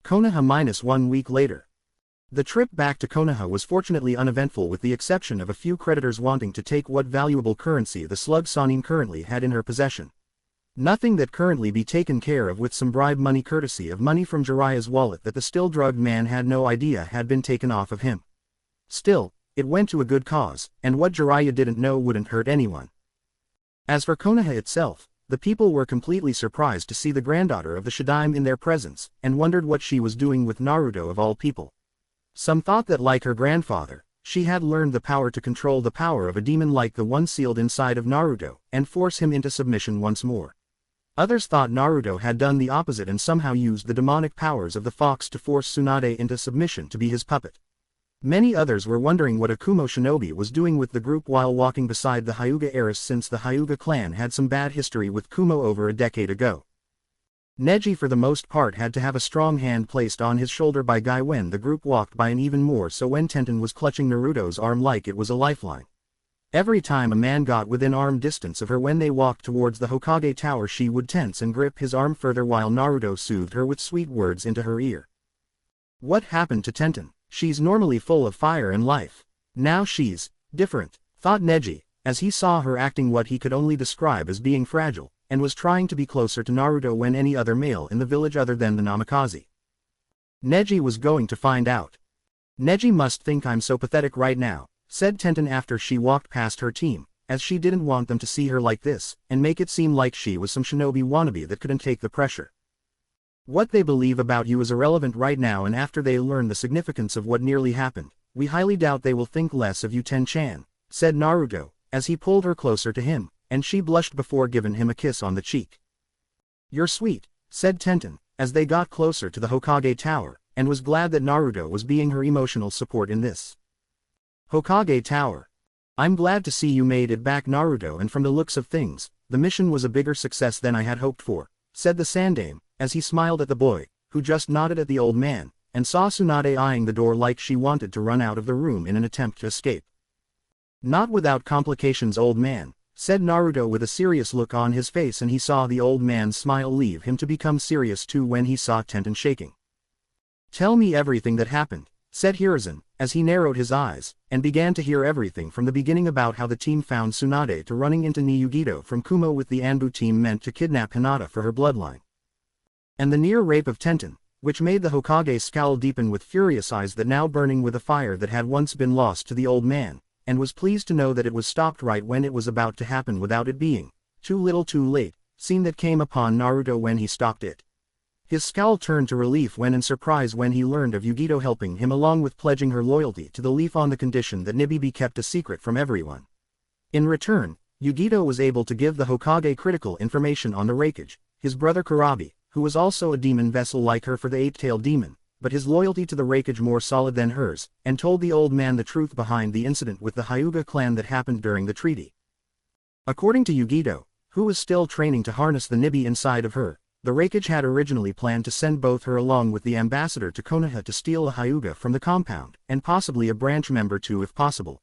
Konoha -1 week later. The trip back to Konoha was fortunately uneventful, with the exception of a few creditors wanting to take what valuable currency the slug Sanin currently had in her possession. Nothing that currently be taken care of with some bribe money courtesy of money from Jiraiya's wallet that the still drugged man had no idea had been taken off of him. Still, it went to a good cause, and what Jiraiya didn't know wouldn't hurt anyone. As for Konoha itself, the people were completely surprised to see the granddaughter of the Shadaime in their presence, and wondered what she was doing with Naruto of all people. Some thought that, like her grandfather, she had learned the power to control the power of a demon like the one sealed inside of Naruto, and force him into submission once more. Others thought Naruto had done the opposite and somehow used the demonic powers of the fox to force Tsunade into submission to be his puppet. Many others were wondering what a Kumo shinobi was doing with the group while walking beside the Hyuga heiress, since the Hyuga clan had some bad history with Kumo over a decade ago. Neji for the most part had to have a strong hand placed on his shoulder by Guy when the group walked by, and even more so when Tenten was clutching Naruto's arm like it was a lifeline. Every time a man got within arm distance of her when they walked towards the Hokage tower, she would tense and grip his arm further while Naruto soothed her with sweet words into her ear. What happened to Tenten? She's normally full of fire and life. Now she's different, thought Neji, as he saw her acting what he could only describe as being fragile, and was trying to be closer to Naruto when any other male in the village other than the Namikaze. Neji was going to find out. Neji must think I'm so pathetic right now, said Tenten after she walked past her team, as she didn't want them to see her like this, and make it seem like she was some shinobi wannabe that couldn't take the pressure. What they believe about you is irrelevant right now, and after they learn the significance of what nearly happened, we highly doubt they will think less of you, Ten-chan, said Naruto, as he pulled her closer to him, and she blushed before giving him a kiss on the cheek. You're sweet, said Tenten, as they got closer to the Hokage tower, and was glad that Naruto was being her emotional support in this. Hokage tower. I'm glad to see you made it back, Naruto, and from the looks of things, the mission was a bigger success than I had hoped for, said the Sandaime, as he smiled at the boy, who just nodded at the old man, and saw Tsunade eyeing the door like she wanted to run out of the room in an attempt to escape. Not without complications, old man, said Naruto with a serious look on his face, and he saw the old man's smile leave him to become serious too when he saw Tenten shaking. Tell me everything that happened, said Hiruzen, as he narrowed his eyes, and began to hear everything from the beginning about how the team found Tsunade to running into Niyugido from Kumo with the Anbu team meant to kidnap Hinata for her bloodline. And the near rape of Tenten, which made the Hokage scowl deepen with furious eyes that now burning with a fire that had once been lost to the old man, and was pleased to know that it was stopped right when it was about to happen without it being too little too late, scene that came upon Naruto when he stopped it. His scowl turned to relief when in surprise when he learned of Yugito helping him along with pledging her loyalty to the Leaf on the condition that Nibi be kept a secret from everyone. In return, Yugito was able to give the Hokage critical information on the Raikage, his brother Kurabi, who was also a demon vessel like her for the eight-tailed demon, but his loyalty to the Raikage more solid than hers, and told the old man the truth behind the incident with the Hyuga clan that happened during the treaty. According to Yugito, who was still training to harness the Nibi inside of her, the Raikage had originally planned to send both her along with the ambassador to Konoha to steal a Hyuga from the compound, and possibly a branch member too if possible.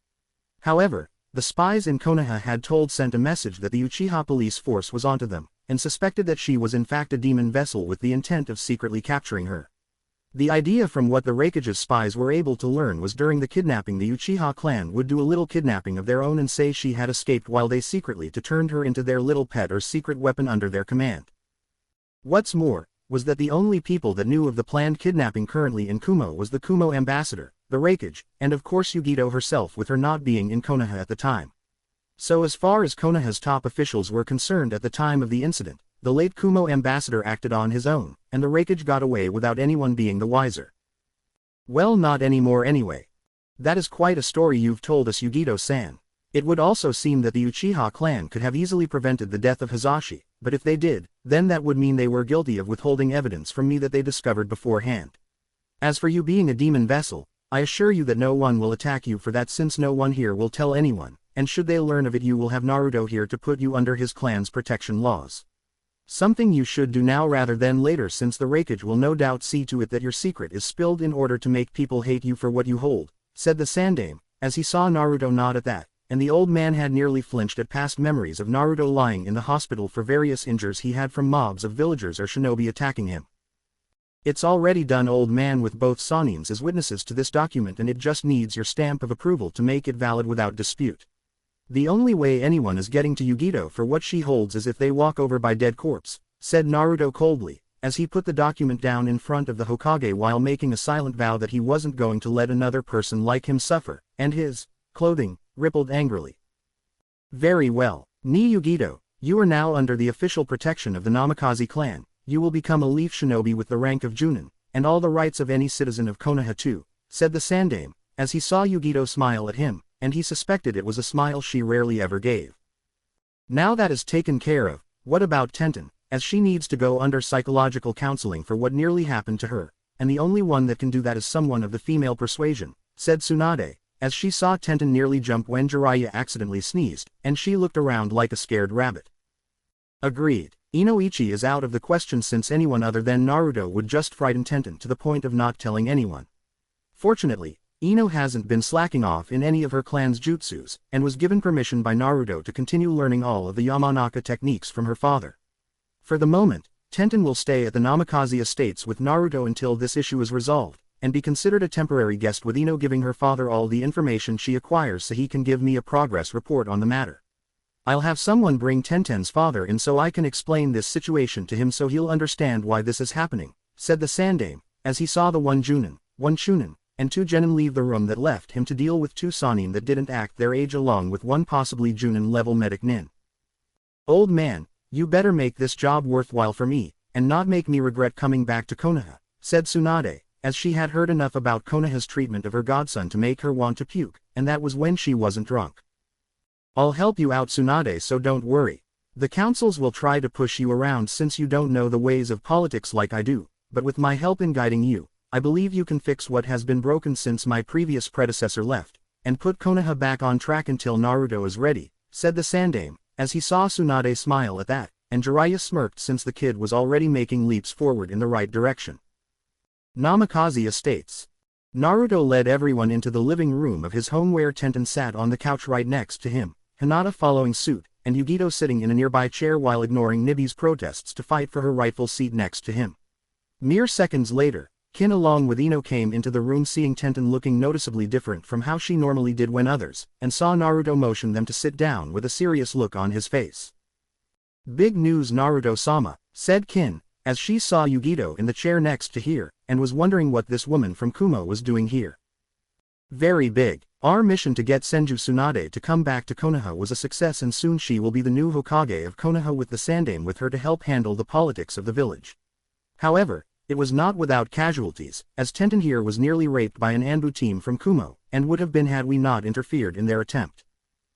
However, the spies in Konoha had sent a message that the Uchiha police force was onto them, and suspected that she was in fact a demon vessel with the intent of secretly capturing her. The idea from what the Raikage's spies were able to learn was during the kidnapping the Uchiha clan would do a little kidnapping of their own and say she had escaped while they secretly turned her into their little pet or secret weapon under their command. What's more, was that the only people that knew of the planned kidnapping currently in Kumo was the Kumo ambassador, the Raikage, and of course Yugito herself, with her not being in Konoha at the time. So as far as Konoha's top officials were concerned at the time of the incident, the late Kumo ambassador acted on his own, and the Raikage got away without anyone being the wiser. Well, not anymore anyway. That is quite a story you've told us, Yugito-san. It would also seem that the Uchiha clan could have easily prevented the death of Hizashi, but if they did, then that would mean they were guilty of withholding evidence from me that they discovered beforehand. As for you being a demon vessel, I assure you that no one will attack you for that, since no one here will tell anyone, and should they learn of it you will have Naruto here to put you under his clan's protection laws. Something you should do now rather than later, since the Raikage will no doubt see to it that your secret is spilled in order to make people hate you for what you hold, said the Sandaime, as he saw Naruto nod at that, and the old man had nearly flinched at past memories of Naruto lying in the hospital for various injuries he had from mobs of villagers or shinobi attacking him. It's already done, old man, with both Sanins as witnesses to this document, and it just needs your stamp of approval to make it valid without dispute. The only way anyone is getting to Yugito for what she holds is if they walk over by dead corpse, said Naruto coldly, as he put the document down in front of the Hokage while making a silent vow that he wasn't going to let another person like him suffer, and his clothing rippled angrily. Very well, Niyugito, you are now under the official protection of the Namikaze clan. You will become a leaf shinobi with the rank of Junin, and all the rights of any citizen of Konoha too, said the Sandaime, as he saw Yugito smile at him, and he suspected it was a smile she rarely ever gave. Now that is taken care of, what about Tenten, as she needs to go under psychological counseling for what nearly happened to her, and the only one that can do that is someone of the female persuasion, said Tsunade, as she saw Tenten nearly jump when Jiraiya accidentally sneezed, and she looked around like a scared rabbit. Agreed. Inoichi is out of the question since anyone other than Naruto would just frighten Tenten to the point of not telling anyone. Fortunately, Ino hasn't been slacking off in any of her clan's jutsus, and was given permission by Naruto to continue learning all of the Yamanaka techniques from her father. For the moment, Tenten will stay at the Namikaze estates with Naruto until this issue is resolved, and be considered a temporary guest with Ino giving her father all the information she acquires so he can give me a progress report on the matter. I'll have someone bring Tenten's father in so I can explain this situation to him so he'll understand why this is happening, said the Sandaime, as he saw the one Junin, one Chunin, and two Genin leave the room that left him to deal with two Sannin that didn't act their age along with one possibly Junin-level medic Nin. Old man, you better make this job worthwhile for me, and not make me regret coming back to Konoha, said Tsunade, as she had heard enough about Konoha's treatment of her godson to make her want to puke, and that was when she wasn't drunk. I'll help you out Tsunade, so don't worry. The councils will try to push you around since you don't know the ways of politics like I do, but with my help in guiding you, I believe you can fix what has been broken since my previous predecessor left, and put Konoha back on track until Naruto is ready, said the Sandaime, as he saw Tsunade smile at that, and Jiraiya smirked since the kid was already making leaps forward in the right direction. Namikaze Estates. Naruto led everyone into the living room of his home where Tenten sat on the couch right next to him, Hinata following suit, and Yugito sitting in a nearby chair while ignoring Nibi's protests to fight for her rightful seat next to him. Mere seconds later, Kin along with Ino came into the room seeing Tenten looking noticeably different from how she normally did when others, and saw Naruto motion them to sit down with a serious look on his face. Big news Naruto-sama, said Kin, as she saw Yugito in the chair next to her, and was wondering what this woman from Kumo was doing here. Very big. Our mission to get Senju Tsunade to come back to Konoha was a success and soon she will be the new Hokage of Konoha with the Sandaime with her to help handle the politics of the village. However, it was not without casualties, as Tenten here was nearly raped by an Anbu team from Kumo, and would have been had we not interfered in their attempt.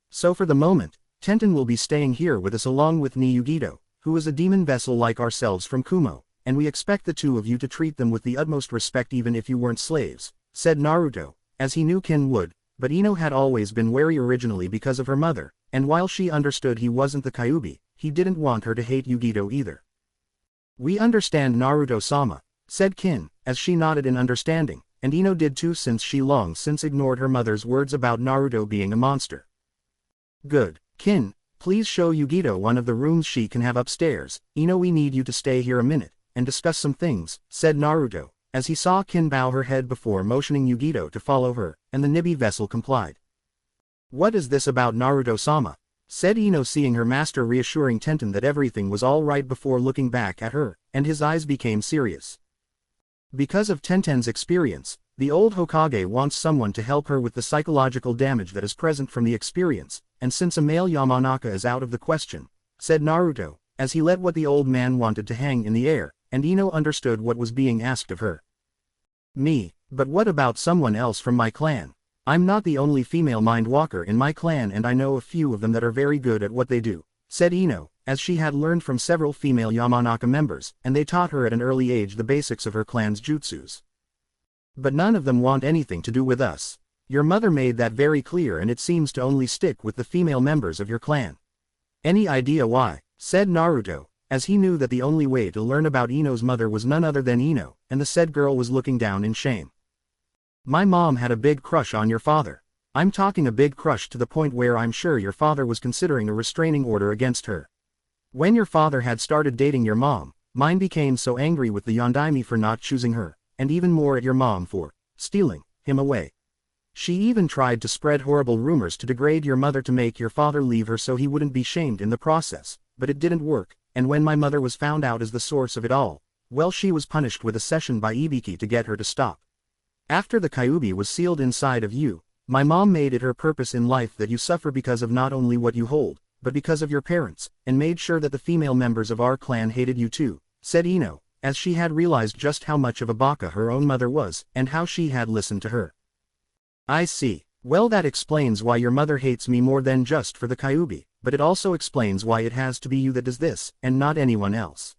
So for the moment, Tenten will be staying here with us along with Ni Yugito, who is a demon vessel like ourselves from Kumo, and we expect the two of you to treat them with the utmost respect even if you weren't slaves, said Naruto, as he knew Kin would, but Ino had always been wary originally because of her mother, and while she understood he wasn't the Kyuubi, he didn't want her to hate Yugito either. We understand Naruto-sama, said Kin, as she nodded in understanding, and Ino did too since she long since ignored her mother's words about Naruto being a monster. Good. Kin, please show Yugito one of the rooms she can have upstairs. Ino, we need you to stay here a minute, and discuss some things, said Naruto, as he saw Kin bow her head before motioning Yugito to follow her, and the Nibi vessel complied. What is this about Naruto-sama? Said Ino seeing her master reassuring Tenten that everything was all right before looking back at her, and his eyes became serious. Because of Tenten's experience, the old Hokage wants someone to help her with the psychological damage that is present from the experience, and since a male Yamanaka is out of the question, said Naruto, as he let what the old man wanted to hang in the air, and Ino understood what was being asked of her. Me, but what about someone else from my clan? I'm not the only female Mindwalker in my clan and I know a few of them that are very good at what they do, said Ino, as she had learned from several female Yamanaka members, and they taught her at an early age the basics of her clan's jutsus. But none of them want anything to do with us. Your mother made that very clear and it seems to only stick with the female members of your clan. Any idea why? Said Naruto, as he knew that the only way to learn about Ino's mother was none other than Ino, and the said girl was looking down in shame. My mom had a big crush on your father. I'm talking a big crush to the point where I'm sure your father was considering a restraining order against her. When your father had started dating your mom, mine became so angry with the Yondaime for not choosing her, and even more at your mom for stealing him away. She even tried to spread horrible rumors to degrade your mother to make your father leave her so he wouldn't be shamed in the process, but it didn't work, and when my mother was found out as the source of it all, well, she was punished with a session by Ibiki to get her to stop. After the Kyuubi was sealed inside of you, my mom made it her purpose in life that you suffer because of not only what you hold, but because of your parents, and made sure that the female members of our clan hated you too, said Ino, as she had realized just how much of a baka her own mother was, and how she had listened to her. I see. Well, that explains why your mother hates me more than just for the Kyuubi, but it also explains why it has to be you that does this, and not anyone else.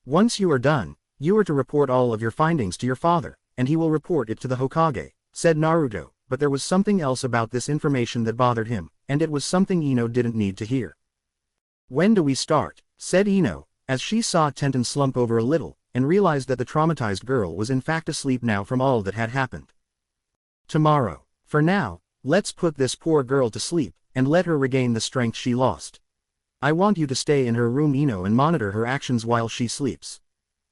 Once you are done, you are to report all of your findings to your father, and he will report it to the Hokage, said Naruto, but there was something else about this information that bothered him, and it was something Ino didn't need to hear. "When do we start?" said Ino, as she saw Tenten slump over a little, and realized that the traumatized girl was in fact asleep now from all that had happened. "Tomorrow. For now, let's put this poor girl to sleep, and let her regain the strength she lost. I want you to stay in her room, Ino, and monitor her actions while she sleeps.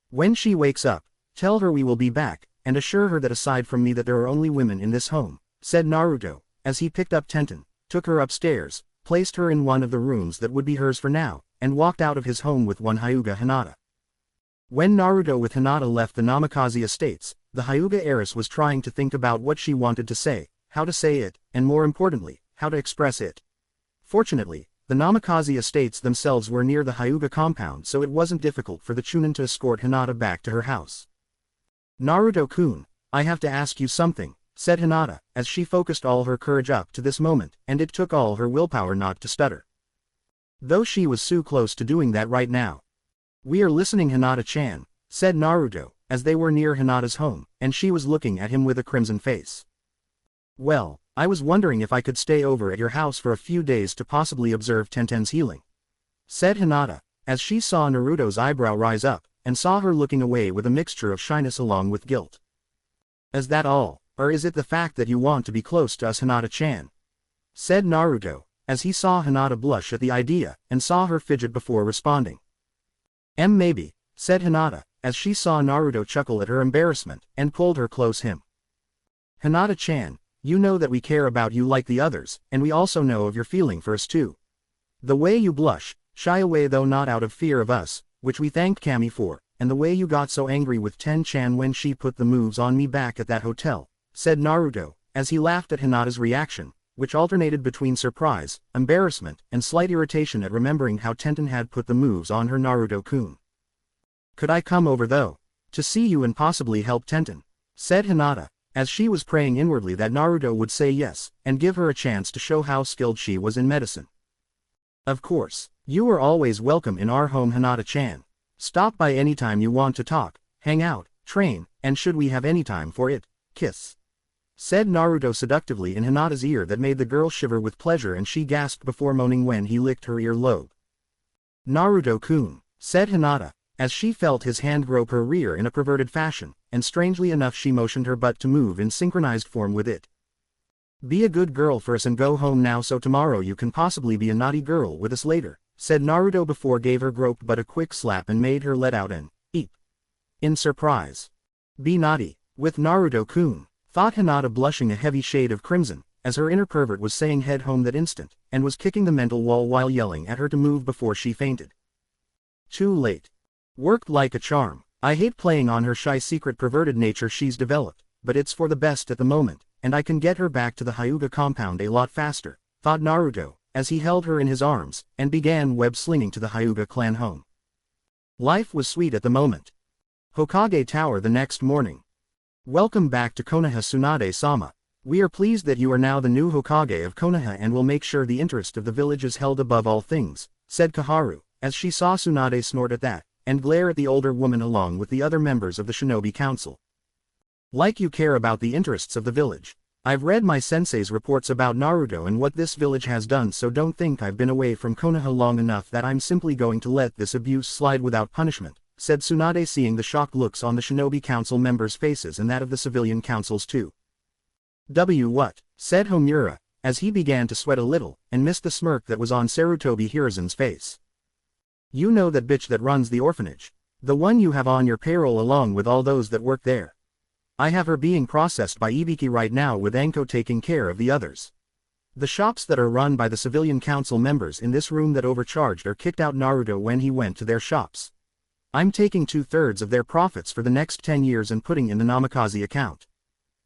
When she wakes up, tell her we will be back, and assure her that aside from me that there are only women in this home," said Naruto, as he picked up Tenten, took her upstairs, placed her in one of the rooms that would be hers for now, and walked out of his home with one Hyuga Hinata. When Naruto with Hinata left the Namikaze estates, the Hyuga heiress was trying to think about what she wanted to say, how to say it, and more importantly, how to express it. Fortunately, the Namikaze estates themselves were near the Hyuga compound, so it wasn't difficult for the Chunin to escort Hinata back to her house. "Naruto-kun, I have to ask you something," said Hinata, as she focused all her courage up to this moment, and it took all her willpower not to stutter. Though she was so close to doing that right now. "We are listening, Hinata-chan," said Naruto, as they were near Hinata's home, and she was looking at him with a crimson face. "Well, I was wondering if I could stay over at your house for a few days to possibly observe Tenten's healing," said Hinata, as she saw Naruto's eyebrow rise up, and saw her looking away with a mixture of shyness along with guilt. "Is that all, or is it the fact that you want to be close to us, Hinata-chan?" said Naruto, as he saw Hinata blush at the idea, and saw her fidget before responding. Maybe," said Hinata, as she saw Naruto chuckle at her embarrassment, and pulled her close him. "Hinata-chan, you know that we care about you like the others, and we also know of your feeling for us too. The way you blush, shy away though not out of fear of us, which we thanked Kami for, and the way you got so angry with Ten-chan when she put the moves on me back at that hotel," said Naruto, as he laughed at Hinata's reaction, which alternated between surprise, embarrassment, and slight irritation at remembering how Tenten had put the moves on her. "Naruto-kun. Could I come over though? To see you and possibly help Tenten?" said Hinata, as she was praying inwardly that Naruto would say yes, and give her a chance to show how skilled she was in medicine. "Of course, you are always welcome in our home, Hinata-chan. Stop by anytime you want to talk, hang out, train, and should we have any time for it, kiss," said Naruto seductively in Hinata's ear that made the girl shiver with pleasure, and she gasped before moaning when he licked her ear lobe. "Naruto-kun," said Hinata, as she felt his hand grope her rear in a perverted fashion, and strangely enough she motioned her butt to move in synchronized form with it. "Be a good girl for us and go home now so tomorrow you can possibly be a naughty girl with us later," said Naruto before gave her groped butt a quick slap and made her let out an eep in surprise. "Be naughty with Naruto-kun," thought Hinata, blushing a heavy shade of crimson, as her inner pervert was saying head home that instant, and was kicking the mental wall while yelling at her to move before she fainted. Too late. Worked like a charm. I hate playing on her shy secret perverted nature she's developed, but it's for the best at the moment, and I can get her back to the Hyuga compound a lot faster, thought Naruto, as he held her in his arms, and began web-slinging to the Hyuga clan home. Life was sweet at the moment. Hokage Tower the next morning. "Welcome back to Konoha, Tsunade-sama. We are pleased that you are now the new Hokage of Konoha and will make sure the interest of the village is held above all things," said Kaharu, as she saw Tsunade snort at that, and glare at the older woman along with the other members of the Shinobi Council. "Like you care about the interests of the village. I've read my sensei's reports about Naruto and what this village has done, so don't think I've been away from Konoha long enough that I'm simply going to let this abuse slide without punishment," said Tsunade, seeing the shocked looks on the Shinobi Council members' faces and that of the civilian councils too. What?" said Homura, as he began to sweat a little, and missed the smirk that was on Sarutobi Hiruzen's face. "You know that bitch that runs the orphanage? The one you have on your payroll along with all those that work there? I have her being processed by Ibiki right now with Anko taking care of the others. The shops that are run by the civilian council members in this room that overcharged or kicked out Naruto when he went to their shops. I'm taking 2/3 of their profits for the next 10 years and putting in the Namikaze account.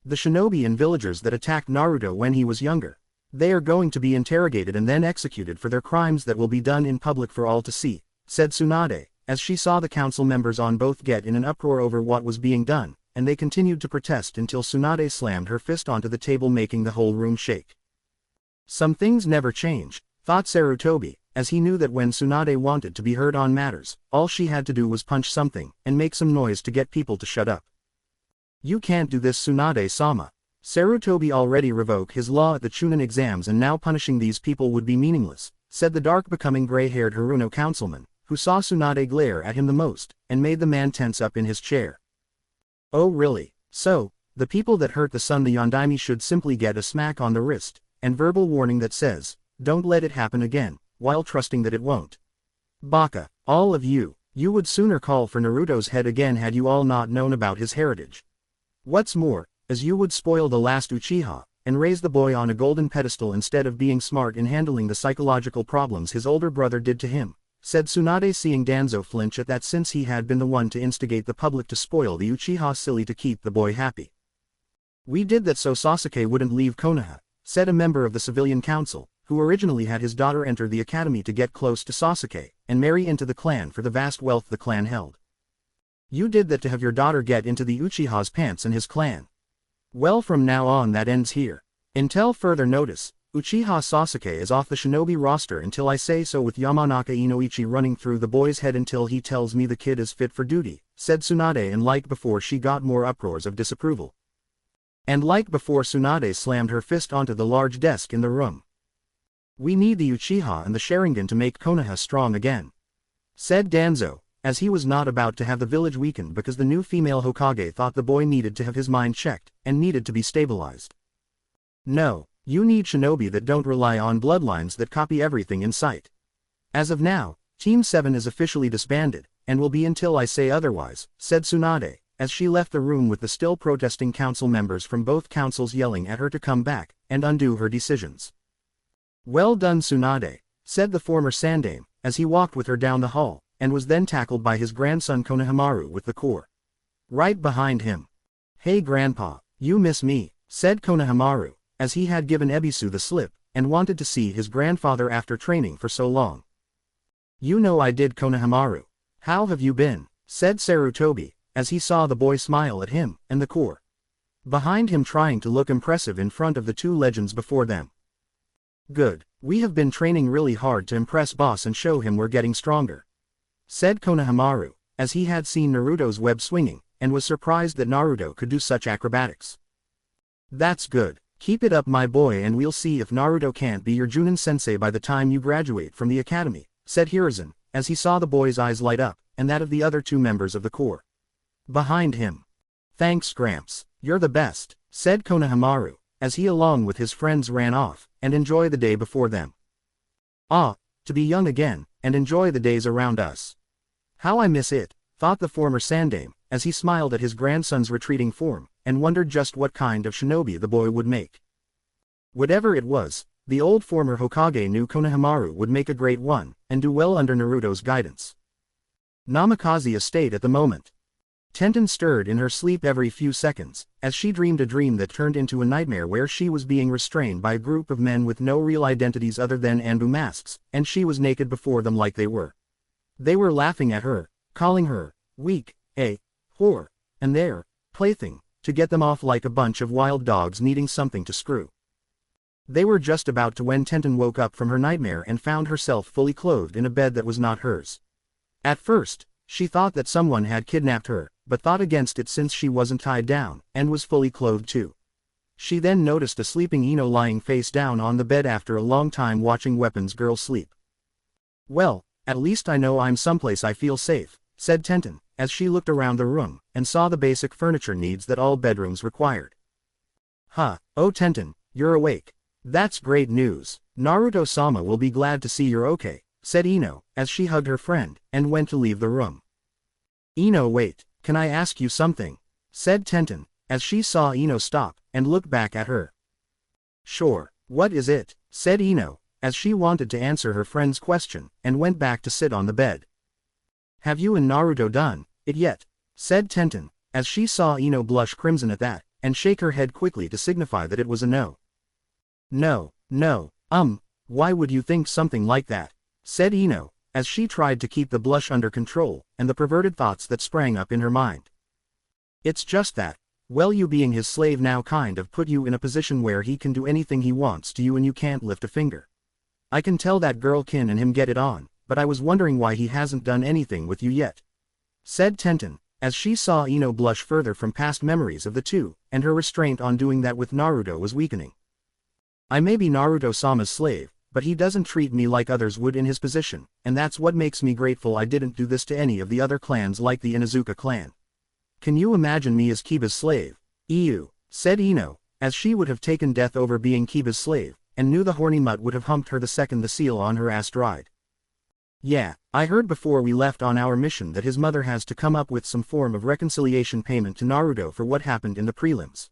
The shinobi and villagers that attacked Naruto when he was younger. They are going to be interrogated and then executed for their crimes that will be done in public for all to see," said Tsunade, as she saw the council members on both get in an uproar over what was being done, and they continued to protest until Tsunade slammed her fist onto the table, making the whole room shake. Some things never change, thought Sarutobi, as he knew that when Tsunade wanted to be heard on matters, all she had to do was punch something, and make some noise to get people to shut up. "You can't do this, Tsunade-sama," Sarutobi already revoked his law at the Chunin exams and now punishing these people would be meaningless, said the dark becoming gray-haired Haruno councilman, who saw Tsunade glare at him the most, and made the man tense up in his chair. Oh really? So, the people that hurt the son the Yondaime should simply get a smack on the wrist, and verbal warning that says, don't let it happen again, while trusting that it won't. Baka, all of you would sooner call for Naruto's head again had you all not known about his heritage. What's more, as you would spoil the last Uchiha, and raise the boy on a golden pedestal instead of being smart in handling the psychological problems his older brother did to him, said Tsunade, seeing Danzo flinch at that since he had been the one to instigate the public to spoil the Uchiha silly to keep the boy happy. We did that so Sasuke wouldn't leave Konoha, said a member of the civilian council, who originally had his daughter enter the academy to get close to Sasuke, and marry into the clan for the vast wealth the clan held. You did that to have your daughter get into the Uchiha's pants and his clan. Well, from now on that ends here. Until further notice, Uchiha Sasuke is off the shinobi roster until I say so, with Yamanaka Inoichi running through the boy's head until he tells me the kid is fit for duty, said Tsunade, and like before she got more uproars of disapproval. And like before Tsunade slammed her fist onto the large desk in the room. We need the Uchiha and the Sharingan to make Konoha strong again, said Danzo, as he was not about to have the village weakened because the new female Hokage thought the boy needed to have his mind checked, and needed to be stabilized. No, you need shinobi that don't rely on bloodlines that copy everything in sight. As of now, Team 7 is officially disbanded, and will be until I say otherwise, said Tsunade, as she left the room with the still protesting council members from both councils yelling at her to come back, and undo her decisions. Well done Tsunade, said the former Sandame, as he walked with her down the hall, and was then tackled by his grandson Konohamaru with the core right behind him. Hey grandpa, you miss me, said Konohamaru, as he had given Ebisu the slip, and wanted to see his grandfather after training for so long. You know I did, Konohamaru. How have you been, said Sarutobi, as he saw the boy smile at him, and the core behind him trying to look impressive in front of the two legends before them. Good, we have been training really hard to impress boss and show him we're getting stronger, said Konohamaru, as he had seen Naruto's web swinging, and was surprised that Naruto could do such acrobatics. That's good, keep it up my boy, and we'll see if Naruto can't be your Junin sensei by the time you graduate from the academy, said Hiruzen, as he saw the boy's eyes light up, and that of the other two members of the core behind him. Thanks Gramps, you're the best, said Konohamaru, as he along with his friends ran off, and enjoy the day before them. Ah, to be young again, and enjoy the days around us. How I miss it, thought the former Sandame, as he smiled at his grandson's retreating form, and wondered just what kind of shinobi the boy would make. Whatever it was, the old former Hokage knew Konohamaru would make a great one, and do well under Naruto's guidance. Namikaze estate at the moment. Tenten stirred in her sleep every few seconds, as she dreamed a dream that turned into a nightmare where she was being restrained by a group of men with no real identities other than Anbu masks, and she was naked before them like they were. They were laughing at her, calling her weak, a whore, and their plaything, to get them off like a bunch of wild dogs needing something to screw. They were just about to when Tenten woke up from her nightmare and found herself fully clothed in a bed that was not hers. At first, she thought that someone had kidnapped her, but thought against it since she wasn't tied down, and was fully clothed too. She then noticed a sleeping Ino lying face down on the bed after a long time watching Weapons Girl sleep. Well, at least I know I'm someplace I feel safe, said Tenten, as she looked around the room, and saw the basic furniture needs that all bedrooms required. Huh, oh Tenten, you're awake. That's great news. Naruto-sama will be glad to see you're okay, said Ino, as she hugged her friend, and went to leave the room. Ino, wait, can I ask you something? Said Tenten, as she saw Ino stop, and look back at her. Sure, what is it? Said Ino, as she wanted to answer her friend's question, and went back to sit on the bed. Have you and Naruto done it yet? Said Tenten, as she saw Ino blush crimson at that, and shake her head quickly to signify that it was a no. No, why would you think something like that? Said Ino, as she tried to keep the blush under control, and the perverted thoughts that sprang up in her mind. It's just that, well, you being his slave now kind of put you in a position where he can do anything he wants to you and you can't lift a finger. I can tell that girl Kin and him get it on, but I was wondering why he hasn't done anything with you yet. Said Tenten, as she saw Ino blush further from past memories of the two, and her restraint on doing that with Naruto was weakening. I may be Naruto-sama's slave, but he doesn't treat me like others would in his position, and that's what makes me grateful I didn't do this to any of the other clans like the Inuzuka clan. Can you imagine me as Kiba's slave? Ew, said Ino, as she would have taken death over being Kiba's slave, and knew the horny mutt would have humped her the second the seal on her ass dried. Yeah, I heard before we left on our mission that his mother has to come up with some form of reconciliation payment to Naruto for what happened in the prelims.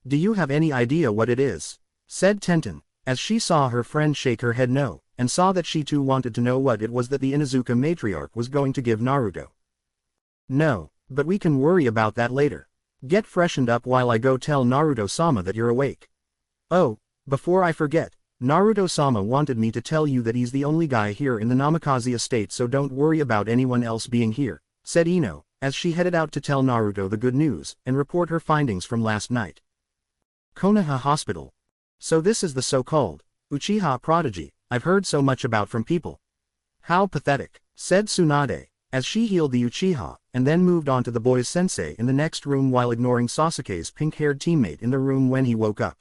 Do you have any idea what it is? Said Tenten, as she saw her friend shake her head no, and saw that she too wanted to know what it was that the Inuzuka matriarch was going to give Naruto. No, but we can worry about that later. Get freshened up while I go tell Naruto-sama that you're awake. Oh, before I forget, Naruto-sama wanted me to tell you that he's the only guy here in the Namikaze estate, so don't worry about anyone else being here, said Ino, as she headed out to tell Naruto the good news and report her findings from last night. Konoha Hospital. So this is the so-called Uchiha prodigy I've heard so much about from people. How pathetic, said Tsunade, as she healed the Uchiha, and then moved on to the boy's sensei in the next room while ignoring Sasuke's pink-haired teammate in the room when he woke up.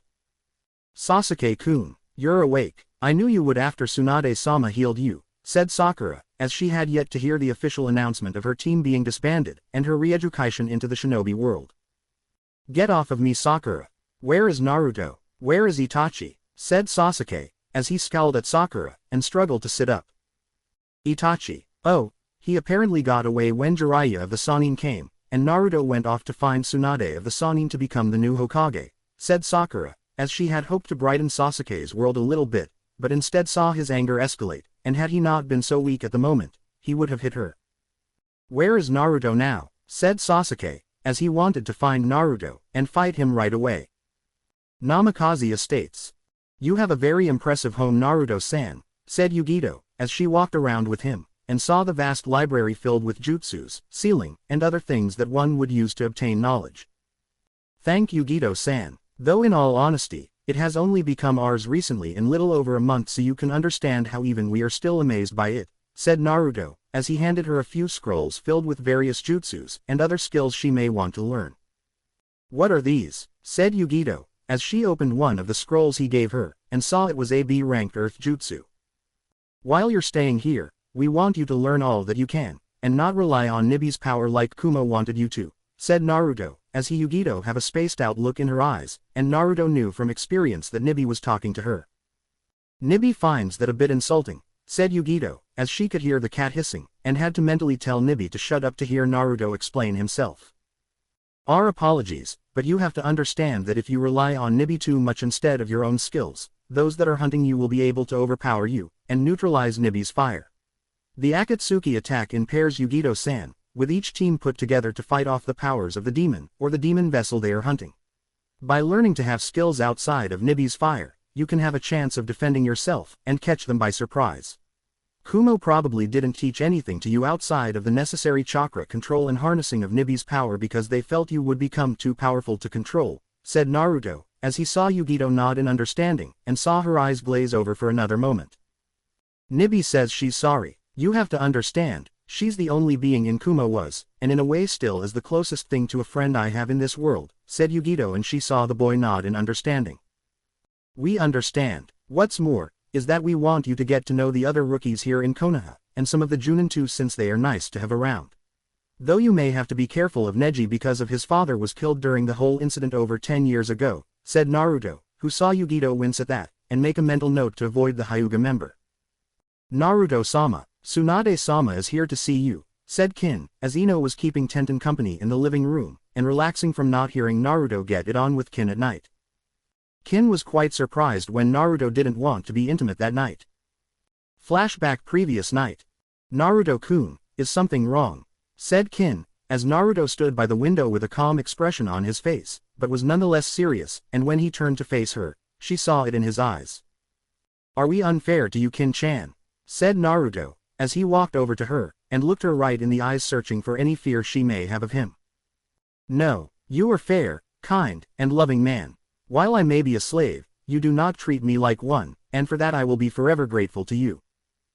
Sasuke-kun, you're awake. I knew you would after Tsunade-sama healed you, said Sakura, as she had yet to hear the official announcement of her team being disbanded and her re-education into the shinobi world. Get off of me, Sakura. Where is Naruto? Where is Itachi? Said Sasuke, as he scowled at Sakura and struggled to sit up. Itachi. Oh, he apparently got away when Jiraiya of the Sannin came, and Naruto went off to find Tsunade of the Sannin to become the new Hokage, said Sakura, as she had hoped to brighten Sasuke's world a little bit, but instead saw his anger escalate, and had he not been so weak at the moment, he would have hit her. Where is Naruto now? Said Sasuke, as he wanted to find Naruto and fight him right away. Namikaze Estates. You have a very impressive home, Naruto-san, said Yugito, as she walked around with him, and saw the vast library filled with jutsus, sealing, and other things that one would use to obtain knowledge. Thank Yugito-san, though in all honesty, it has only become ours recently in little over a month, so you can understand how even we are still amazed by it, said Naruto, as he handed her a few scrolls filled with various jutsus and other skills she may want to learn. What are these? Said Yugito, as she opened one of the scrolls he gave her, and saw it was a B-ranked Earth Jutsu. While you're staying here, we want you to learn all that you can, and not rely on Nibi's power like Kuma wanted you to, said Naruto, as he Yugito have a spaced-out look in her eyes, and Naruto knew from experience that Nibi was talking to her. Nibi finds that a bit insulting, said Yugito, as she could hear the cat hissing, and had to mentally tell Nibi to shut up to hear Naruto explain himself. Our apologies, but you have to understand that if you rely on Nibi too much instead of your own skills, those that are hunting you will be able to overpower you, and neutralize Nibi's fire. The Akatsuki attack impairs Yugito-san, with each team put together to fight off the powers of the demon, or the demon vessel they are hunting. By learning to have skills outside of Nibi's fire, you can have a chance of defending yourself, and catch them by surprise. Kumo probably didn't teach anything to you outside of the necessary chakra control and harnessing of Nibi's power because they felt you would become too powerful to control, said Naruto, as he saw Yugito nod in understanding, and saw her eyes glaze over for another moment. Nibi says she's sorry. You have to understand, she's the only being in Kumo was, and in a way still is the closest thing to a friend I have in this world, said Yugito, and she saw the boy nod in understanding. We understand. What's more, is that we want you to get to know the other rookies here in Konoha, and some of the Junin too, since they are nice to have around. Though you may have to be careful of Neji because of his father was killed during the whole incident over 10 years ago, said Naruto, who saw Yugito wince at that, and make a mental note to avoid the Hyuga member. Naruto-sama, Tsunade-sama is here to see you, said Kin, as Ino was keeping Tenten company in the living room, and relaxing from not hearing Naruto get it on with Kin at night. Kin was quite surprised when Naruto didn't want to be intimate that night. Flashback previous night. Naruto-kun, is something wrong? Said Kin, as Naruto stood by the window with a calm expression on his face, but was nonetheless serious, and when he turned to face her, she saw it in his eyes. Are we unfair to you, Kin-chan? Said Naruto, as he walked over to her, and looked her right in the eyes, searching for any fear she may have of him. No, you are fair, kind, and loving man. While I may be a slave, you do not treat me like one, and for that I will be forever grateful to you.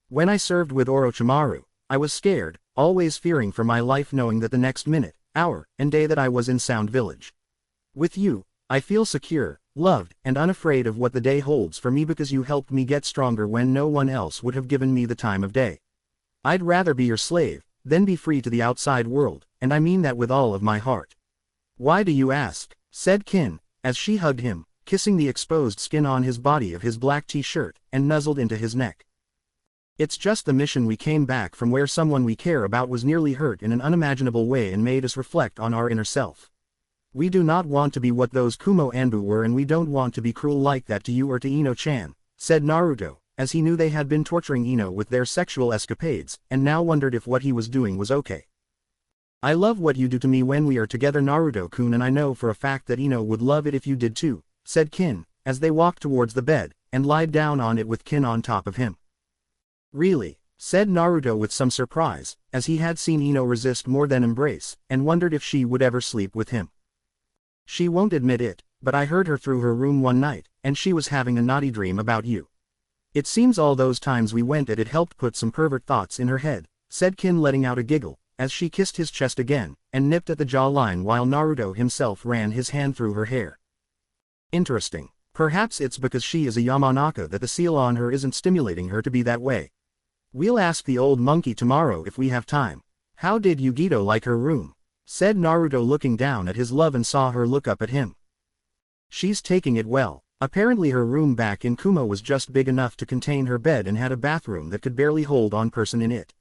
When I served with Orochimaru, I was scared, always fearing for my life, knowing that the next minute, hour, and day that I was in Sound Village. With you, I feel secure, loved, and unafraid of what the day holds for me because you helped me get stronger when no one else would have given me the time of day. I'd rather be your slave, than be free to the outside world, and I mean that with all of my heart. Why do you ask? Said Kin, as she hugged him, kissing the exposed skin on his body of his black t-shirt, and nuzzled into his neck. It's just the mission we came back from where someone we care about was nearly hurt in an unimaginable way and made us reflect on our inner self. We do not want to be what those Kumo Anbu were and we don't want to be cruel like that to you or to Ino-chan, said Naruto, as he knew they had been torturing Ino with their sexual escapades, and now wondered if what he was doing was okay. I love what you do to me when we are together Naruto-kun, and I know for a fact that Ino would love it if you did too, said Kin, as they walked towards the bed, and lied down on it with Kin on top of him. Really? Said Naruto with some surprise, as he had seen Ino resist more than embrace, and wondered if she would ever sleep with him. She won't admit it, but I heard her through her room one night, and she was having a naughty dream about you. It seems all those times we went at it helped put some pervert thoughts in her head, said Kin, letting out a giggle, as she kissed his chest again, and nipped at the jawline while Naruto himself ran his hand through her hair. Interesting. Perhaps it's because she is a Yamanaka that the seal on her isn't stimulating her to be that way. We'll ask the old monkey tomorrow if we have time. How did Yugito like her room? Said Naruto, looking down at his love and saw her look up at him. She's taking it well. Apparently her room back in Kumo was just big enough to contain her bed and had a bathroom that could barely hold one person in it.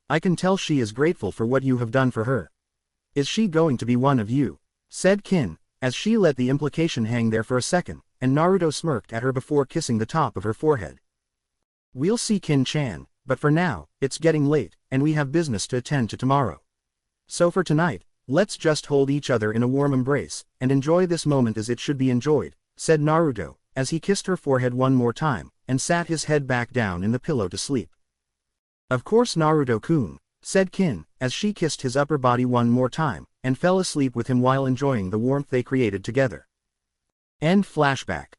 I can tell she is grateful for what you have done for her. Is she going to be one of you? Said Kin, as she let the implication hang there for a second, and Naruto smirked at her before kissing the top of her forehead. We'll see, Kin-chan, but for now, it's getting late, and we have business to attend to tomorrow. So for tonight, let's just hold each other in a warm embrace, and enjoy this moment as it should be enjoyed, said Naruto, as he kissed her forehead one more time, and sat his head back down in the pillow to sleep. Of course Naruto-kun, said Kin, as she kissed his upper body one more time, and fell asleep with him while enjoying the warmth they created together. End flashback.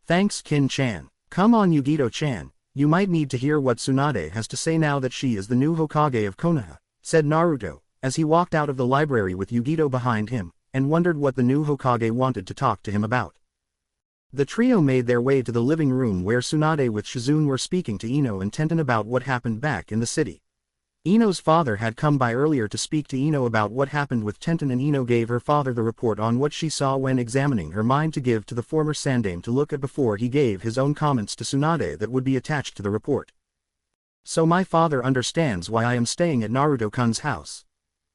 Thanks Kin-chan. Come on Yugito-chan, you might need to hear what Tsunade has to say now that she is the new Hokage of Konoha, said Naruto, as he walked out of the library with Yugito behind him, and wondered what the new Hokage wanted to talk to him about. The trio made their way to the living room where Tsunade with Shizune were speaking to Ino and Tenten about what happened back in the city. Ino's father had come by earlier to speak to Ino about what happened with Tenten, and Ino gave her father the report on what she saw when examining her mind to give to the former Sandame to look at before he gave his own comments to Tsunade that would be attached to the report. So my father understands why I am staying at Naruto-kun's house,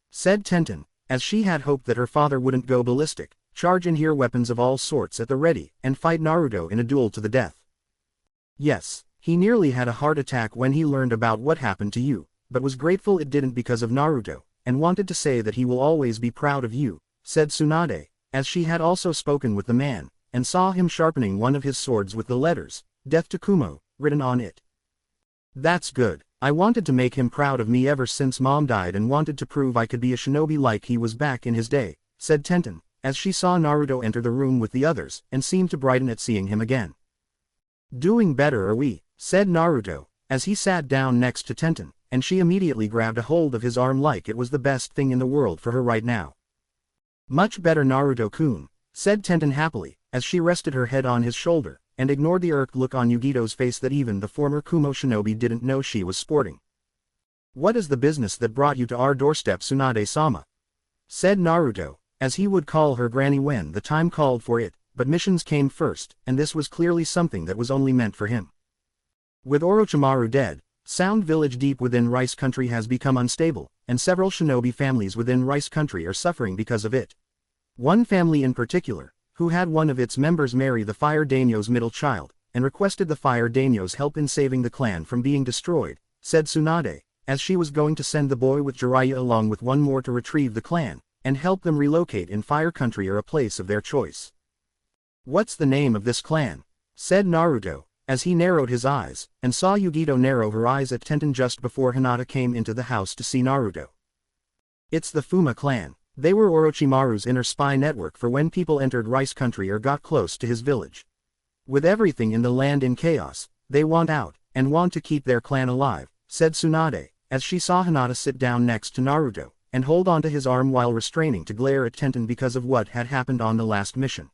said Tenten, as she had hoped that her father wouldn't go ballistic, charge in here weapons of all sorts at the ready, and fight Naruto in a duel to the death. Yes, he nearly had a heart attack when he learned about what happened to you, but was grateful it didn't because of Naruto, and wanted to say that he will always be proud of you, said Tsunade, as she had also spoken with the man, and saw him sharpening one of his swords with the letters, Death to Kumo, written on it. That's good. I wanted to make him proud of me ever since Mom died and wanted to prove I could be a shinobi like he was back in his day, said Tenten, as she saw Naruto enter the room with the others and seemed to brighten at seeing him again. Doing better are we, said Naruto, as he sat down next to Tenten, and she immediately grabbed a hold of his arm like it was the best thing in the world for her right now. Much better Naruto-kun, said Tenten happily, as she rested her head on his shoulder, and ignored the irked look on Yugito's face that even the former Kumo shinobi didn't know she was sporting. What is the business that brought you to our doorstep, Tsunade-sama? Said Naruto, as he would call her granny when the time called for it, but missions came first, and this was clearly something that was only meant for him. With Orochimaru dead, Sound Village deep within Rice Country has become unstable, and several shinobi families within Rice Country are suffering because of it. One family in particular, who had one of its members marry the Fire Daimyo's middle child, and requested the Fire Daimyo's help in saving the clan from being destroyed, said Tsunade, as she was going to send the boy with Jiraiya along with one more to retrieve the clan, and help them relocate in Fire Country or a place of their choice. What's the name of this clan? Said Naruto, as he narrowed his eyes, and saw Yugito narrow her eyes at Tenten just before Hinata came into the house to see Naruto. It's the Fuma clan. They were Orochimaru's inner spy network for when people entered Rice Country or got close to his village. With everything in the land in chaos, they want out, and want to keep their clan alive, said Tsunade, as she saw Hinata sit down next to Naruto, and hold onto his arm while restraining to glare at Tenten because of what had happened on the last mission.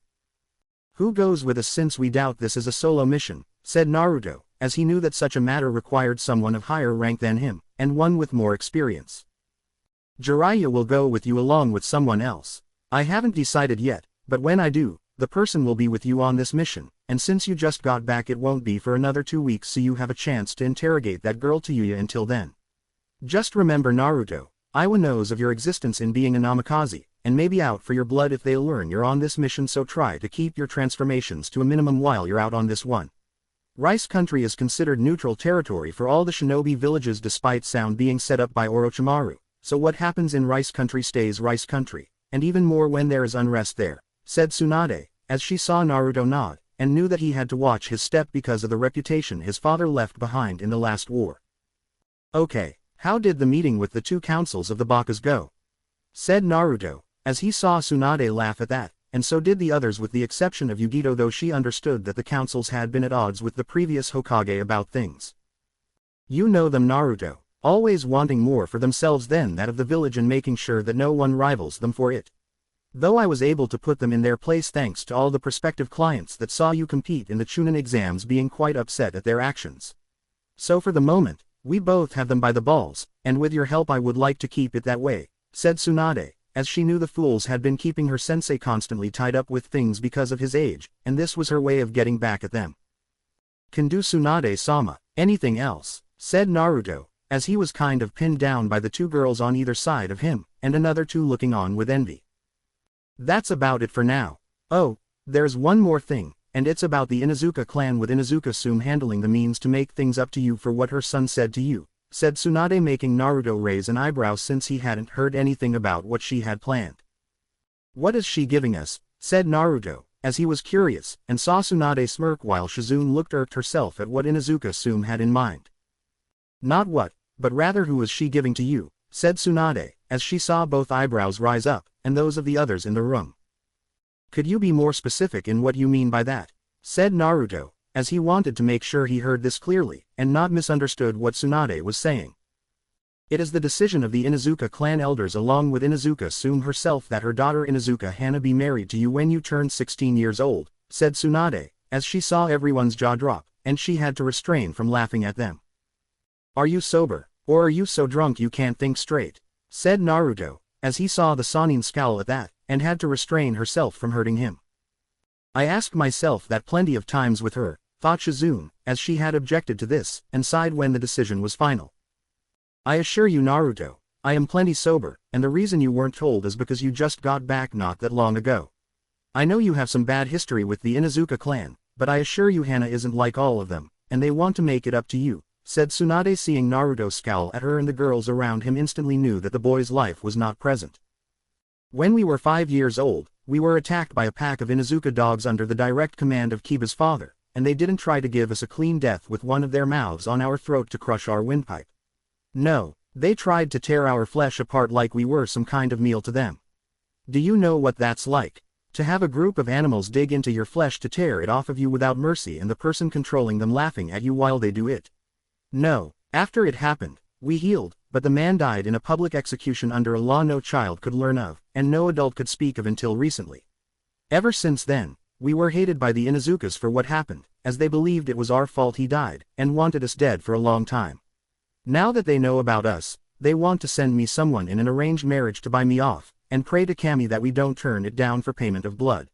"Who goes with us since we doubt this is a solo mission?" said Naruto, as he knew that such a matter required someone of higher rank than him, and one with more experience. "Jiraiya will go with you along with someone else. I haven't decided yet, but when I do, the person will be with you on this mission, and since you just got back it won't be for another 2 weeks so you have a chance to interrogate that girl Tayuya until then. Just remember Naruto, Iwa knows of your existence in being a namikaze, and may be out for your blood if they learn you're on this mission, so try to keep your transformations to a minimum while you're out on this one. Rice Country is considered neutral territory for all the shinobi villages despite sound being set up by Orochimaru, so what happens in Rice Country stays Rice Country, and even more when there is unrest there," said Tsunade, as she saw Naruto nod, and knew that he had to watch his step because of the reputation his father left behind in the last war. "Okay, how did the meeting with the 2 councils of the Bakas go?" said Naruto, as he saw Tsunade laugh at that, and so did the others with the exception of Yugito, though she understood that the councils had been at odds with the previous Hokage about things. "You know them, Naruto, always wanting more for themselves than that of the village and making sure that no one rivals them for it. Though I was able to put them in their place thanks to all the prospective clients that saw you compete in the Chunin exams being quite upset at their actions. So for the moment, we both have them by the balls, and with your help I would like to keep it that way," said Tsunade, as she knew the fools had been keeping her sensei constantly tied up with things because of his age, and this was her way of getting back at them. "Can do, Tsunade-sama. Anything else?" said Naruto, as he was kind of pinned down by the 2 girls on either side of him, and another 2 looking on with envy. "That's about it for now. Oh, there's one more thing, and it's about the Inuzuka clan, with Inuzuka-sum handling the means to make things up to you for what her son said to you," said Tsunade, making Naruto raise an eyebrow since he hadn't heard anything about what she had planned. "What is she giving us?" said Naruto, as he was curious, and saw Tsunade smirk while Shizune looked irked herself at what Inuzuka-sum had in mind. "Not what, but rather who is she giving to you?" said Tsunade, as she saw both eyebrows rise up, and those of the others in the room. "Could you be more specific in what you mean by that?" said Naruto, as he wanted to make sure he heard this clearly, and not misunderstood what Tsunade was saying. "It is the decision of the Inuzuka clan elders along with Inuzuka-sum herself that her daughter Inuzuka Hana be married to you when you turn 16 years old, said Tsunade, as she saw everyone's jaw drop, and she had to restrain from laughing at them. "Are you sober, or are you so drunk you can't think straight?" said Naruto, as he saw the Sannin scowl at that, and had to restrain herself from hurting him. "I asked myself that plenty of times with her," thought Shizune, as she had objected to this, and sighed when the decision was final. "I assure you, Naruto, I am plenty sober, and the reason you weren't told is because you just got back not that long ago. I know you have some bad history with the Inuzuka clan, but I assure you Hana isn't like all of them, and they want to make it up to you," said Tsunade, seeing Naruto scowl at her, and the girls around him instantly knew that the boy's life was not present. "When we were 5 years old, we were attacked by a pack of Inuzuka dogs under the direct command of Kiba's father, and they didn't try to give us a clean death with one of their mouths on our throat to crush our windpipe. No, they tried to tear our flesh apart like we were some kind of meal to them. Do you know what that's like? To have a group of animals dig into your flesh to tear it off of you without mercy, and the person controlling them laughing at you while they do it? No, after it happened, we healed, but the man died in a public execution under a law no child could learn of, and no adult could speak of until recently. Ever since then, we were hated by the Inuzukas for what happened, as they believed it was our fault he died, and wanted us dead for a long time. Now that they know about us, they want to send me someone in an arranged marriage to buy me off, and pray to Kami that we don't turn it down for payment of blood.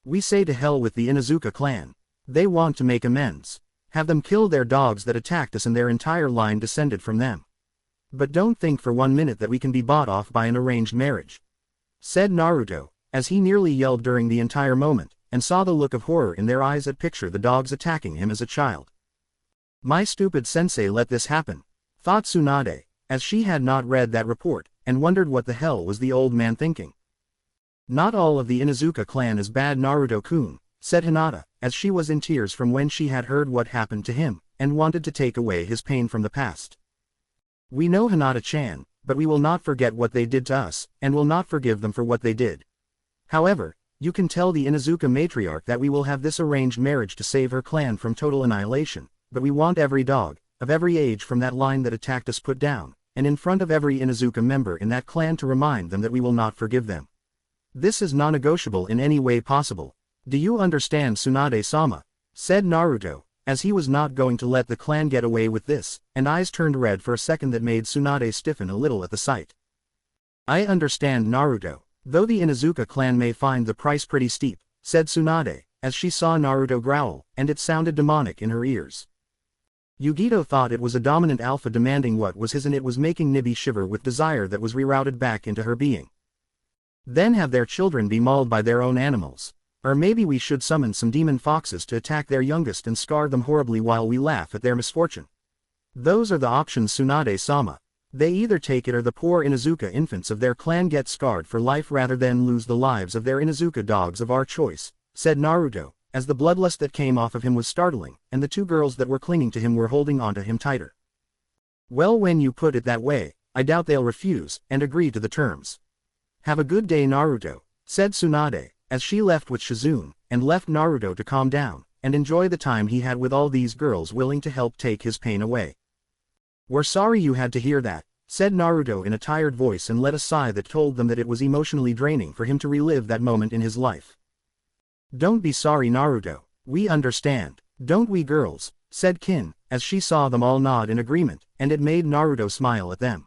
We say to hell with the Inuzuka clan. They want to make amends. Have them kill their dogs that attacked us, and their entire line descended from them. But don't think for 1 minute that we can be bought off by an arranged marriage," said Naruto, as he nearly yelled during the entire moment, and saw the look of horror in their eyes at picture the dogs attacking him as a child. "My stupid sensei let this happen," thought Tsunade, as she had not read that report, and wondered what the hell was the old man thinking. "Not all of the Inuzuka clan is bad, Naruto-kun," said Hinata, as she was in tears from when she had heard what happened to him, and wanted to take away his pain from the past. "We know, Hinata-chan, but we will not forget what they did to us, and will not forgive them for what they did. However, you can tell the Inuzuka matriarch that we will have this arranged marriage to save her clan from total annihilation, but we want every dog, of every age from that line that attacked us put down, and in front of every Inuzuka member in that clan to remind them that we will not forgive them. This is non-negotiable in any way possible. Do you understand, Tsunade-sama? Said Naruto, as he was not going to let the clan get away with this, and eyes turned red for a second that made Tsunade stiffen a little at the sight. I understand, Naruto, though the Inuzuka clan may find the price pretty steep, said Tsunade, as she saw Naruto growl, and it sounded demonic in her ears. Yugito thought it was a dominant alpha demanding what was his, and it was making Nibi shiver with desire that was rerouted back into her being. Then have their children be mauled by their own animals. Or maybe we should summon some demon foxes to attack their youngest and scar them horribly while we laugh at their misfortune. Those are the options, Tsunade-sama. They either take it or the poor Inuzuka infants of their clan get scarred for life rather than lose the lives of their Inuzuka dogs of our choice, said Naruto, as the bloodlust that came off of him was startling, and the two girls that were clinging to him were holding onto him tighter. Well, when you put it that way, I doubt they'll refuse, and agree to the terms. Have a good day, Naruto, said Tsunade, as she left with Shizune, and left Naruto to calm down, and enjoy the time he had with all these girls willing to help take his pain away. We're sorry you had to hear that, said Naruto in a tired voice, and let a sigh that told them that it was emotionally draining for him to relive that moment in his life. Don't be sorry, Naruto, we understand, don't we, girls, said Kin, as she saw them all nod in agreement, and it made Naruto smile at them.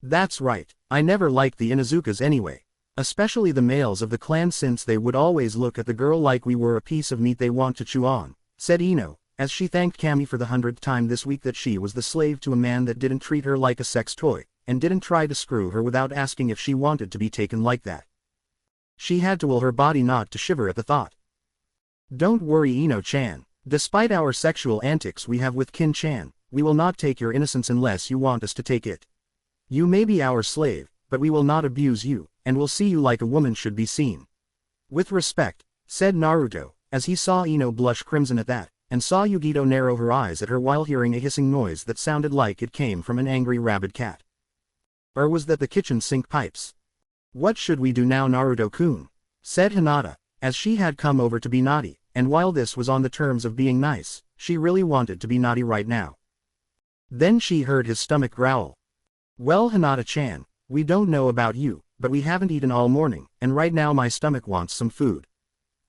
That's right, I never liked the Inuzukas anyway. Especially the males of the clan, since they would always look at the girl like we were a piece of meat they want to chew on, said Ino, as she thanked Kami for the 100th time this week that she was the slave to a man that didn't treat her like a sex toy, and didn't try to screw her without asking if she wanted to be taken like that. She had to will her body not to shiver at the thought. Don't worry, Ino-chan, despite our sexual antics we have with Kin-chan, we will not take your innocence unless you want us to take it. You may be our slave, but we will not abuse you, and will see you like a woman should be seen. With respect, said Naruto, as he saw Ino blush crimson at that, and saw Yugito narrow her eyes at her while hearing a hissing noise that sounded like it came from an angry rabid cat. Or was that the kitchen sink pipes? What should we do now, Naruto-kun? Said Hinata, as she had come over to be naughty, and while this was on the terms of being nice, she really wanted to be naughty right now. Then she heard his stomach growl. Well, Hinata-chan, we don't know about you, but we haven't eaten all morning, and right now my stomach wants some food.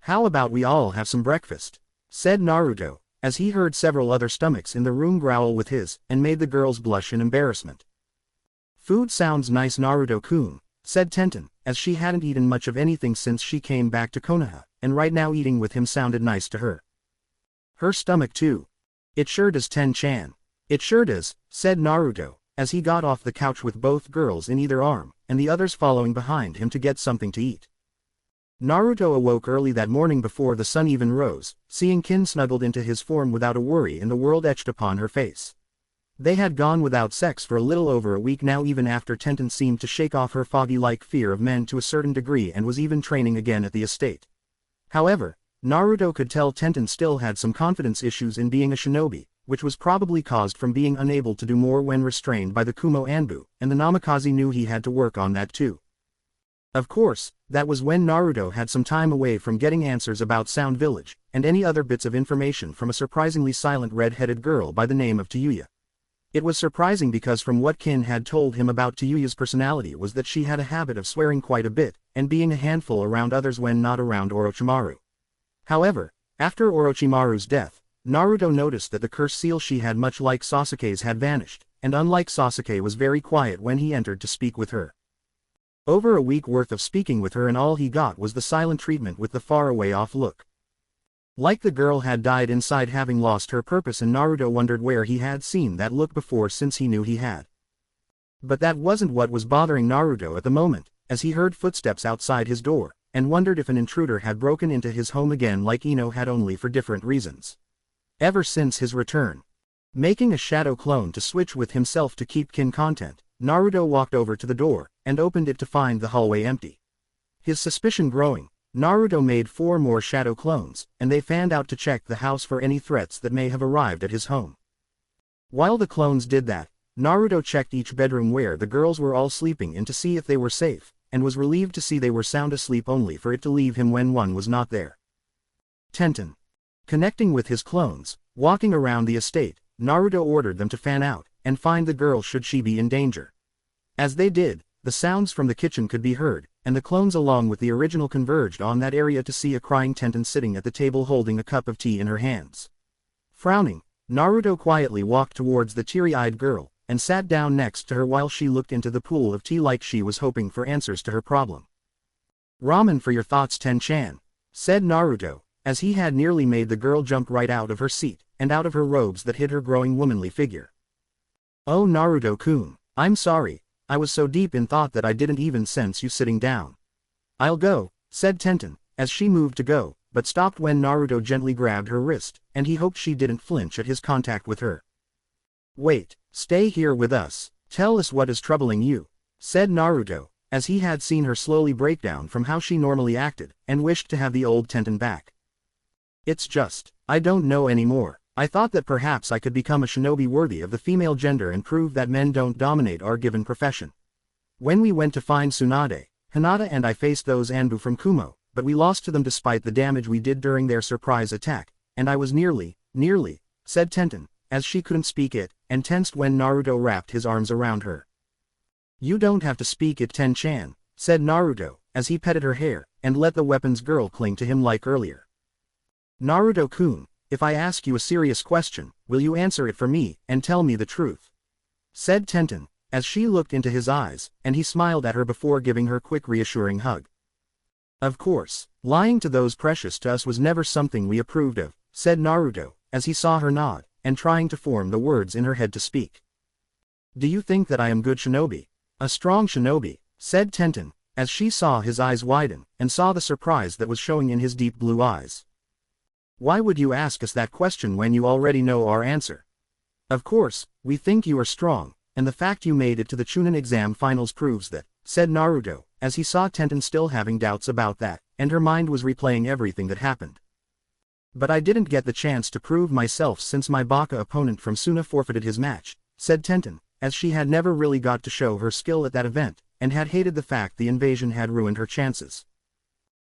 How about we all have some breakfast? Said Naruto, as he heard several other stomachs in the room growl with his, and made the girls blush in embarrassment. Food sounds nice, Naruto-kun, said Tenten, as she hadn't eaten much of anything since she came back to Konoha, and right now eating with him sounded nice to her. Her stomach too. It sure does, Ten-chan. It sure does, said Naruto, as he got off the couch with both girls in either arm, and the others following behind him to get something to eat. Naruto awoke early that morning before the sun even rose, seeing Kin snuggled into his form without a worry in the world etched upon her face. They had gone without sex for a little over a week now, even after Tenten seemed to shake off her foggy-like fear of men to a certain degree and was even training again at the estate. However, Naruto could tell Tenten still had some confidence issues in being a shinobi, which was probably caused from being unable to do more when restrained by the Kumo Anbu, and the Namikaze knew he had to work on that too. Of course, that was when Naruto had some time away from getting answers about Sound Village, and any other bits of information from a surprisingly silent red-headed girl by the name of Tayuya. It was surprising because from what Kin had told him about Tayuya's personality was that she had a habit of swearing quite a bit, and being a handful around others when not around Orochimaru. However, after Orochimaru's death, Naruto noticed that the cursed seal she had, much like Sasuke's, had vanished, and unlike Sasuke was very quiet when he entered to speak with her. Over a week worth of speaking with her, and all he got was the silent treatment with the faraway off look. Like the girl had died inside, having lost her purpose, and Naruto wondered where he had seen that look before, since he knew he had. But that wasn't what was bothering Naruto at the moment, as he heard footsteps outside his door, and wondered if an intruder had broken into his home again like Ino had, only for different reasons. Ever since his return, making a shadow clone to switch with himself to keep Kin content, Naruto walked over to the door, and opened it to find the hallway empty. His suspicion growing, Naruto made 4 more shadow clones, and they fanned out to check the house for any threats that may have arrived at his home. While the clones did that, Naruto checked each bedroom where the girls were all sleeping in to see if they were safe, and was relieved to see they were sound asleep, only for it to leave him when one was not there. Tenten. Connecting with his clones, walking around the estate, Naruto ordered them to fan out, and find the girl should she be in danger. As they did, the sounds from the kitchen could be heard, and the clones along with the original converged on that area to see a crying Tenten sitting at the table holding a cup of tea in her hands. Frowning, Naruto quietly walked towards the teary-eyed girl, and sat down next to her while she looked into the pool of tea like she was hoping for answers to her problem. "Ramen for your thoughts, Ten-chan," said Naruto, as he had nearly made the girl jump right out of her seat, and out of her robes that hid her growing womanly figure. "Oh Naruto-kun, I'm sorry, I was so deep in thought that I didn't even sense you sitting down." "I'll go," said Tenten, as she moved to go, but stopped when Naruto gently grabbed her wrist, and he hoped she didn't flinch at his contact with her. "Wait, stay here with us, tell us what is troubling you," said Naruto, as he had seen her slowly break down from how she normally acted, and wished to have the old Tenten back. "It's just, I don't know anymore. I thought that perhaps I could become a shinobi worthy of the female gender and prove that men don't dominate our given profession. When we went to find Tsunade, Hinata and I faced those Anbu from Kumo, but we lost to them despite the damage we did during their surprise attack, and I was nearly, said Tenten, as she couldn't speak it, and tensed when Naruto wrapped his arms around her. "You don't have to speak it, Ten-chan," said Naruto, as he petted her hair, and let the weapons girl cling to him like earlier. "Naruto-kun, if I ask you a serious question, will you answer it for me, and tell me the truth?" said Tenten, as she looked into his eyes, and he smiled at her before giving her a quick reassuring hug. "Of course, lying to those precious to us was never something we approved of," said Naruto, as he saw her nod, and trying to form the words in her head to speak. "Do you think that I am good shinobi? A strong shinobi?" said Tenten, as she saw his eyes widen, and saw the surprise that was showing in his deep blue eyes. "Why would you ask us that question when you already know our answer?" "Of course, we think you are strong, and the fact you made it to the Chunin exam finals proves that," said Naruto, as he saw Tenten still having doubts about that, and her mind was replaying everything that happened. "But I didn't get the chance to prove myself since my Baka opponent from Suna forfeited his match," said Tenten, as she had never really got to show her skill at that event, and had hated the fact the invasion had ruined her chances.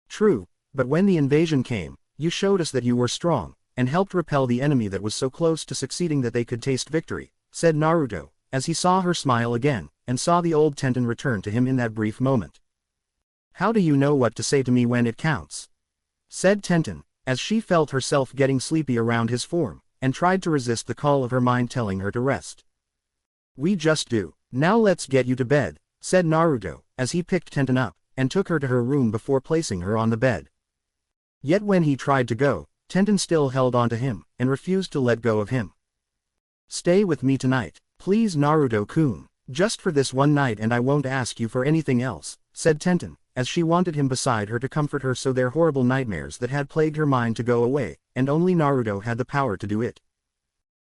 "True, but when the invasion came, you showed us that you were strong, and helped repel the enemy that was so close to succeeding that they could taste victory," said Naruto, as he saw her smile again, and saw the old Tenten return to him in that brief moment. "How do you know what to say to me when it counts?" said Tenten, as she felt herself getting sleepy around his form, and tried to resist the call of her mind telling her to rest. "We just do. Now let's get you to bed," said Naruto, as he picked Tenten up, and took her to her room before placing her on the bed. Yet when he tried to go, Tenten still held on to him, and refused to let go of him. "Stay with me tonight, please Naruto-kun, just for this one night and I won't ask you for anything else," said Tenten, as she wanted him beside her to comfort her so their horrible nightmares that had plagued her mind to go away, and only Naruto had the power to do it.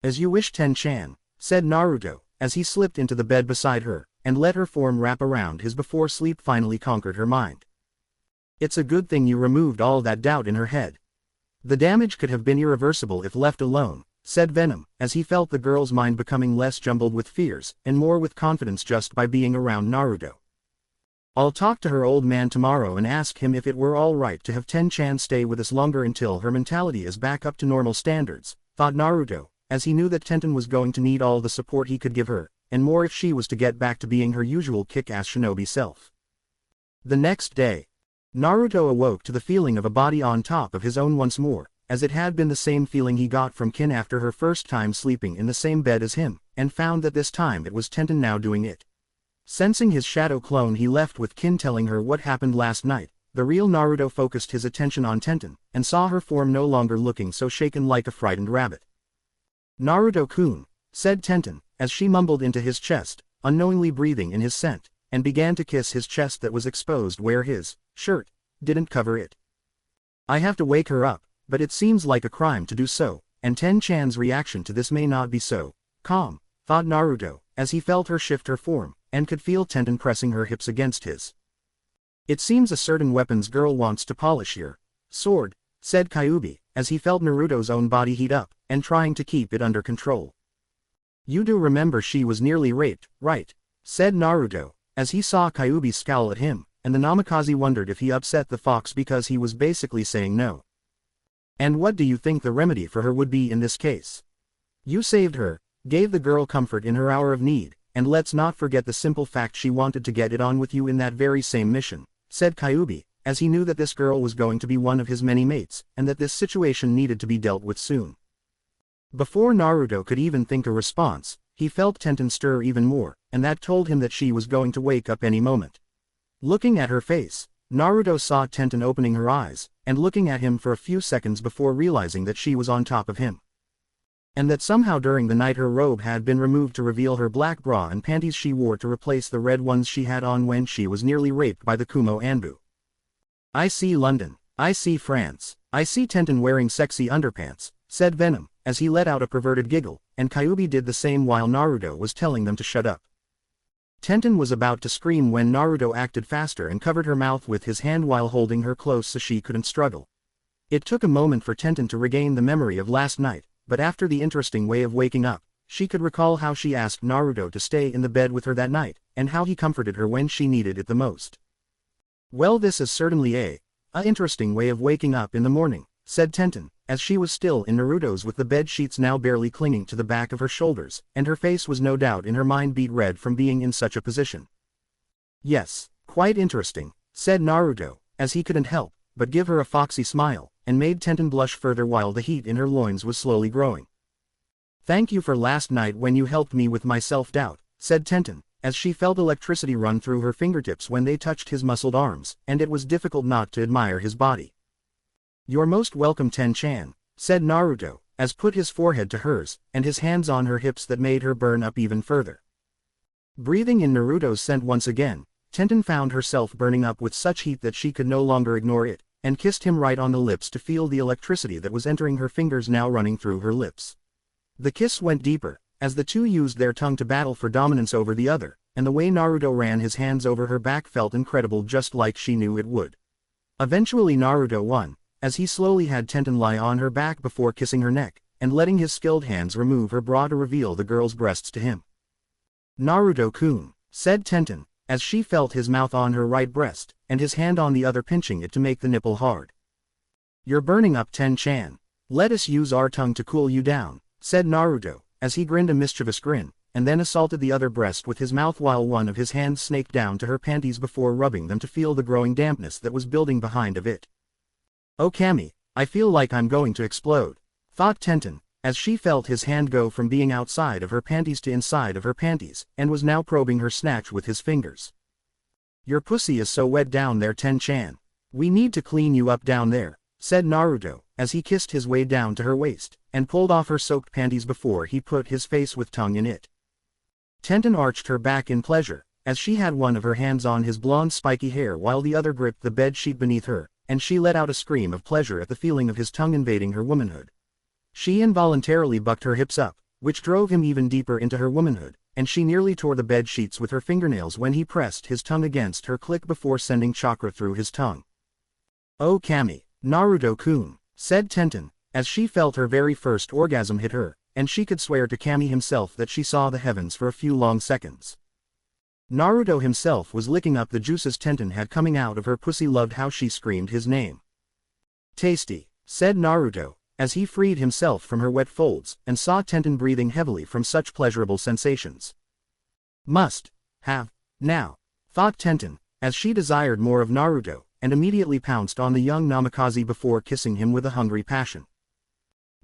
"As you wish, Ten-chan," said Naruto, as he slipped into the bed beside her, and let her form wrap around his before sleep finally conquered her mind. "It's a good thing you removed all that doubt in her head. The damage could have been irreversible if left alone," said Venom, as he felt the girl's mind becoming less jumbled with fears, and more with confidence just by being around Naruto. "I'll talk to her old man tomorrow and ask him if it were all right to have Ten-chan stay with us longer until her mentality is back up to normal standards," thought Naruto, as he knew that Tenten was going to need all the support he could give her, and more if she was to get back to being her usual kick-ass shinobi self. The next day, Naruto awoke to the feeling of a body on top of his own once more, as it had been the same feeling he got from Kin after her first time sleeping in the same bed as him, and found that this time it was Tenten now doing it. Sensing his shadow clone, he left with Kin telling her what happened last night. The real Naruto focused his attention on Tenten, and saw her form no longer looking so shaken like a frightened rabbit. "Naruto-kun," said Tenten, as she mumbled into his chest, unknowingly breathing in his scent, and began to kiss his chest that was exposed where his shirt didn't cover it. "I have to wake her up, but it seems like a crime to do so, and Ten-chan's reaction to this may not be so calm," thought Naruto, as he felt her shift her form, and could feel Tenten pressing her hips against his. "It seems a certain weapons girl wants to polish your sword," said Kyuubi, as he felt Naruto's own body heat up, and trying to keep it under control. "You do remember she was nearly raped, right?" said Naruto, as he saw Kyuubi scowl at him, and the Namikaze wondered if he upset the fox because he was basically saying no. "And what do you think the remedy for her would be in this case?" "You saved her, Gave the girl comfort in her hour of need, and let's not forget the simple fact she wanted to get it on with you in that very same mission, said Kyuubi, as he knew that this girl was going to be one of his many mates, and that this situation needed to be dealt with soon. Before Naruto could even think a response, he felt Tenten stir even more, and that told him that she was going to wake up any moment. Looking at her face, Naruto saw Tenten opening her eyes, and looking at him for a few seconds before realizing that she was on top of him. And that somehow during the night her robe had been removed to reveal her black bra and panties she wore to replace the red ones she had on when she was nearly raped by the Kumo Anbu. I see London, I see France, I see Tenten wearing sexy underpants, said Venom, as he let out a perverted giggle, and Kyuubi did the same while Naruto was telling them to shut up. Tenten was about to scream when Naruto acted faster and covered her mouth with his hand while holding her close so she couldn't struggle. It took a moment for Tenten to regain the memory of last night, but after the interesting way of waking up, she could recall how she asked Naruto to stay in the bed with her that night, and how he comforted her when she needed it the most. Well, this is certainly a interesting way of waking up in the morning, said Tenten, as she was still in Naruto's with the bed sheets now barely clinging to the back of her shoulders, and her face was no doubt in her mind beat red from being in such a position. Yes, quite interesting, said Naruto, as he couldn't help but give her a foxy smile, and made Tenten blush further while the heat in her loins was slowly growing. Thank you for last night when you helped me with my self-doubt, said Tenten, as she felt electricity run through her fingertips when they touched his muscled arms, and it was difficult not to admire his body. You're most welcome, Ten-chan, said Naruto, as put his forehead to hers, and his hands on her hips that made her burn up even further. Breathing in Naruto's scent once again, Tenten found herself burning up with such heat that she could no longer ignore it, and kissed him right on the lips to feel the electricity that was entering her fingers now running through her lips. The kiss went deeper, as the two used their tongue to battle for dominance over the other, and the way Naruto ran his hands over her back felt incredible just like she knew it would. Eventually Naruto won, as he slowly had Tenten lie on her back before kissing her neck, and letting his skilled hands remove her bra to reveal the girl's breasts to him. Naruto-kun, said Tenten, as she felt his mouth on her right breast, and his hand on the other pinching it to make the nipple hard. You're burning up, Ten-chan. Let us use our tongue to cool you down, said Naruto, as he grinned a mischievous grin, and then assaulted the other breast with his mouth while one of his hands snaked down to her panties before rubbing them to feel the growing dampness that was building behind of it. Oh Kami, I feel like I'm going to explode, thought Tenten, as she felt his hand go from being outside of her panties to inside of her panties, and was now probing her snatch with his fingers. Your pussy is so wet down there, Ten-chan. We need to clean you up down there, said Naruto, as he kissed his way down to her waist, and pulled off her soaked panties before he put his face with tongue in it. Tenten arched her back in pleasure, as she had one of her hands on his blonde spiky hair while the other gripped the bed sheet beneath her, and she let out a scream of pleasure at the feeling of his tongue invading her womanhood. She involuntarily bucked her hips up, which drove him even deeper into her womanhood, and she nearly tore the bed sheets with her fingernails when he pressed his tongue against her clit before sending chakra through his tongue. Oh Kami, Naruto-kun, said Tenten, as she felt her very first orgasm hit her, and she could swear to Kami himself that she saw the heavens for a few long seconds. Naruto himself was licking up the juices Tenten had coming out of her pussy. Loved how she screamed his name. Tasty, said Naruto, as he freed himself from her wet folds, and saw Tenten breathing heavily from such pleasurable sensations. Must have now, thought Tenten, as she desired more of Naruto, and immediately pounced on the young Namikaze before kissing him with a hungry passion.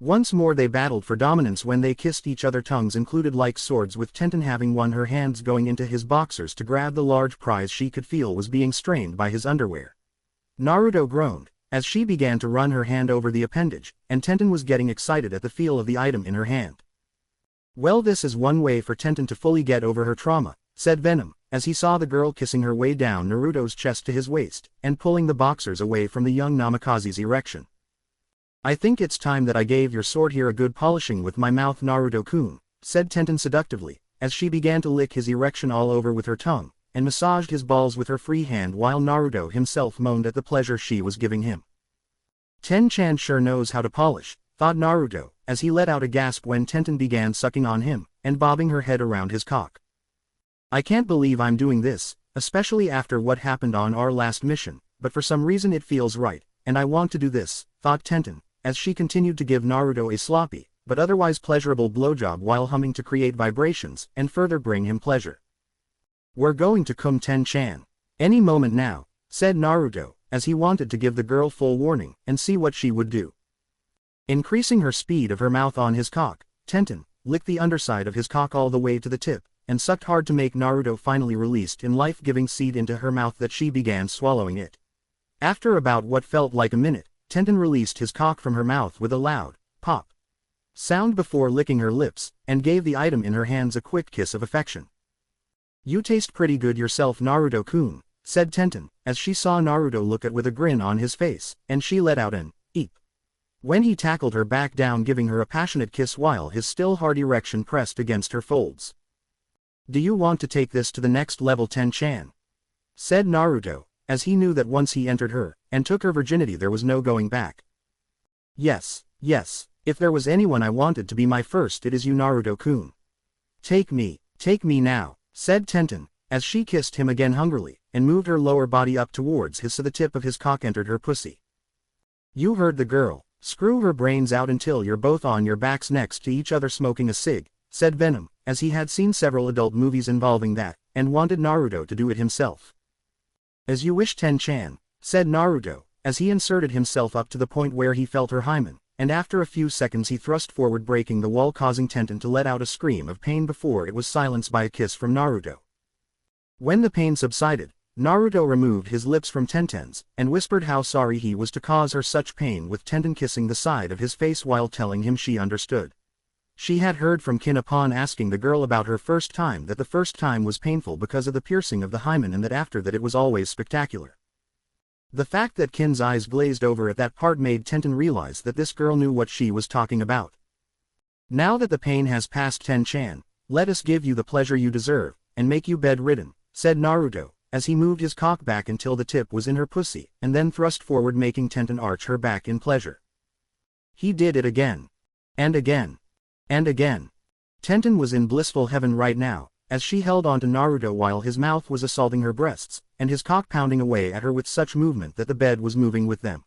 Once more they battled for dominance when they kissed each other. Tongues included like swords, with Tenten having won, her hands going into his boxers to grab the large prize she could feel was being strained by his underwear. Naruto groaned, as she began to run her hand over the appendage, and Tenten was getting excited at the feel of the item in her hand. Well, this is one way for Tenten to fully get over her trauma, said Venom, as he saw the girl kissing her way down Naruto's chest to his waist, and pulling the boxers away from the young Namikaze's erection. I think it's time that I gave your sword here a good polishing with my mouth, Naruto-kun, said Tenten seductively, as she began to lick his erection all over with her tongue, and massaged his balls with her free hand while Naruto himself moaned at the pleasure she was giving him. Ten-chan sure knows how to polish, thought Naruto, as he let out a gasp when Tenten began sucking on him, and bobbing her head around his cock. I can't believe I'm doing this, especially after what happened on our last mission, but for some reason it feels right, and I want to do this, thought Tenten, as she continued to give Naruto a sloppy, but otherwise pleasurable blowjob while humming to create vibrations and further bring him pleasure. "We're going to come Ten-chan any moment now," said Naruto, as he wanted to give the girl full warning and see what she would do. Increasing her speed of her mouth on his cock, Tenten licked the underside of his cock all the way to the tip, and sucked hard to make Naruto finally released in life-giving seed into her mouth that she began swallowing it. After about what felt like a minute, Tenten released his cock from her mouth with a loud pop sound before licking her lips, and gave the item in her hands a quick kiss of affection. "You taste pretty good yourself, Naruto-kun," said Tenten, as she saw Naruto look at with a grin on his face, and she let out an eep when he tackled her back down, giving her a passionate kiss while his still hard erection pressed against her folds. "Do you want to take this to the next level, Ten-chan?" said Naruto, as he knew that once he entered her and took her virginity there was no going back. Yes, if there was anyone I wanted to be my first, it is you, Naruto-kun. Take me now," said Tenten, as she kissed him again hungrily, and moved her lower body up towards his so the tip of his cock entered her pussy. "You heard the girl, screw her brains out until you're both on your backs next to each other smoking a cig," said Venom, as he had seen several adult movies involving that, and wanted Naruto to do it himself. "As you wish, Ten-chan," said Naruto, as he inserted himself up to the point where he felt her hymen, and after a few seconds he thrust forward, breaking the wall, causing Tenten to let out a scream of pain before it was silenced by a kiss from Naruto. When the pain subsided, Naruto removed his lips from Tenten's, and whispered how sorry he was to cause her such pain, with Tenten kissing the side of his face while telling him she understood. She had heard from Kin upon asking the girl about her first time that the first time was painful because of the piercing of the hymen, and that after that it was always spectacular. The fact that Kin's eyes glazed over at that part made Tenten realize that this girl knew what she was talking about. "Now that the pain has passed, Ten-chan, let us give you the pleasure you deserve, and make you bedridden," said Naruto, as he moved his cock back until the tip was in her pussy, and then thrust forward, making Tenten arch her back in pleasure. He did it again. And again. And again. Tenten was in blissful heaven right now, as she held on to Naruto while his mouth was assaulting her breasts, and his cock pounding away at her with such movement that the bed was moving with them.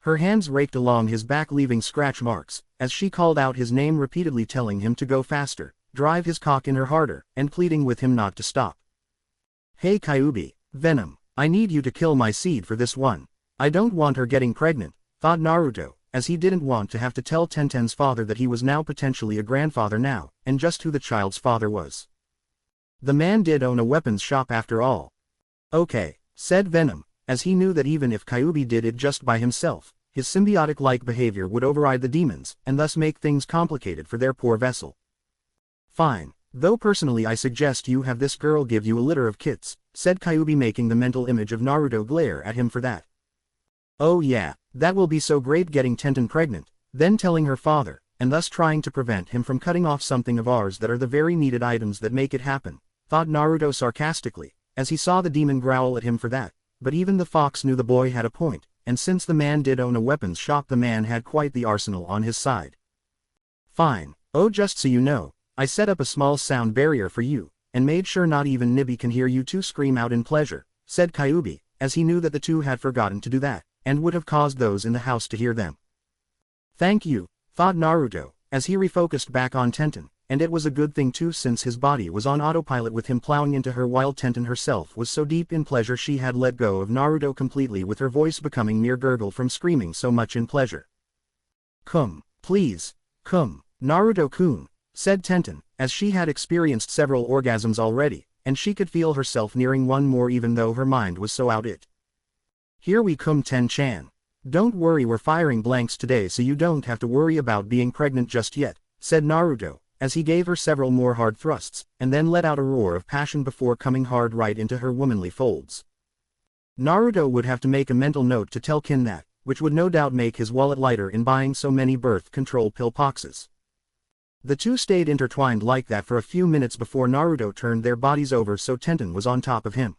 Her hands raked along his back, leaving scratch marks, as she called out his name repeatedly, telling him to go faster, drive his cock in her harder, and pleading with him not to stop. "Hey Kyuubi, Venom, I need you to kill my seed for this one. I don't want her getting pregnant," thought Naruto, as he didn't want to have to tell Tenten's father that he was now potentially a grandfather now, and just who the child's father was. The man did own a weapons shop after all. "Okay," said Venom, as he knew that even if Kyuubi did it just by himself, his symbiotic-like behavior would override the demons, and thus make things complicated for their poor vessel. "Fine, though personally I suggest you have this girl give you a litter of kits," said Kyuubi, making the mental image of Naruto glare at him for that. "Oh yeah, that will be so great, getting Tenten pregnant, then telling her father, and thus trying to prevent him from cutting off something of ours that are the very needed items that make it happen," thought Naruto sarcastically, as he saw the demon growl at him for that, but even the fox knew the boy had a point, and since the man did own a weapons shop, the man had quite the arsenal on his side. "Fine, oh just so you know, I set up a small sound barrier for you, and made sure not even Nibby can hear you two scream out in pleasure," said Kyuubi, as he knew that the two had forgotten to do that, and would have caused those in the house to hear them. "Thank you," thought Naruto, as he refocused back on Tenten, and it was a good thing too, since his body was on autopilot with him plowing into her while Tenten herself was so deep in pleasure she had let go of Naruto completely, with her voice becoming mere gurgle from screaming so much in pleasure. "Come, please, come, Naruto-kun," said Tenten, as she had experienced several orgasms already, and she could feel herself nearing one more even though her mind was so out it. "Here we come, Ten-chan. Don't worry, we're firing blanks today so you don't have to worry about being pregnant just yet," said Naruto, as he gave her several more hard thrusts, and then let out a roar of passion before coming hard right into her womanly folds. Naruto would have to make a mental note to tell Kin that, which would no doubt make his wallet lighter in buying so many birth control pill boxes. The two stayed intertwined like that for a few minutes before Naruto turned their bodies over so Tenten was on top of him.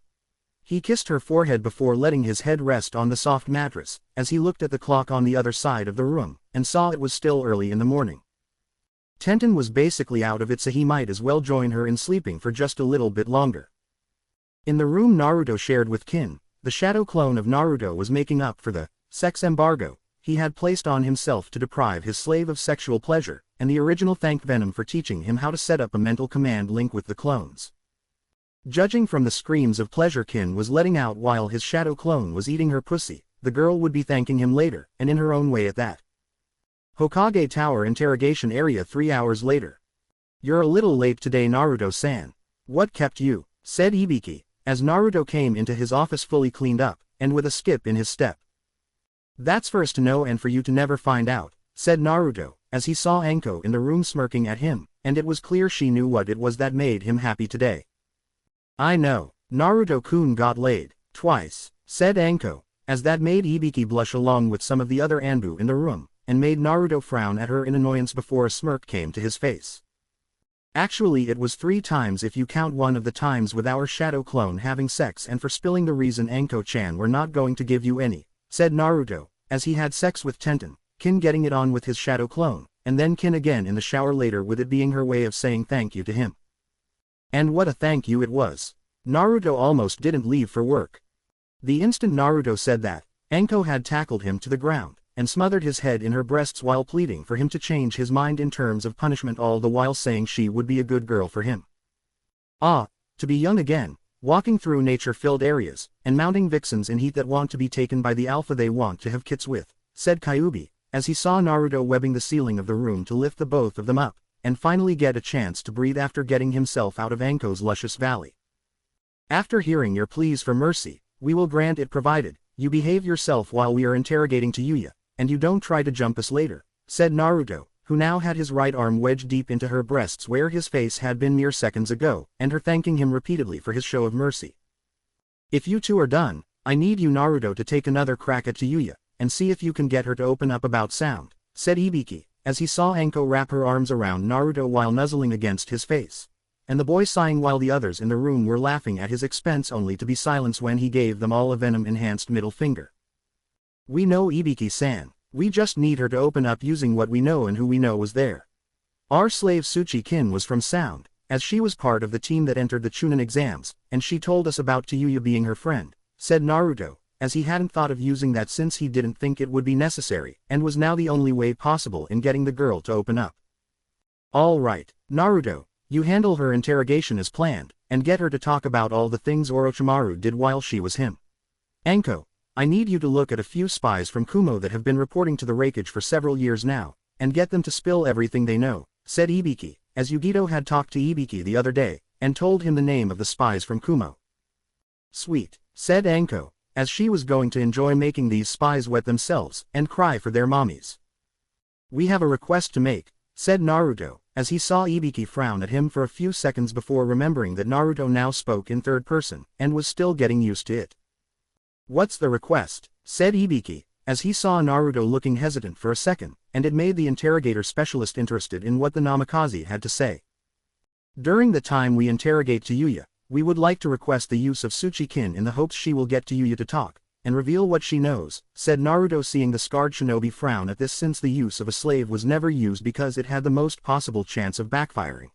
He kissed her forehead before letting his head rest on the soft mattress, as he looked at the clock on the other side of the room, and saw it was still early in the morning. Tenten was basically out of it, so he might as well join her in sleeping for just a little bit longer. In the room Naruto shared with Kin, the shadow clone of Naruto was making up for the sex embargo he had placed on himself to deprive his slave of sexual pleasure, and the original thanked Venom for teaching him how to set up a mental command link with the clones. Judging from the screams of pleasure Kin was letting out while his shadow clone was eating her pussy, the girl would be thanking him later, and in her own way at that. Hokage Tower Interrogation Area 3 hours later. "You're a little late today, Naruto-san. What kept you?" said Ibiki, as Naruto came into his office fully cleaned up, and with a skip in his step. "That's for us to know and for you to never find out," said Naruto, as he saw Anko in the room smirking at him, and it was clear she knew what it was that made him happy today. "I know, Naruto-kun got laid, twice," said Anko, as that made Ibiki blush along with some of the other Anbu in the room, and made Naruto frown at her in annoyance before a smirk came to his face. "Actually it was 3 times if you count one of the times with our shadow clone having sex and for spilling the reason Anko-chan we're not going to give you any," said Naruto, as he had sex with Tenten, Kin getting it on with his shadow clone, and then Kin again in the shower later with it being her way of saying thank you to him. And what a thank you it was. Naruto almost didn't leave for work. The instant Naruto said that, Anko had tackled him to the ground, and smothered his head in her breasts while pleading for him to change his mind in terms of punishment, all the while saying she would be a good girl for him. Ah, to be young again, walking through nature-filled areas, and mounting vixens in heat that want to be taken by the alpha they want to have kits with, said Kyuubi, as he saw Naruto webbing the ceiling of the room to lift the both of them up, and finally get a chance to breathe after getting himself out of Anko's luscious valley. "After hearing your pleas for mercy, we will grant it provided you behave yourself while we are interrogating Tayuya, and you don't try to jump us later," said Naruto, who now had his right arm wedged deep into her breasts where his face had been mere seconds ago, and her thanking him repeatedly for his show of mercy. "If you two are done, I need you Naruto to take another crack at Tayuya, and see if you can get her to open up about sound," said Ibiki, as he saw Anko wrap her arms around Naruto while nuzzling against his face, and the boy sighing while the others in the room were laughing at his expense only to be silenced when he gave them all a venom-enhanced middle finger. "We know Ibiki-san, we just need her to open up using what we know and who we know was there. Our slave Tsuchi-kin was from Sound, as she was part of the team that entered the Chunin exams, and she told us about Tayuya being her friend," said Naruto, as he hadn't thought of using that since he didn't think it would be necessary, and was now the only way possible in getting the girl to open up. "All right, Naruto, you handle her interrogation as planned, and get her to talk about all the things Orochimaru did while she was him. Anko, I need you to look at a few spies from Kumo that have been reporting to the Raikage for several years now, and get them to spill everything they know," said Ibiki, as Yugito had talked to Ibiki the other day, and told him the name of the spies from Kumo. "Sweet," said Anko, as she was going to enjoy making these spies wet themselves and cry for their mommies. "We have a request to make," said Naruto, as he saw Ibiki frown at him for a few seconds before remembering that Naruto now spoke in third person, and was still getting used to it. "What's the request?" said Ibiki, as he saw Naruto looking hesitant for a second, and it made the interrogator specialist interested in what the Namikaze had to say. "During the time we interrogate Tayuya, we would like to request the use of Tsuchi-kin in the hopes she will get Tayuya to talk, and reveal what she knows," said Naruto, seeing the scarred shinobi frown at this since the use of a slave was never used because it had the most possible chance of backfiring.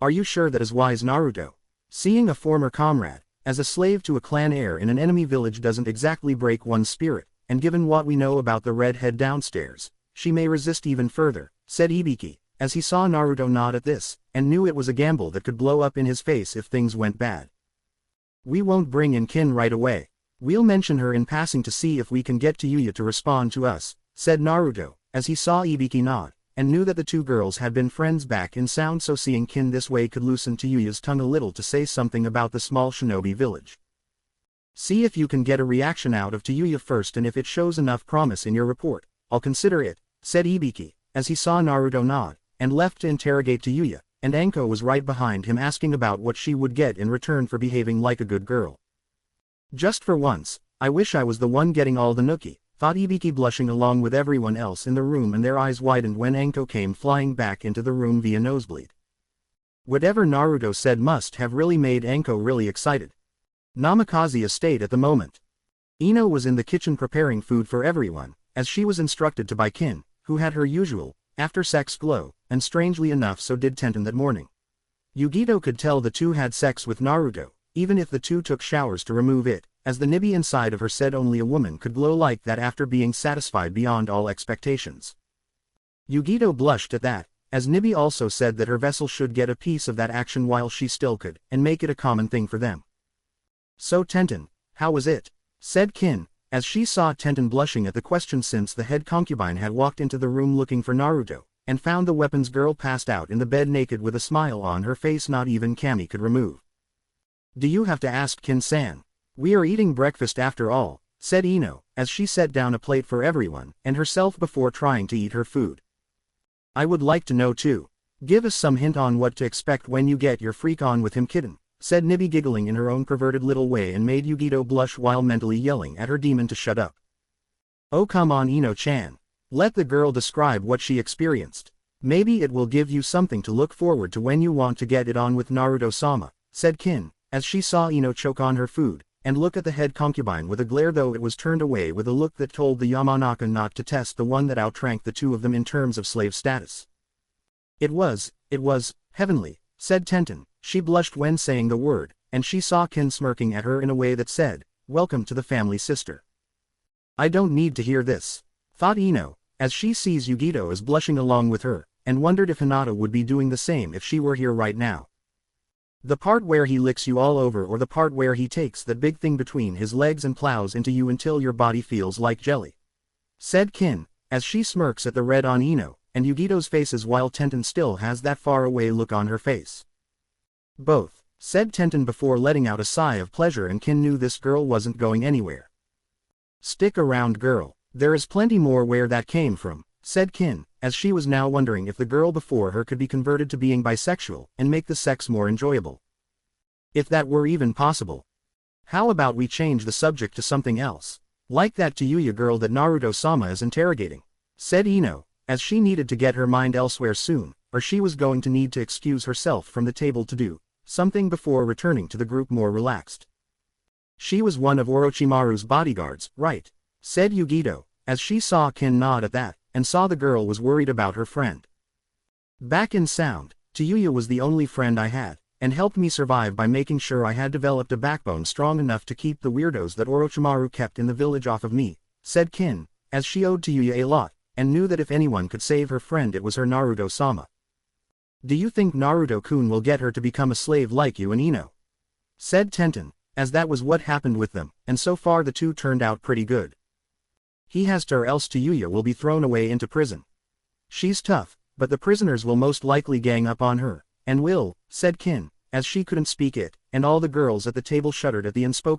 "Are you sure that is wise, Naruto? Seeing a former comrade as a slave to a clan heir in an enemy village doesn't exactly break one's spirit, and given what we know about the redhead downstairs, she may resist even further," said Ibiki, as he saw Naruto nod at this, and knew it was a gamble that could blow up in his face if things went bad. "We won't bring in Kin right away. We'll mention her in passing to see if we can get Tayuya to respond to us," said Naruto, as he saw Ibiki nod, and knew that the two girls had been friends back in Sound, so seeing Kin this way could loosen Tayuya's tongue a little to say something about the small shinobi village. "See if you can get a reaction out of Tayuya first, and if it shows enough promise in your report, I'll consider it," said Ibiki, as he saw Naruto nod, and left to interrogate Tayuya, and Anko was right behind him asking about what she would get in return for behaving like a good girl. "Just for once, I wish I was the one getting all the nookie," thought Ibiki, blushing along with everyone else in the room, and their eyes widened when Anko came flying back into the room via nosebleed. Whatever Naruto said must have really made Anko really excited. Namikaze Estate at the moment. Ino was in the kitchen preparing food for everyone, as she was instructed to by Kin, who had her usual after-sex glow, and strangely enough so did Tenten that morning. Yugito could tell the two had sex with Naruto, even if the two took showers to remove it, as the nibby inside of her said only a woman could glow like that after being satisfied beyond all expectations. Yugito blushed at that, as Nibi also said that her vessel should get a piece of that action while she still could, and make it a common thing for them. So Tenten, how was it? Said Kin, as she saw Tenten blushing at the question since the head concubine had walked into the room looking for Naruto, and found the weapons girl passed out in the bed naked with a smile on her face not even Kami could remove. Do you have to ask Kin-san? We are eating breakfast after all, said Ino, as she set down a plate for everyone, and herself before trying to eat her food. I would like to know too. Give us some hint on what to expect when you get your freak on with him kitten, said Nibi giggling in her own perverted little way and made Yugito blush while mentally yelling at her demon to shut up. Oh come on Ino-chan. Let the girl describe what she experienced. Maybe it will give you something to look forward to when you want to get it on with Naruto-sama, said Kin, as she saw Ino choke on her food, and look at the head concubine with a glare though it was turned away with a look that told the Yamanaka not to test the one that outranked the two of them in terms of slave status. It was, heavenly, said Tenten. She blushed when saying the word, and she saw Kin smirking at her in a way that said, welcome to the family sister. I don't need to hear this, thought Ino, as she sees Yugito is blushing along with her, and wondered if Hinata would be doing the same if she were here right now. The part where he licks you all over or the part where he takes that big thing between his legs and plows into you until your body feels like jelly, said Kin, as she smirks at the red on Ino and Yugito's faces while Tenten still has that far away look on her face. Both, said Tenten before letting out a sigh of pleasure, and Kin knew this girl wasn't going anywhere. Stick around girl, there is plenty more where that came from, said Kin, as she was now wondering if the girl before her could be converted to being bisexual and make the sex more enjoyable. If that were even possible. How about we change the subject to something else? Like that Tayuya girl that Naruto-sama is interrogating, said Ino, as she needed to get her mind elsewhere soon, or she was going to need to excuse herself from the table to do something before returning to the group more relaxed. She was one of Orochimaru's bodyguards, right? Said Yugito, as she saw Kin nod at that, and saw the girl was worried about her friend. Back in Sound, Tayuya was the only friend I had, and helped me survive by making sure I had developed a backbone strong enough to keep the weirdos that Orochimaru kept in the village off of me, said Kin, as she owed Tayuya a lot, and knew that if anyone could save her friend it was her Naruto-sama. Do you think Naruto-kun will get her to become a slave like you and Ino? Said Tenten, as that was what happened with them, and so far the two turned out pretty good. He has to, or else Tayuya will be thrown away into prison. She's tough, but the prisoners will most likely gang up on her, and will, said Kin, as she couldn't speak it, and all the girls at the table shuddered at the unspoken